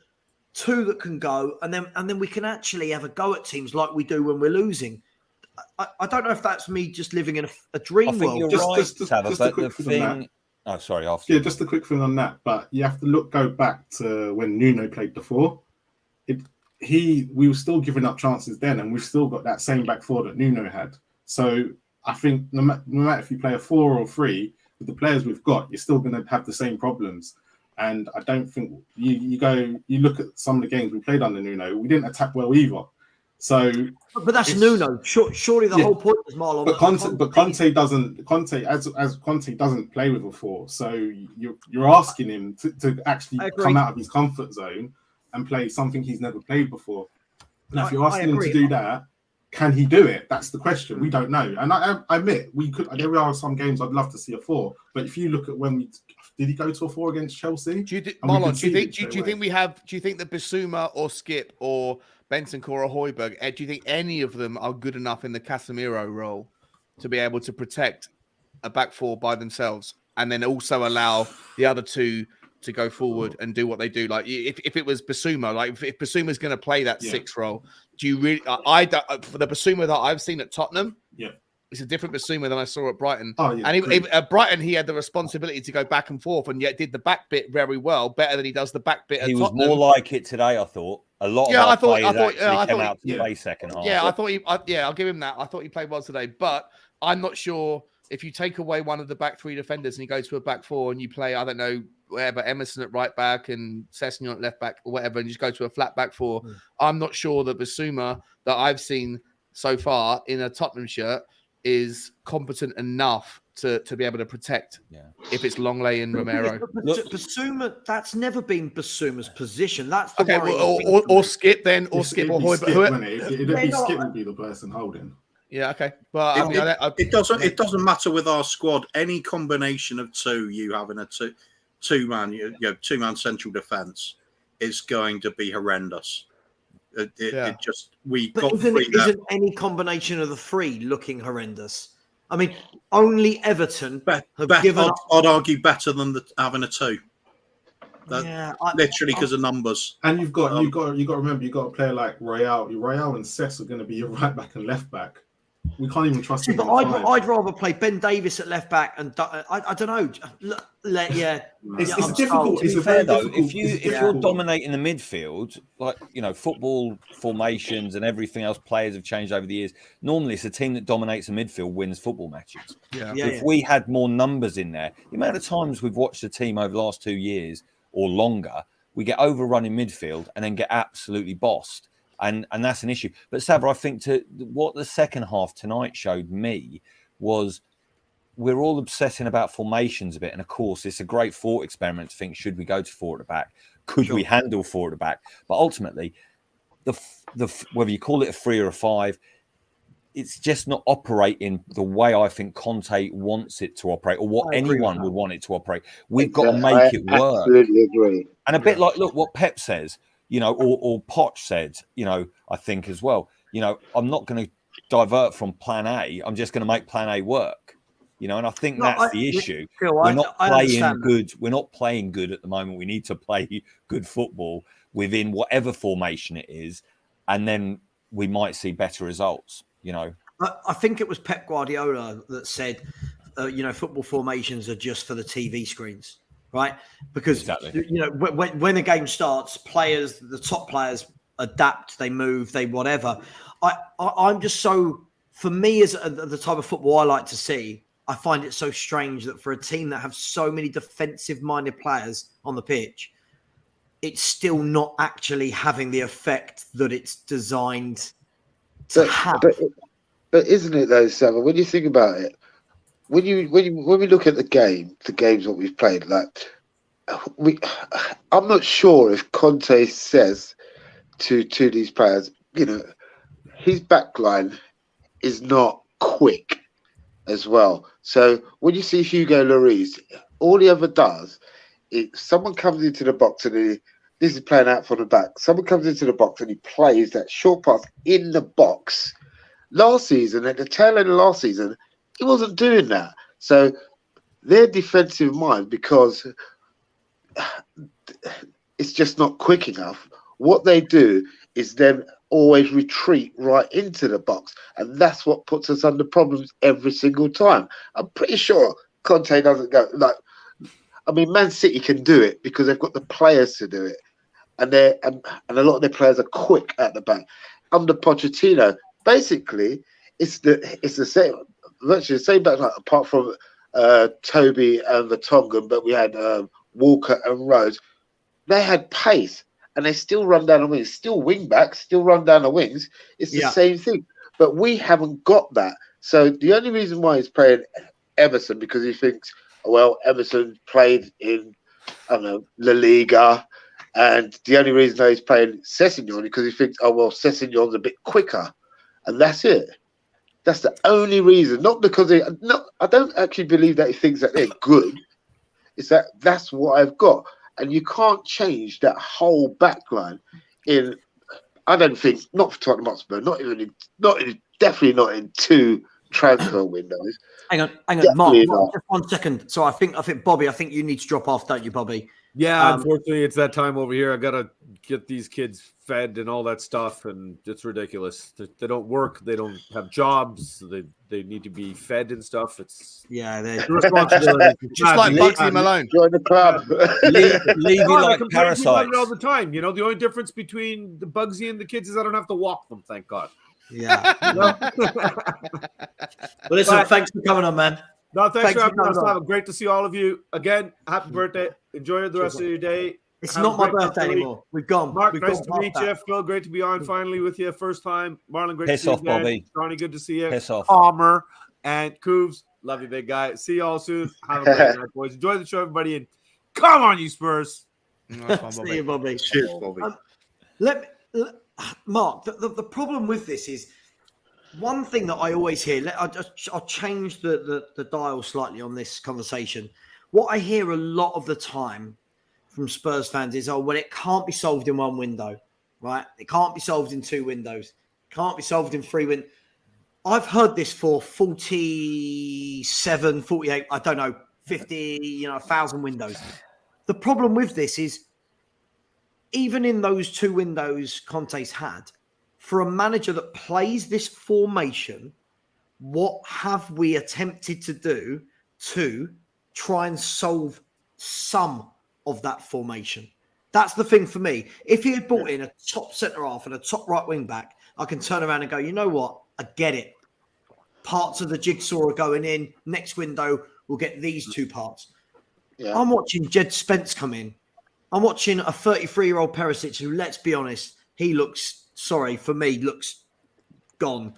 2 that can go, and then we can actually have a go at teams like we do when we're losing. I don't know if that's me just living in a dream world. You're just right, a quick thing on that. Oh, sorry. After just a quick thing on that. But you have to go back to when Nuno played before. We were still giving up chances then, and we've still got that same back 4 that Nuno had. So I think no matter if you play a 4 or 3, with the players we've got, you're still going to have the same problems. And I don't think you look at some of the games we played under Nuno, we didn't attack well either. So, but that's Nuno. Surely the whole point is Marlon. But Conte doesn't play with a 4. So you're asking him to actually come out of his comfort zone and play something he's never played before. Now, if you're asking him to do that, can he do it? That's the question. We don't know. And I admit we could. There are some games I'd love to see a 4. But if you look at did he go to a 4 against Chelsea? Do you think that Bissouma or Skip or Bentancur or Højbjerg, do you think any of them are good enough in the Casemiro role to be able to protect a back 4 by themselves, and then also allow the other 2 to go forward and do what they do? Like if it was Bissouma, like if Bissouma's going to play that 6 role, do you really? For the Bissouma that I've seen at Tottenham, it's a different Bissouma than I saw at Brighton. And at Brighton, he had the responsibility to go back and forth, and yet did the back bit very well, better than he does the back bit. He was more like it today, I thought. A lot of our players came out to play second half. Yeah, I'll give him that. I thought he played well today, but I'm not sure if you take away one of the back 3 defenders and you go to a back 4 and you play, I don't know, whatever, Emerson at right back and Sessegnon at left back or whatever, and you just go to a flat back 4. I'm not sure that Bissouma that I've seen so far in a Tottenham shirt is competent enough to be able to protect if it's Longley and Romero. Bissouma, that's never been Bissouma's position. That's the okay. Or Skip then, or Skip or Højbjerg. Skip would be the person holding. Yeah, okay. But it doesn't matter with our squad. Any combination of 2, you having a two-man central defence is going to be horrendous. Isn't any combination of the 3 looking horrendous? I mean, only Everton have given up. I'd argue better than having a 2. Literally because of numbers. And you've got to remember, you've got a player like Royale. Royale and Cess are going to be your right back and left back. We can't even trust him. But I'd rather play Ben Davis at left back, and I don't know. It's difficult. It's fair though. If you're dominating the midfield, like football formations and everything else, players have changed over the years. Normally, it's a team that dominates the midfield wins football matches. If we had more numbers in there, the amount of times we've watched a team over the last 2 years or longer, we get overrun in midfield and then get absolutely bossed. And that's an issue. But Sabra, I think what the second half tonight showed me was we're all obsessing about formations a bit. And of course, it's a great thought experiment to think, should we go to 4 at the back? Could we handle 4 at the back? But ultimately, whether you call it a 3 or a 5, it's just not operating the way I think Conte wants it to operate, or what anyone would want it to operate. We've got to make it work. Absolutely agree. And a bit like, look, what Pep says, you know, or Poch said, you know, I think as well, you know, I'm not going to divert from plan A. I'm just going to make plan A work, you know, and I think that's the issue. Phil, we're not playing good. That. We're not playing good at the moment. We need to play good football within whatever formation it is. And then we might see better results, you know. I think it was Pep Guardiola that said, you know, football formations are just for the TV screens, right? Because, you know, when a game starts, the top players adapt, they move, they whatever. I'm just so, for me, as the type of football I like to see, I find it so strange that for a team that have so many defensive-minded players on the pitch, it's still not actually having the effect that it's designed to have. But isn't it though, Sam? When you think about it, when we look at the games that we've played, like I'm not sure if Conte says to these players, you know, his backline is not quick as well. So when you see Hugo Lloris, all he ever does is someone comes into the box and this is playing out from the back. Someone comes into the box and he plays that short pass in the box. Last season, at the tail end of last season, he wasn't doing that. So their defensive mind, because it's just not quick enough, what they do is then always retreat right into the box. And that's what puts us under problems every single time. I'm pretty sure Conte doesn't go, like, I mean, Man City can do it because they've got the players to do it. And a lot of their players are quick at the back. Under Pochettino, basically, it's the same, virtually the same backline, apart from Toby and Vertonghen, but we had Walker and Rose. They had pace, and they still run down the wings, still wing backs, still run down the wings. It's the same thing, but we haven't got that. So the only reason why he's playing Emerson, because he thinks, well, Emerson played in, I don't know, La Liga, and the only reason that he's playing Sessegnon because he thinks, oh, well, Sessegnon's a bit quicker. And that's it. That's the only reason. Not because I don't actually believe that he thinks that they're good. It's that's what I've got. And you can't change that whole backline I don't think, not for Tottenham Hotspur, definitely not in 2 transfer windows. Hang on, Mark, just 1 second. So I think Bobby, I think you need to drop off, don't you, Bobby? Yeah, unfortunately, it's that time over here. I gotta get these kids fed and all that stuff, and it's ridiculous. They don't work. They don't have jobs. They need to be fed and stuff. It's they're responsibility. Just like Bugsy Malone. Join the club. Leave you like parasites. All the time. You know, the only difference between the Bugsy and the kids is I don't have to walk them. Thank God. Yeah. Well, listen, thanks for coming on, man. No, thanks for having us. Great to see all of you again. Happy birthday! Enjoy the rest of your day. It's not my birthday anymore. We've gone. Mark, nice to meet you. Phil, great to be on finally with you. First time. Marlon, great to see you again. Bobby. Johnny, good to see you. Piss off. Palmer and Cooves, love you, big guy. See you all soon. Have a great night, boys. Enjoy the show, everybody, and come on, you Spurs. See you, Bobby. Cheers, Bobby. Mark, the problem with this is one thing that I always hear. I'll change the dial slightly on this conversation. What I hear a lot of the time from Spurs fans is, oh, well, it can't be solved in 1 window, right? It can't be solved in 2 windows. It can't be solved in 3 windows. I've heard this for 47, 48, I don't know, 50, 1,000 windows. The problem with this is, even in those 2 windows Conte's had, for a manager that plays this formation, what have we attempted to do to try and solve some of that formation? That's the thing for me. If he had brought in a top centre half and a top right wing back, I can turn around and go, you know what? I get it. Parts of the jigsaw are going in. Next window, we'll get these 2 parts. Yeah. I'm watching Jed Spence come in. I'm watching a 33-year-old Perisic who, let's be honest, he looks, sorry, for me, looks gone.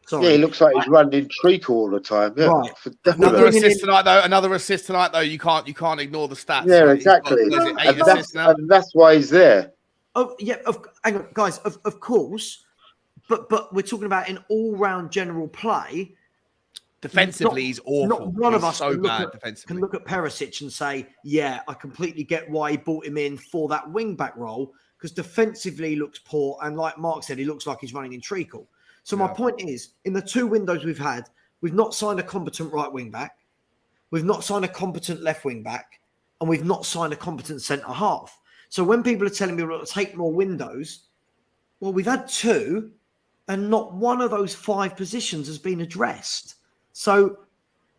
Sorry. Yeah, he looks like he's running treacle all the time. Yeah, Right. for definitely. Another assist tonight, though. Another assist tonight, though. You can't ignore the stats. Yeah, Right? He's got, exactly. what is it, 8 And assists now? that's why he's there. Oh yeah, hang on, guys. Of course, but we're talking about in all-round general play. Defensively, he's awful. Not one He's of us so can look bad at, defensively. can look at Perisic and say, yeah, I completely get why he brought him in for that wing-back role, because defensively he looks poor, and like Mark said, he looks like he's running in treacle. So my point is, in the 2 windows we've had, we've not signed a competent right wing-back, we've not signed a competent left wing-back, and we've not signed a competent centre-half. So when people are telling me we're going to take more windows, well, we've had 2, and not one of those 5 positions has been addressed. So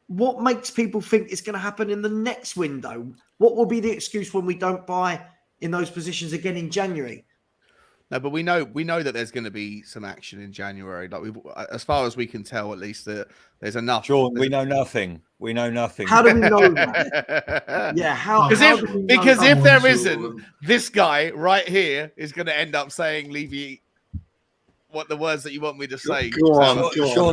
what makes people think it's going to happen in the next window? What will be the excuse when we don't buy in those positions again in January? No, but we know that there's going to be some action in January. Like as far as we can tell, at least there's enough. Sean, we know nothing. We know nothing. How do we know that? Yeah, how? Because if there isn't, this guy right here is going to end up saying, Levy, what the words that you want me to say. Sean,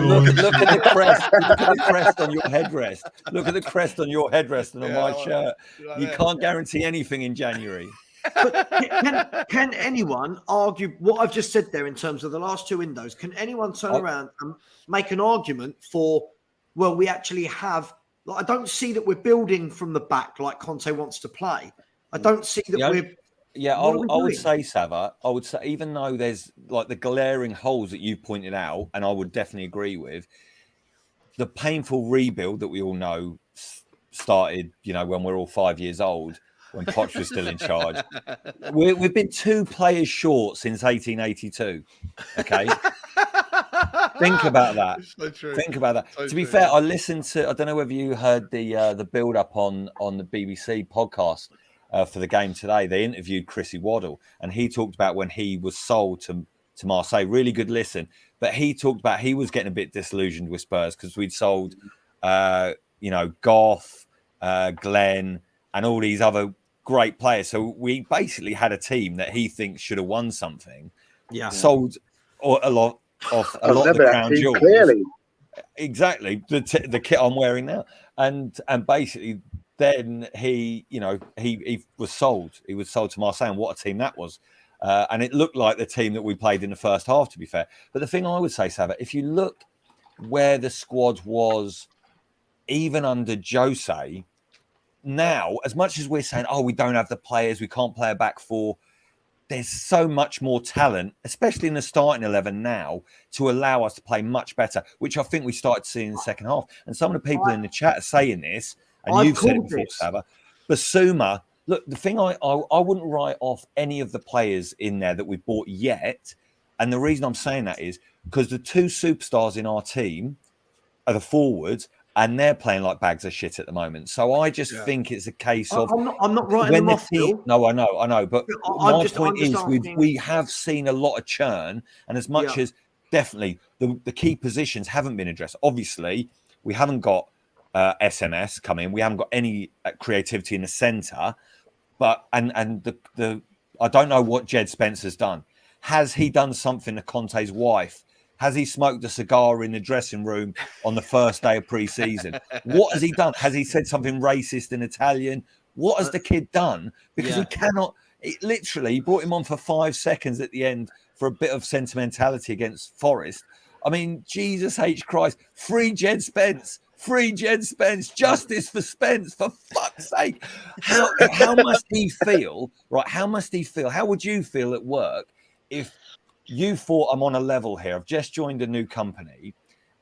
look at the crest. Look at the crest on your headrest. Look at the crest on your headrest and on my shirt. You can't guarantee anything in January. But can anyone argue what I've just said there in terms of the last 2 windows? Can anyone turn around and make an argument for, well, we actually have, like, I don't see that we're building from the back like Conte wants to play. I don't see that we're... Yeah, I would say, Sava, I would say, even though there's like the glaring holes that you pointed out, and I would definitely agree with, the painful rebuild that we all know started, when we're all 5 years old, when Poch was still in charge. We've been 2 players short since 1882. Okay. Think about that. So true. Think about that. So to be true. fair, I listened to, I don't know whether you heard the build up on the BBC podcast for the game today. They interviewed Chrissy Waddle, and he talked about when he was sold to Marseille. Really good listen. But he talked about he was getting a bit disillusioned with Spurs because we'd sold, Goff, Glenn, and all these other great players. So we basically had a team that he thinks should have won something. Yeah, sold a lot of the crown jewels. Clearly. Exactly, the kit I'm wearing now, and basically. Then he was sold. He was sold to Marseille, and what a team that was. And it looked like the team that we played in the first half, to be fair. But the thing I would say, Sava, if you look where the squad was, even under Jose, now, as much as we're saying, we don't have the players, we can't play a back 4, there's so much more talent, especially in the starting 11 now, to allow us to play much better, which I think we started to see in the second half. And some of the people in the chat are saying this, and you've said it before, Sava. Basuma, look, the thing I wouldn't write off any of the players in there that we've bought yet. And the reason I'm saying that is because the 2 superstars in our team are the forwards, and they're playing like bags of shit at the moment. So I just think it's a case of... I'm not writing them off, No, I know. But my point is we have seen a lot of churn, and as much as definitely the key positions haven't been addressed. Obviously, we haven't got SMS coming. We haven't got any creativity in the centre, but and the I don't know what Jed Spencer's done. Has he done something to Conte's wife? Has he smoked a cigar in the dressing room on the first day of pre-season? What has he done? Has he said something racist in Italian? What has the kid done? Because he cannot. Literally, he brought him on for 5 seconds at the end for a bit of sentimentality against Forest. I mean, Jesus H. Christ, free Jed Spence. Free Jed Spence, justice for Spence, for fuck's sake. How must he feel, right? How must he feel? How would you feel at work if you thought I'm on a level here? I've just joined a new company,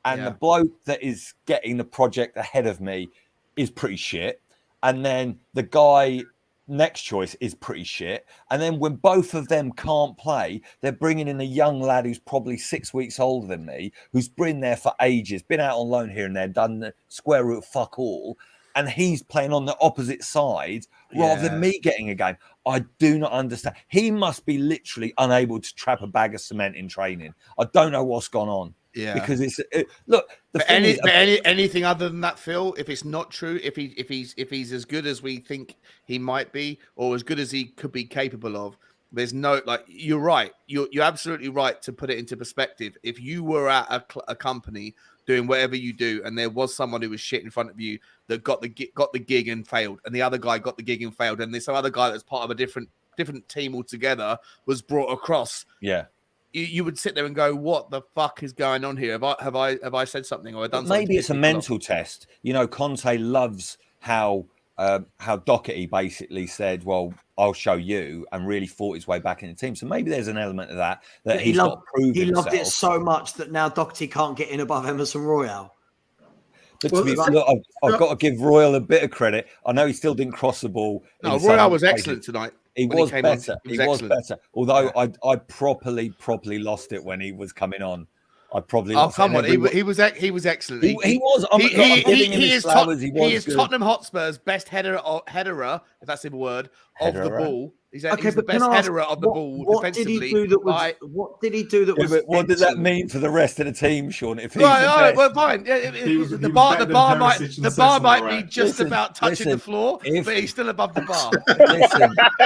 and the bloke that is getting the project ahead of me is pretty shit. And then the guy next choice is pretty shit. And then when both of them can't play, they're bringing in a young lad who's probably 6 weeks older than me, who's been there for ages, been out on loan here and there, done the square root of fuck all. And he's playing on the opposite side rather than me getting a game. I do not understand. He must be literally unable to trap a bag of cement in training. I don't know what's gone on. Yeah, because anything other than that, Phil. If it's not true, if he's as good as we think he might be, or as good as he could be capable of, There's no like. You're right. You're absolutely right to put it into perspective. If you were at a company doing whatever you do, and there was someone who was shit in front of you that got the gig and failed, and the other guy got the gig and failed, and this other guy that's part of a different team altogether was brought across. Yeah. You would sit there and go, "What the fuck is going on here? Have I said something or done something?" Maybe it's a mental test. You know, Conte loves how Doherty basically said, "Well, I'll show you," and really fought his way back in the team. So maybe there's an element of that he loved it so much that now Doherty can't get in above Emerson Royale. But look, I've got to give Royal a bit of credit. I know he still didn't cross the ball. No, Royale was excellent tonight. He was better. He was better. Although I properly lost it when he was coming on. I probably come on. He was excellent. He was. He is Tottenham Hotspur's best headerer, if that's a word, of the ball. He's the best headerer of the ball defensively. What did he do that was? What does that mean for the rest of the team, Sean? If he's well, fine. The bar might be just about touching the floor, but he's still above the bar.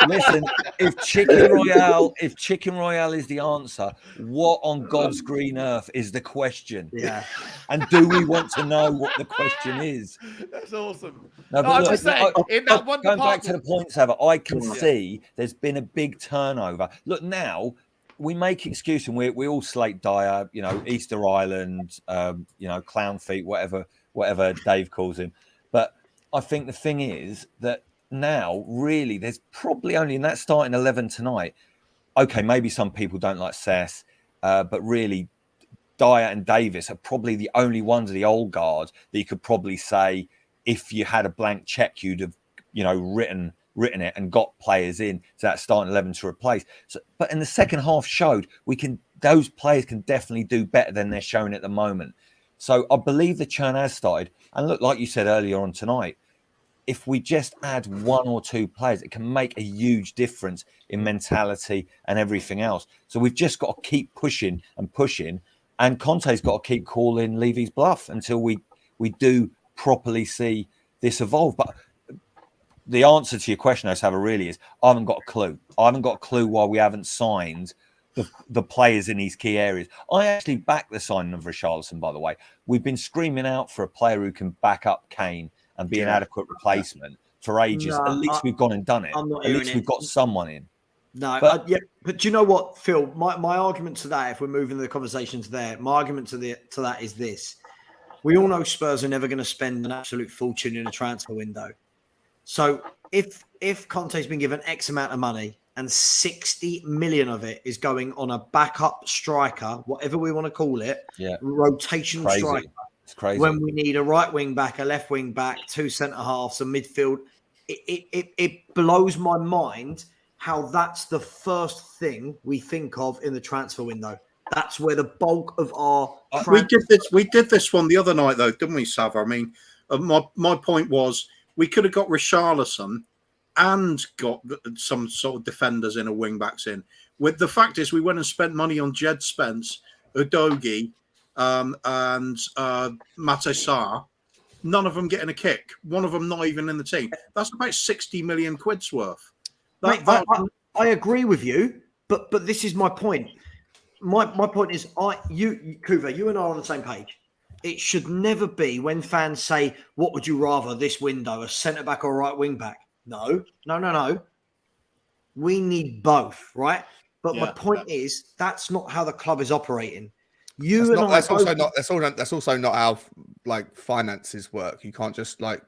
Listen. If Chicken Royale is the answer, what on God's green earth is the question? Yeah. And do we want to know what the question is? That's awesome. I'm just saying, in that one going back to the points, I can see there's been a big turnover. Look, now we make excuse and we all slate Dyer, you know, Easter Island, you know, clown feet, whatever Dave calls him. But I think the thing is that now really there's probably only in that starting 11 tonight. Okay, maybe some people don't like Sess, but really Dyer and Davis are probably the only ones of the old guard that you could probably say if you had a blank check, you'd have, you know, written it and got players in to that starting 11 to replace. So, but in the second half showed those players can definitely do better than they're showing at the moment. So I believe the churn has started. And look, like you said earlier on tonight, if we just add one or two players, it can make a huge difference in mentality and everything else. So we've just got to keep pushing and pushing. And Conte's got to keep calling Levy's bluff until we do properly see this evolve. But the answer to your question, Osava, really is I haven't got a clue. I haven't got a clue why we haven't signed the players in these key areas. I actually back the signing of Richarlison, by the way. We've been screaming out for a player who can back up Kane and be an adequate replacement for ages. No, at least we've gone and done it. At least we've got someone in. No, but do you know what, Phil? My argument to that, if we're moving the conversations there, my argument to that is this. We all know Spurs are never going to spend an absolute fortune in a transfer window. So if Conte's been given X amount of money and 60 million of it is going on a backup striker, whatever we want to call it, rotation striker. It's crazy. When we need a right wing back, a left wing back, two centre halves, a midfield, it blows my mind how that's the first thing we think of in the transfer window. That's where the bulk of our we did this one the other night though, didn't we, Sav? I mean, my point was we could have got Richarlison and got some sort of defenders in a wing backs in. With the fact is, we went and spent money on Jed Spence, Udogie, and Mate Sarr. None of them getting a kick. One of them not even in the team. That's about 60 million quid's worth. I agree with you, but this is my point. My point is, Kuva, you and I are on the same page. It should never be when fans say, "What would you rather this window, a centre back or a right wing back?" No. We need both, right? But my point is, that's not how the club is operating. That's also not how like finances work. You can't just like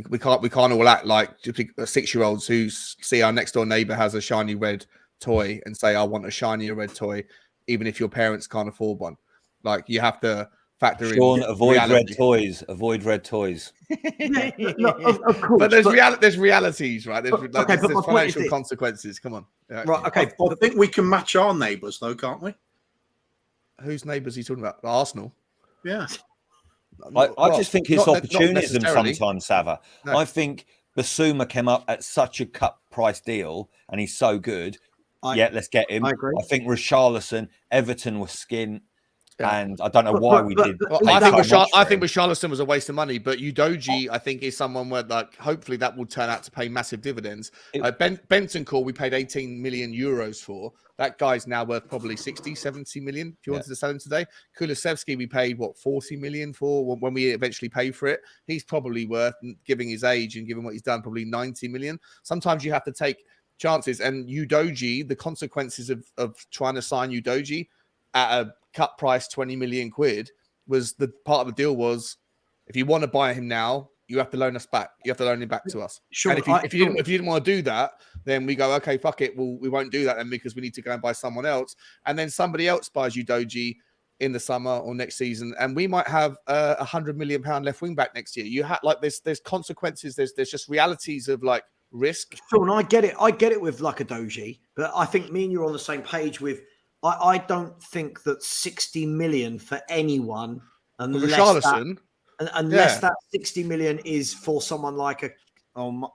we can't all act like 6-year-olds who see our next door neighbor has a shiny red toy and say, "I want a shinier red toy," even if your parents can't afford one. Like you have to factor Sean, in. avoid reality. Red toys. Avoid red toys. Of course, but there's realities, right? There's financial consequences. Come on, right? Okay, I think we can match our neighbours though, can't we? Whose neighbours are you talking about? Arsenal. Yeah. I just think it's opportunism sometimes, Sava. No. I think Basuma came up at such a cut price deal and he's so good. Let's get him. I agree. I think Richarlison, Everton was skin. Yeah. And I don't know why we did. Well, pay I think so much for him. Richarlison was a waste of money, but Udogie, I think, is someone where hopefully that will turn out to pay massive dividends. Bentancur, we paid 18 million euros for. That guy's now worth probably 60, 70 million if you wanted to sell him today. Kulusevski, we paid 40 million for when we eventually pay for it. He's probably worth, given his age and given what he's done, probably 90 million. Sometimes you have to take chances, and Udogie, the consequences of trying to sign Udogie at a cut price 20 million quid was the part of the deal was, if you want to buy him now, you have to loan us back. You have to loan him back to us. Sure, and if you didn't want to do that, then we go, okay, fuck it. We won't do that then because we need to go and buy someone else. And then somebody else buys Udogie in the summer or next season, and we might have £100 million left wing back next year. You have there's consequences. There's just realities of risk. Sean, I get it with Udogie, but I think me and you are on the same page with. I don't think that 60 million for anyone, unless that 60 million is for someone like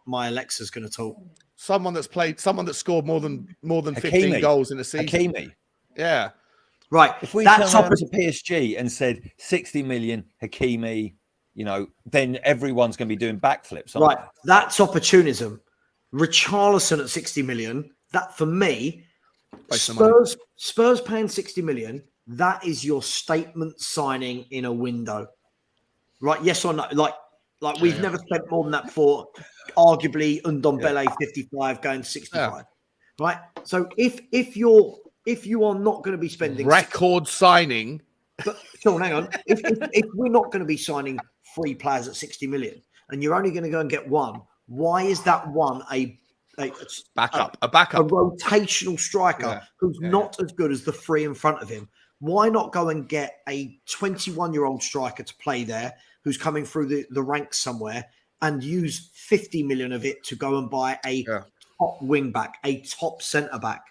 my Alexa's going to talk. Someone that scored more than 15 goals in a season. Hakimi. Yeah. Right. If we turned around to PSG and said 60 million, Hakimi, then everyone's going to be doing backflips. Right. That's opportunism. Richarlison at 60 million, that for me, Spurs paying 60 million, that is your statement signing in a window. Right? Yes or no? We've never spent more than that before. Arguably, Ndombele 55 going 65. Yeah. Right? So if you are not going to be spending record signing, but Sean, hang on. If we're not going to be signing 3 players at 60 million and you're only going to go and get one, why is that one a backup, a rotational striker who's not as good as the 3 in front of him? Why not go and get a 21-year-old striker to play there who's coming through the ranks somewhere and use 50 million of it to go and buy a top wing back, a top centre back?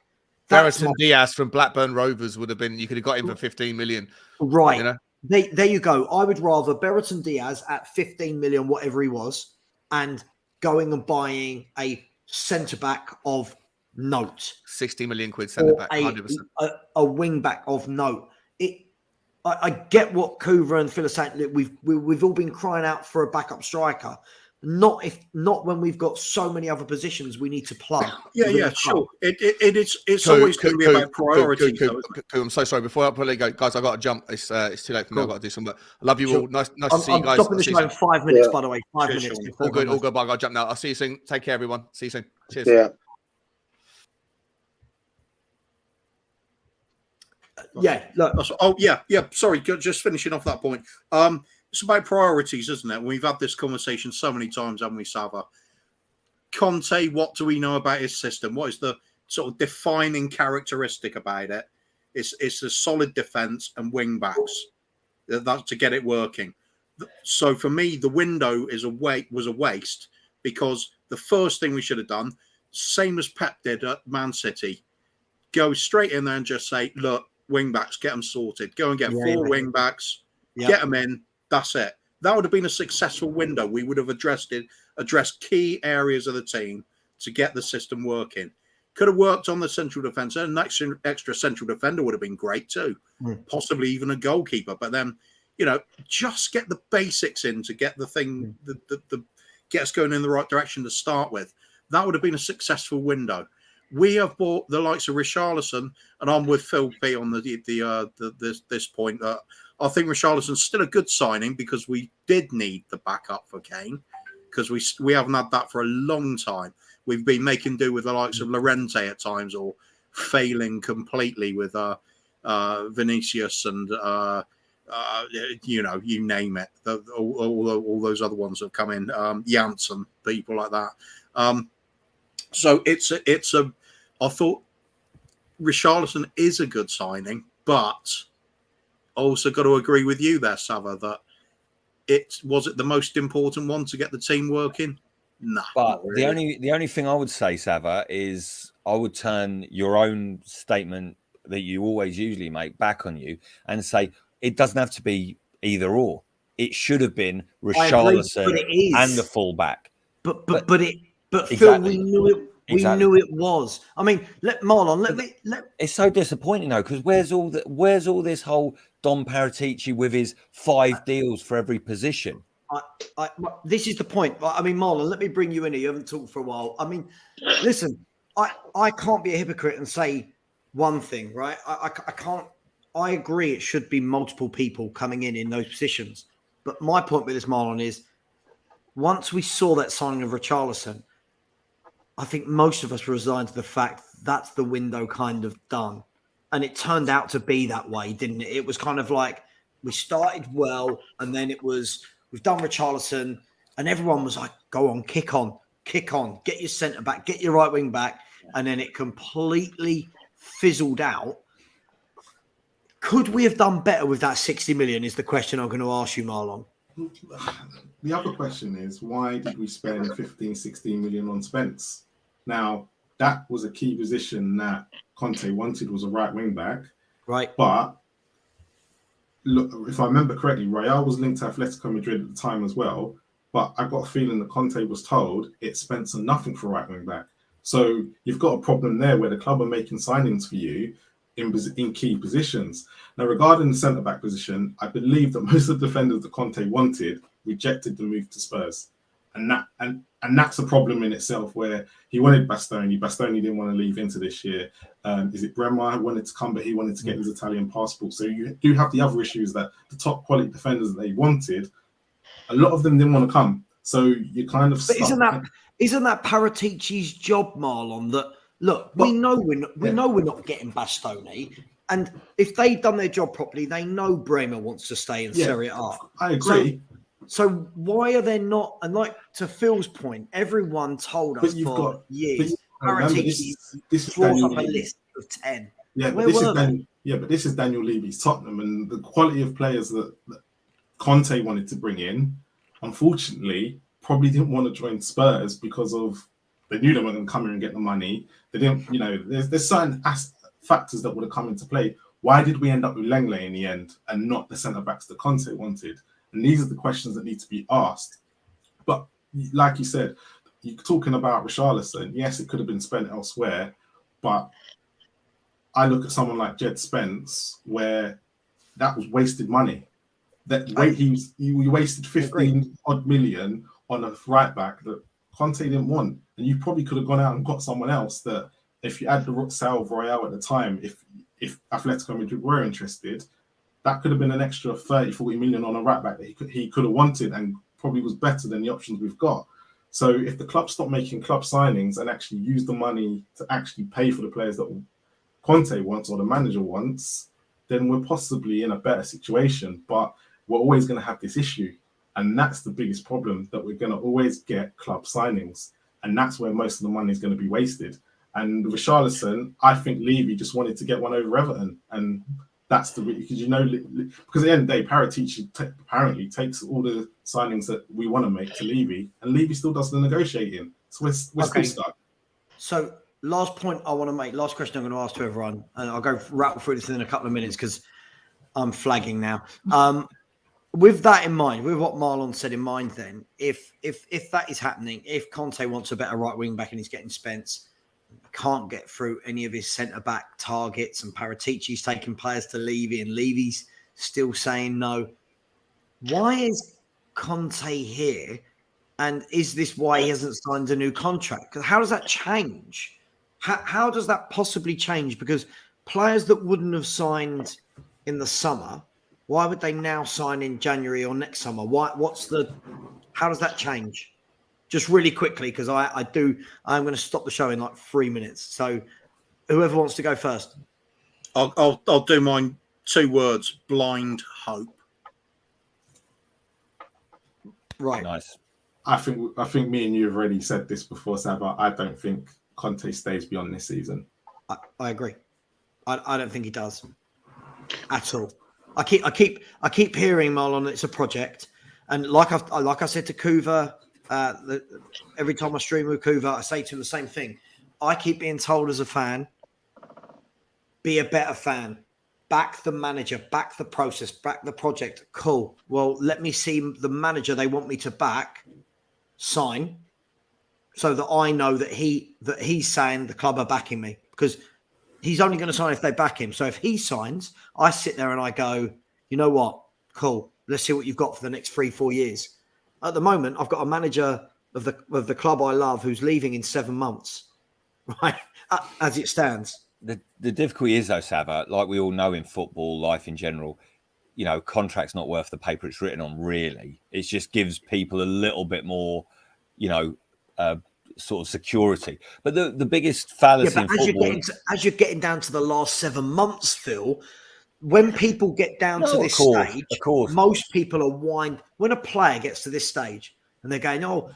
Brereton Diaz from Blackburn Rovers would have been, you could have got him for 15 million. Right. There you go. I would rather Brereton Diaz at 15 million, whatever he was, and going and buying a centre back of note. 60 million quid centre back, 100%. A wing back of note. I get what Kuva and Phil are saying. We've all been crying out for a backup striker. Not when we've got so many other positions we need to plug. Sure. It's always going to be about priority. I'm so sorry. Before I probably go, guys, I got to jump. It's too late for me. I've got to do something. I love you all. Nice to see you guys. I'm stopping the show in 5 minutes, by the way. 5 minutes. All good. But I got to jump now. I'll see you soon. Take care, everyone. See you soon. Cheers. Sorry, just finishing off that point. It's about priorities, isn't it? We've had this conversation so many times, haven't we, Sava? Conte, what do we know about his system? What is the sort of defining characteristic about it? It's a solid defence and wing backs. That's to get it working. So for me, the window was a waste because the first thing we should have done, same as Pep did at Man City, go straight in there and just say, look, wing backs, get them sorted. Go and get 4 wing backs, get them in. That's it. That would have been a successful window. We would have addressed key areas of the team to get the system working. Could have worked on the central defence. And an extra central defender would have been great too. Possibly even a goalkeeper. But then, just get the basics in to get the thing, get us going in the right direction to start with. That would have been a successful window. We have bought the likes of Richarlison, and I'm with Phil P on this point that I think Richarlison's still a good signing because we did need the backup for Kane because we haven't had that for a long time. We've been making do with the likes of Llorente at times or failing completely with Vinicius and you name it. All those other ones have come in, Janssen, people like that. So I thought Richarlison is a good signing, but also got to agree with you there, Sava, that was it the most important one to get the team working? No. But really. the only thing I would say, Sava, is I would turn your own statement that you always usually make back on you and say it doesn't have to be either or. It should have been Richarlison and the fullback. But Phil, we knew it. We knew it was. I mean, Marlon, let me. It's so disappointing though, because where's all this whole Don Paratici with his 5 deals for every position. This is the point. I mean, Marlon, let me bring you in here. You haven't talked for a while. I mean, listen, I can't be a hypocrite and say one thing, right? I can't. I agree it should be multiple people coming in those positions. But my point with this, Marlon, is once we saw that signing of Richarlison, I think most of us were resigned to the fact that's the window kind of done. And it turned out to be that way, didn't it? It was kind of like we started well, and then it was, we've done Richarlison, and everyone was like, go on, kick on, get your centre back, get your right wing back. And then it completely fizzled out. Could we have done better with that 60 million is the question I'm going to ask you, Marlon. The other question is, why did we spend 15, 16 million on Spence? Now, that was a key position that Conte wanted, was a right wing back. Right. But look, if I remember correctly, Royale was linked to Atletico Madrid at the time as well. But I got a feeling that Conte was told it's Spence and nothing for right wing back. So you've got a problem there where the club are making signings for you in key positions. Now, regarding the centre-back position, I believe that most of the defenders that Conte wanted rejected the move to Spurs. And that's a problem in itself, where he wanted Bastoni. Bastoni didn't want to leave into this year. Is it Bremer who wanted to come, but he wanted to get his Italian passport. So you do have the other issues that the top quality defenders that they wanted, a lot of them didn't want to come. So you kind of... But isn't that Paratici's job, Marlon, that... Look, we know we're not getting Bastoni, and if they've done their job properly, they know Bremer wants to stay in Serie A. I agree. So why are they not? And like to Phil's point, everyone told us years. Paratici draws up a list of 10. Yeah, but this is Daniel Levy's Tottenham, and the quality of players that Conte wanted to bring in, unfortunately, probably didn't want to join Spurs because of. They knew they weren't going to come here and get the money. They didn't, there's certain factors that would have come into play. Why did we end up with Lenglet in the end and not the centre-backs that Conte wanted? And these are the questions that need to be asked. But like you said, you're talking about Richarlison. Yes, it could have been spent elsewhere. But I look at someone like Jed Spence, where that was wasted money. You wasted 15 odd million on a right-back that Conte didn't want. And you probably could have gone out and got someone else that, if you add the sale of Royale at the time, if Atletico Madrid were interested, that could have been an extra 30, 40 million on a right back that he could have wanted and probably was better than the options we've got. So if the club stop making club signings and actually use the money to actually pay for the players that Conte wants or the manager wants, then we're possibly in a better situation. But we're always going to have this issue. And that's the biggest problem, that we're going to always get club signings. And that's where most of the money is going to be wasted. And with Richarlison, I think Levy just wanted to get one over Everton. And that's because because at the end of the day, Paratici apparently takes all the signings that we want to make to Levy, and Levy still does the negotiating. So we're still stuck. So last point I want to make, last question I'm going to ask to everyone, and I'll go rattle through this in a couple of minutes because I'm flagging now. With that in mind, with what Marlon said in mind, then, if that is happening, if Conte wants a better right wing back and he's getting Spence, can't get through any of his centre back targets, and Paratici's taking players to Levy, and Levy's still saying no. Why is Conte here? And is this why he hasn't signed a new contract? Because how does that change? How does that possibly change? Because players that wouldn't have signed in the summer, why would they now sign in January or next summer? How does that change? Just really quickly, because I'm going to stop the show in like 3 minutes. So whoever wants to go first. I'll do mine. 2 words: blind hope. Right. Nice. I think me and you have already said this before, Saba. I don't think Conte stays beyond this season. I agree. I don't think he does at all. I keep hearing, Marlon, it's a project, and like I said to Kuva, every time I stream with Kuva, I say to him the same thing. I keep being told as a fan, be a better fan, back the manager, back the process, back the project. Cool. Well, let me see the manager they want me to back sign, so that I know that he's saying the club are backing me, because he's only going to sign if they back him. So if he signs, I sit there and I go, you know what? Cool. Let's see what you've got for the next 3-4 years. At the moment, I've got a manager of the club I love who's leaving in 7 months, right? As it stands. The difficulty is, though, Sava, like we all know in football, life in general, you know, contract's not worth the paper it's written on, really. It just gives people a little bit more, you know, sort of security. But the biggest fallacy in football... As you're getting down to the last 7 months, Phil, when people get down to this stage, most people are when a player gets to this stage and they're going, oh,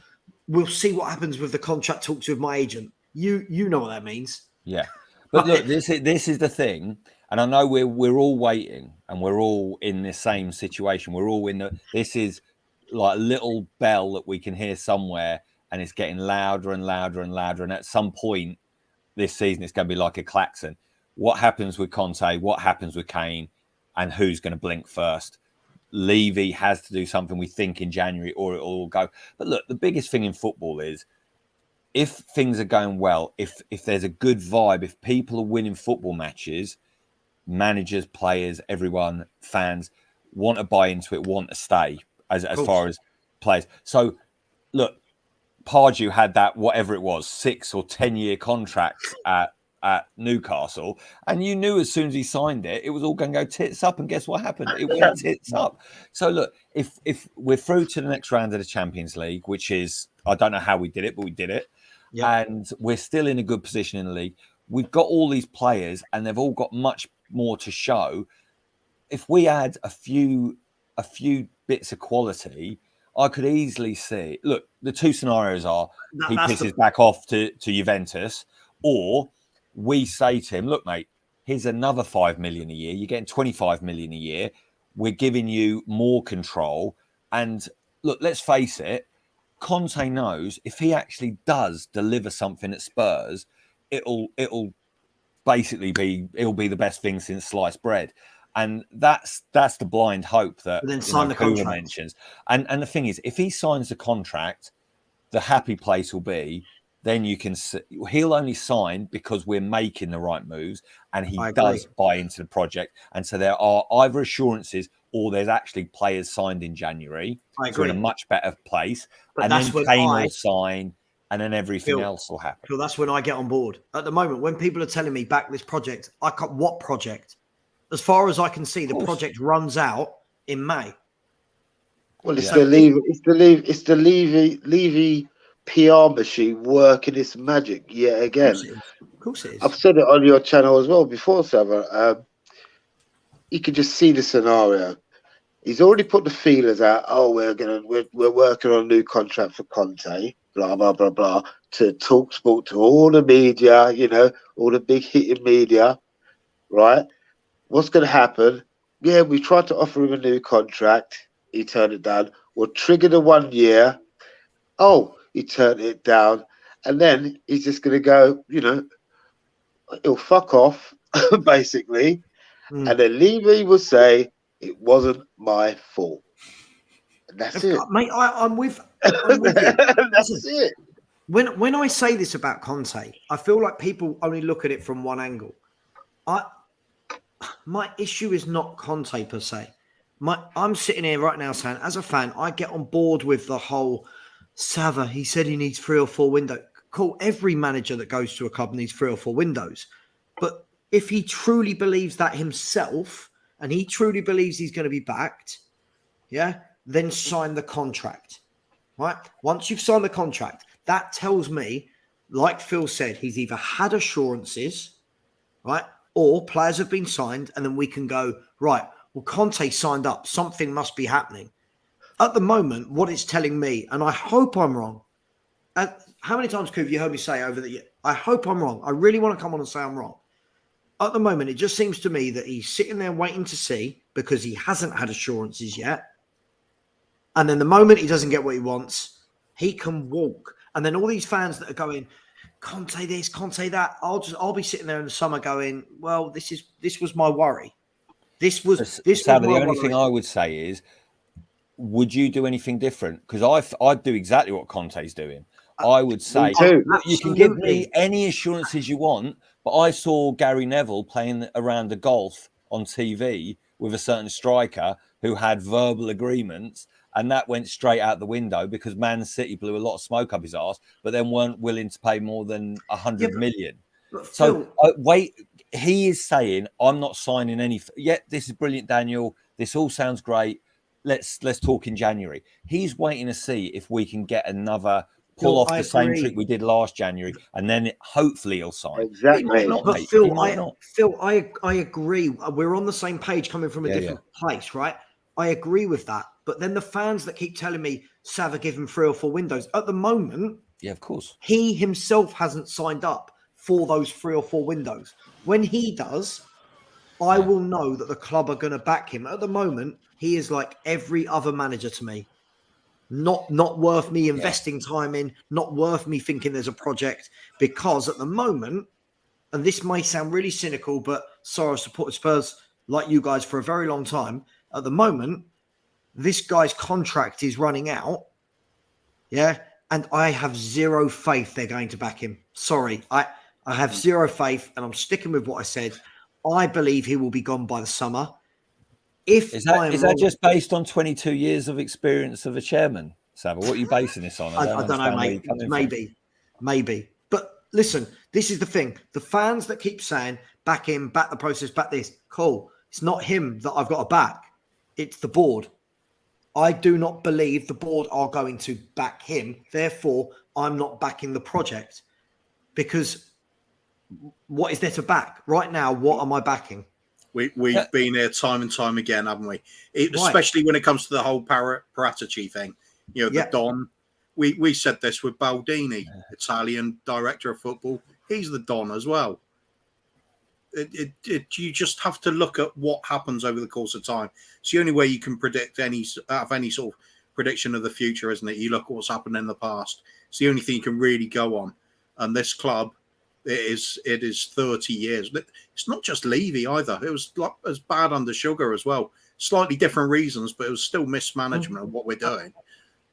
we'll see what happens with the contract talks with my agent. You know what that means. Yeah. But look, this is the thing, and I know we're all waiting, and we're all in the same situation. We're all this is like a little bell that we can hear somewhere, and it's getting louder and louder and louder. And at some point this season, it's going to be like a klaxon. What happens with Conte? What happens with Kane? And who's going to blink first? Levy has to do something, we think, in January, or it'll all go. But look, the biggest thing in football is, if things are going well, if there's a good vibe, if people are winning football matches, managers, players, everyone, fans want to buy into it, want to stay as far as players. So, look, Pardew had that, whatever it was, 6 or 10 year contract at Newcastle, and you knew as soon as he signed it, it was all going to go tits up. And guess what happened? It went tits up. So look, if we're through to the next round of the Champions League, which is, I don't know how we did it, but we did it. Yep. And we're still in a good position in the league. We've got all these players, and they've all got much more to show. If we add a few bits of quality, I could easily see. Look, the two scenarios are he pisses back off to Juventus, or we say to him, "Look, mate, here's another 5 million a year. You're getting 25 million a year. We're giving you more control." And look, let's face it. Conte knows if he actually does deliver something at Spurs, it'll basically be the best thing since sliced bread, and that's the blind hope that then sign the contract mentions. And the thing is, if he signs the contract, the happy place will be. Then you can see he'll only sign because we're making the right moves, and he does buy into the project. And so there are either assurances, or there's actually players signed in January. I agree. So in a much better place. But and then Kane will sign, and then everything else will happen. Phil, that's when I get on board. At the moment, when people are telling me back this project, I can't. What project? As far as I can see, the project runs out in May. Well, it's the Levy PR machine working its magic yet again. Of course it is. I've said it on your channel as well before, Sava. You can just see the scenario. He's already put the feelers out. Oh, we're working on a new contract for Conte. Blah blah blah blah. To talk sport to all the media, you know, all the big hitting media, right? What's going to happen? Yeah, we tried to offer him a new contract. He turned it down. We'll trigger the 1 year. Oh, he turned it down. And then he's just going to go, you know, he'll fuck off, basically. And then Levy will say, it wasn't my fault. And that's it. Mate, I'm with you. That's it. When I say this about Conte, I feel like people only look at it from one angle. My issue is not Conte per se. I'm sitting here right now saying, as a fan, I get on board with the whole Sava. He said he needs 3 or 4 windows. Cool. Every manager that goes to a club needs 3 or 4 windows. But if he truly believes that himself, and he truly believes he's going to be backed, then sign the contract. Right? Once you've signed the contract, that tells me, like Phil said, he's either had assurances, right, or players have been signed, and then we can go, right, well, Conte signed up. Something must be happening. At the moment, what it's telling me, and I hope I'm wrong. How many times, Coop, have you heard me say over the year? I hope I'm wrong. I really want to come on and say I'm wrong. At the moment, it just seems to me that he's sitting there waiting to see because he hasn't had assurances yet. And then the moment he doesn't get what he wants, he can walk. And then all these fans that are going, Conte this, Conte that, I'll be sitting there in the summer going, well, this was my worry. This was the only thing I would say is, would you do anything different? Because I'd do exactly what Conte's doing. I would say, you can give me any assurances you want, but I saw Gary Neville playing around the golf on TV with a certain striker who had verbal agreements, and that went straight out the window because Man City blew a lot of smoke up his arse, but then weren't willing to pay more than 100 million. But So Phil, wait, he is saying, I'm not signing any. Yeah, this is brilliant, Daniel. This all sounds great. Let's talk in January. He's waiting to see if we can get another pull off I the same agree. trick we did last January, and then hopefully he'll sign. Exactly. He might not, But mate. Phil, He might not. I agree. We're on the same page coming from a different place, right? I agree with that. But then the fans that keep telling me Sava give him 3 or 4 windows at the moment, Yeah, of course. he himself hasn't signed up for those 3 or 4 windows. When he does, I will know that the club are going to back him. At the moment, he is like every other manager to me. Not worth me investing time in, not worth me thinking there's a project, because at the moment, and this may sound really cynical, but sorry, I've supported Spurs like you guys for a very long time. At the moment, this guy's contract is running out. Yeah. And I have zero faith they're going to back him. Sorry. I have zero faith, and I'm sticking with what I said. I believe he will be gone by the summer. If Is I am that wrong, just based on 22 years of experience of a chairman, Sava? What are you basing this on? I don't know, understand where you're mate. coming from. Maybe. But listen, this is the thing. The fans that keep saying, back him, back the process, back this, cool. It's not him that I've got to back. It's the board. I do not believe the board are going to back him. Therefore, I'm not backing the project, because what is there to back? Right now, what am I backing? We've been here time and time again, haven't we? Especially when it comes to the whole Paratici thing. You know, the Don. We said this with Baldini, Italian director of football. He's the Don as well. You just have to look at what happens over the course of time. It's the only way you can predict any sort of prediction of the future, isn't it? You look at what's happened in the past. It's the only thing you can really go on. And this club, it is 30 years. It's not just Levy either. It was like as bad under Sugar as well. Slightly different reasons, but it was still mismanagement of what we're doing.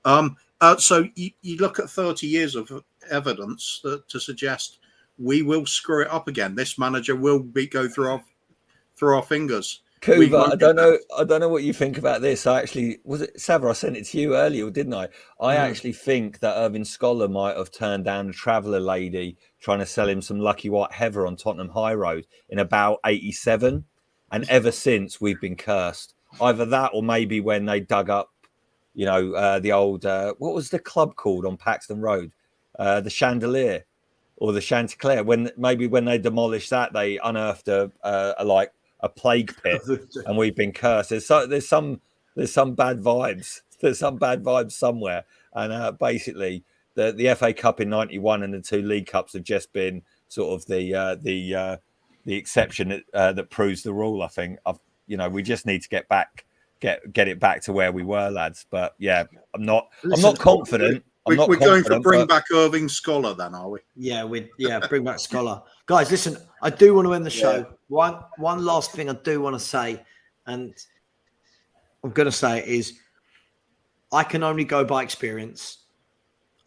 So you look at 30 years of evidence to suggest we will screw it up again. This manager will go through our fingers. Kuba, I don't know what you think about this. Was it Sava? I sent it to you earlier, didn't I? I actually think that Irving Scholar might have turned down a traveller lady trying to sell him some Lucky White Heather on Tottenham High Road in about 87. And ever since, we've been cursed. Either that, or maybe when they dug up, the old, what was the club called on Paxton Road? The Chandelier or the Chanticleer. When they demolished that, they unearthed a plague pit, and we've been cursed. There's some bad vibes. There's some bad vibes somewhere, and basically the FA Cup in '91 and the 2 League Cups have just been sort of the exception that proves the rule. I think we just need to get it back to where we were, lads. But yeah, I'm not confident. We're going to bring back Irving Scholar, then, are we? Yeah, bring back Scholar. Guys, listen, I do want to end the show. One last thing I do want to say, and I'm going to say it is, I can only go by experience.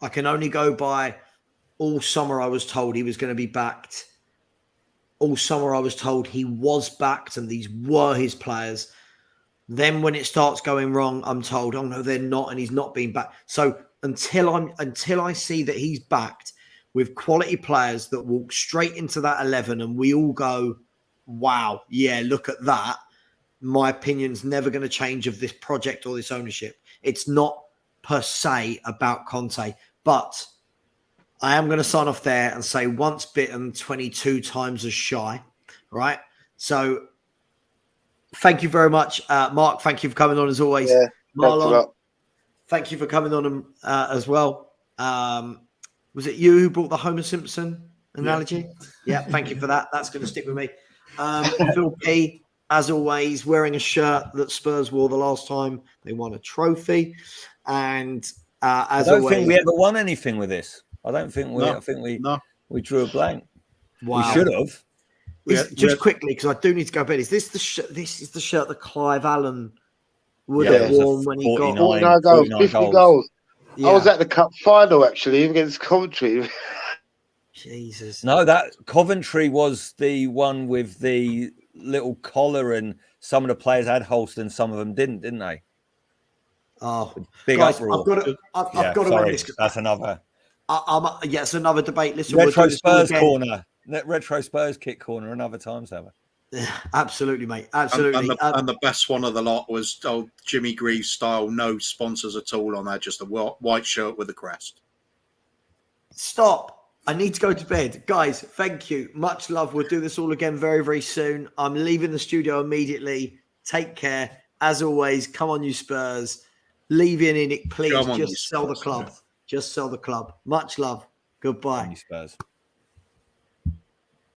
I can only go by all summer I was told he was going to be backed. All summer I was told he was backed and these were his players. Then when it starts going wrong, I'm told, oh no, they're not, and he's not being backed. So until I see that he's backed with quality players that walk straight into that 11 and we all go, wow, yeah, look at that, my opinion's never going to change of this project or this ownership. It's not per se about Conte, but I am going to sign off there and say once bitten, 22 times as shy, right? So thank you very much, Mark. Thank you for coming on as always. Yeah, Marlon, thank you for coming on as well. Was it you who brought the Homer Simpson analogy? Yeah, thank you for that. That's going to stick with me. Phil P, as always, wearing a shirt that Spurs wore the last time they won a trophy. And I don't think we ever won anything with this. I don't think we. I think we drew a blank. Wow. We should have. Just quickly, because I do need to go to bed. Is this the shirt? This is the shirt that Clive Allen would have worn when he got 49 goals, 50 goals. Yeah. I was at the cup final actually against Coventry. Jesus. No, that Coventry was the one with the little collar and some of the players had Holston, some of them didn't they? Oh, Big guys, uproar. I've got to sorry, end this. that's another Yeah, it's another debate. Listen, we'll retro do this all Spurs again. corner, retro Spurs kick corner, another time, Sam. Absolutely, mate. Absolutely. And the best one of the lot was Jimmy Greaves style, no sponsors at all on there, just a white shirt with a crest. Stop. I need to go to bed. Guys, thank you. Much love. We'll do this all again very, very soon. I'm leaving the studio immediately. Take care. As always, come on, you Spurs. Leave in it, please. Come on, Just you sell the Spurs. club. Just sell the club. Much love. Goodbye. You Spurs.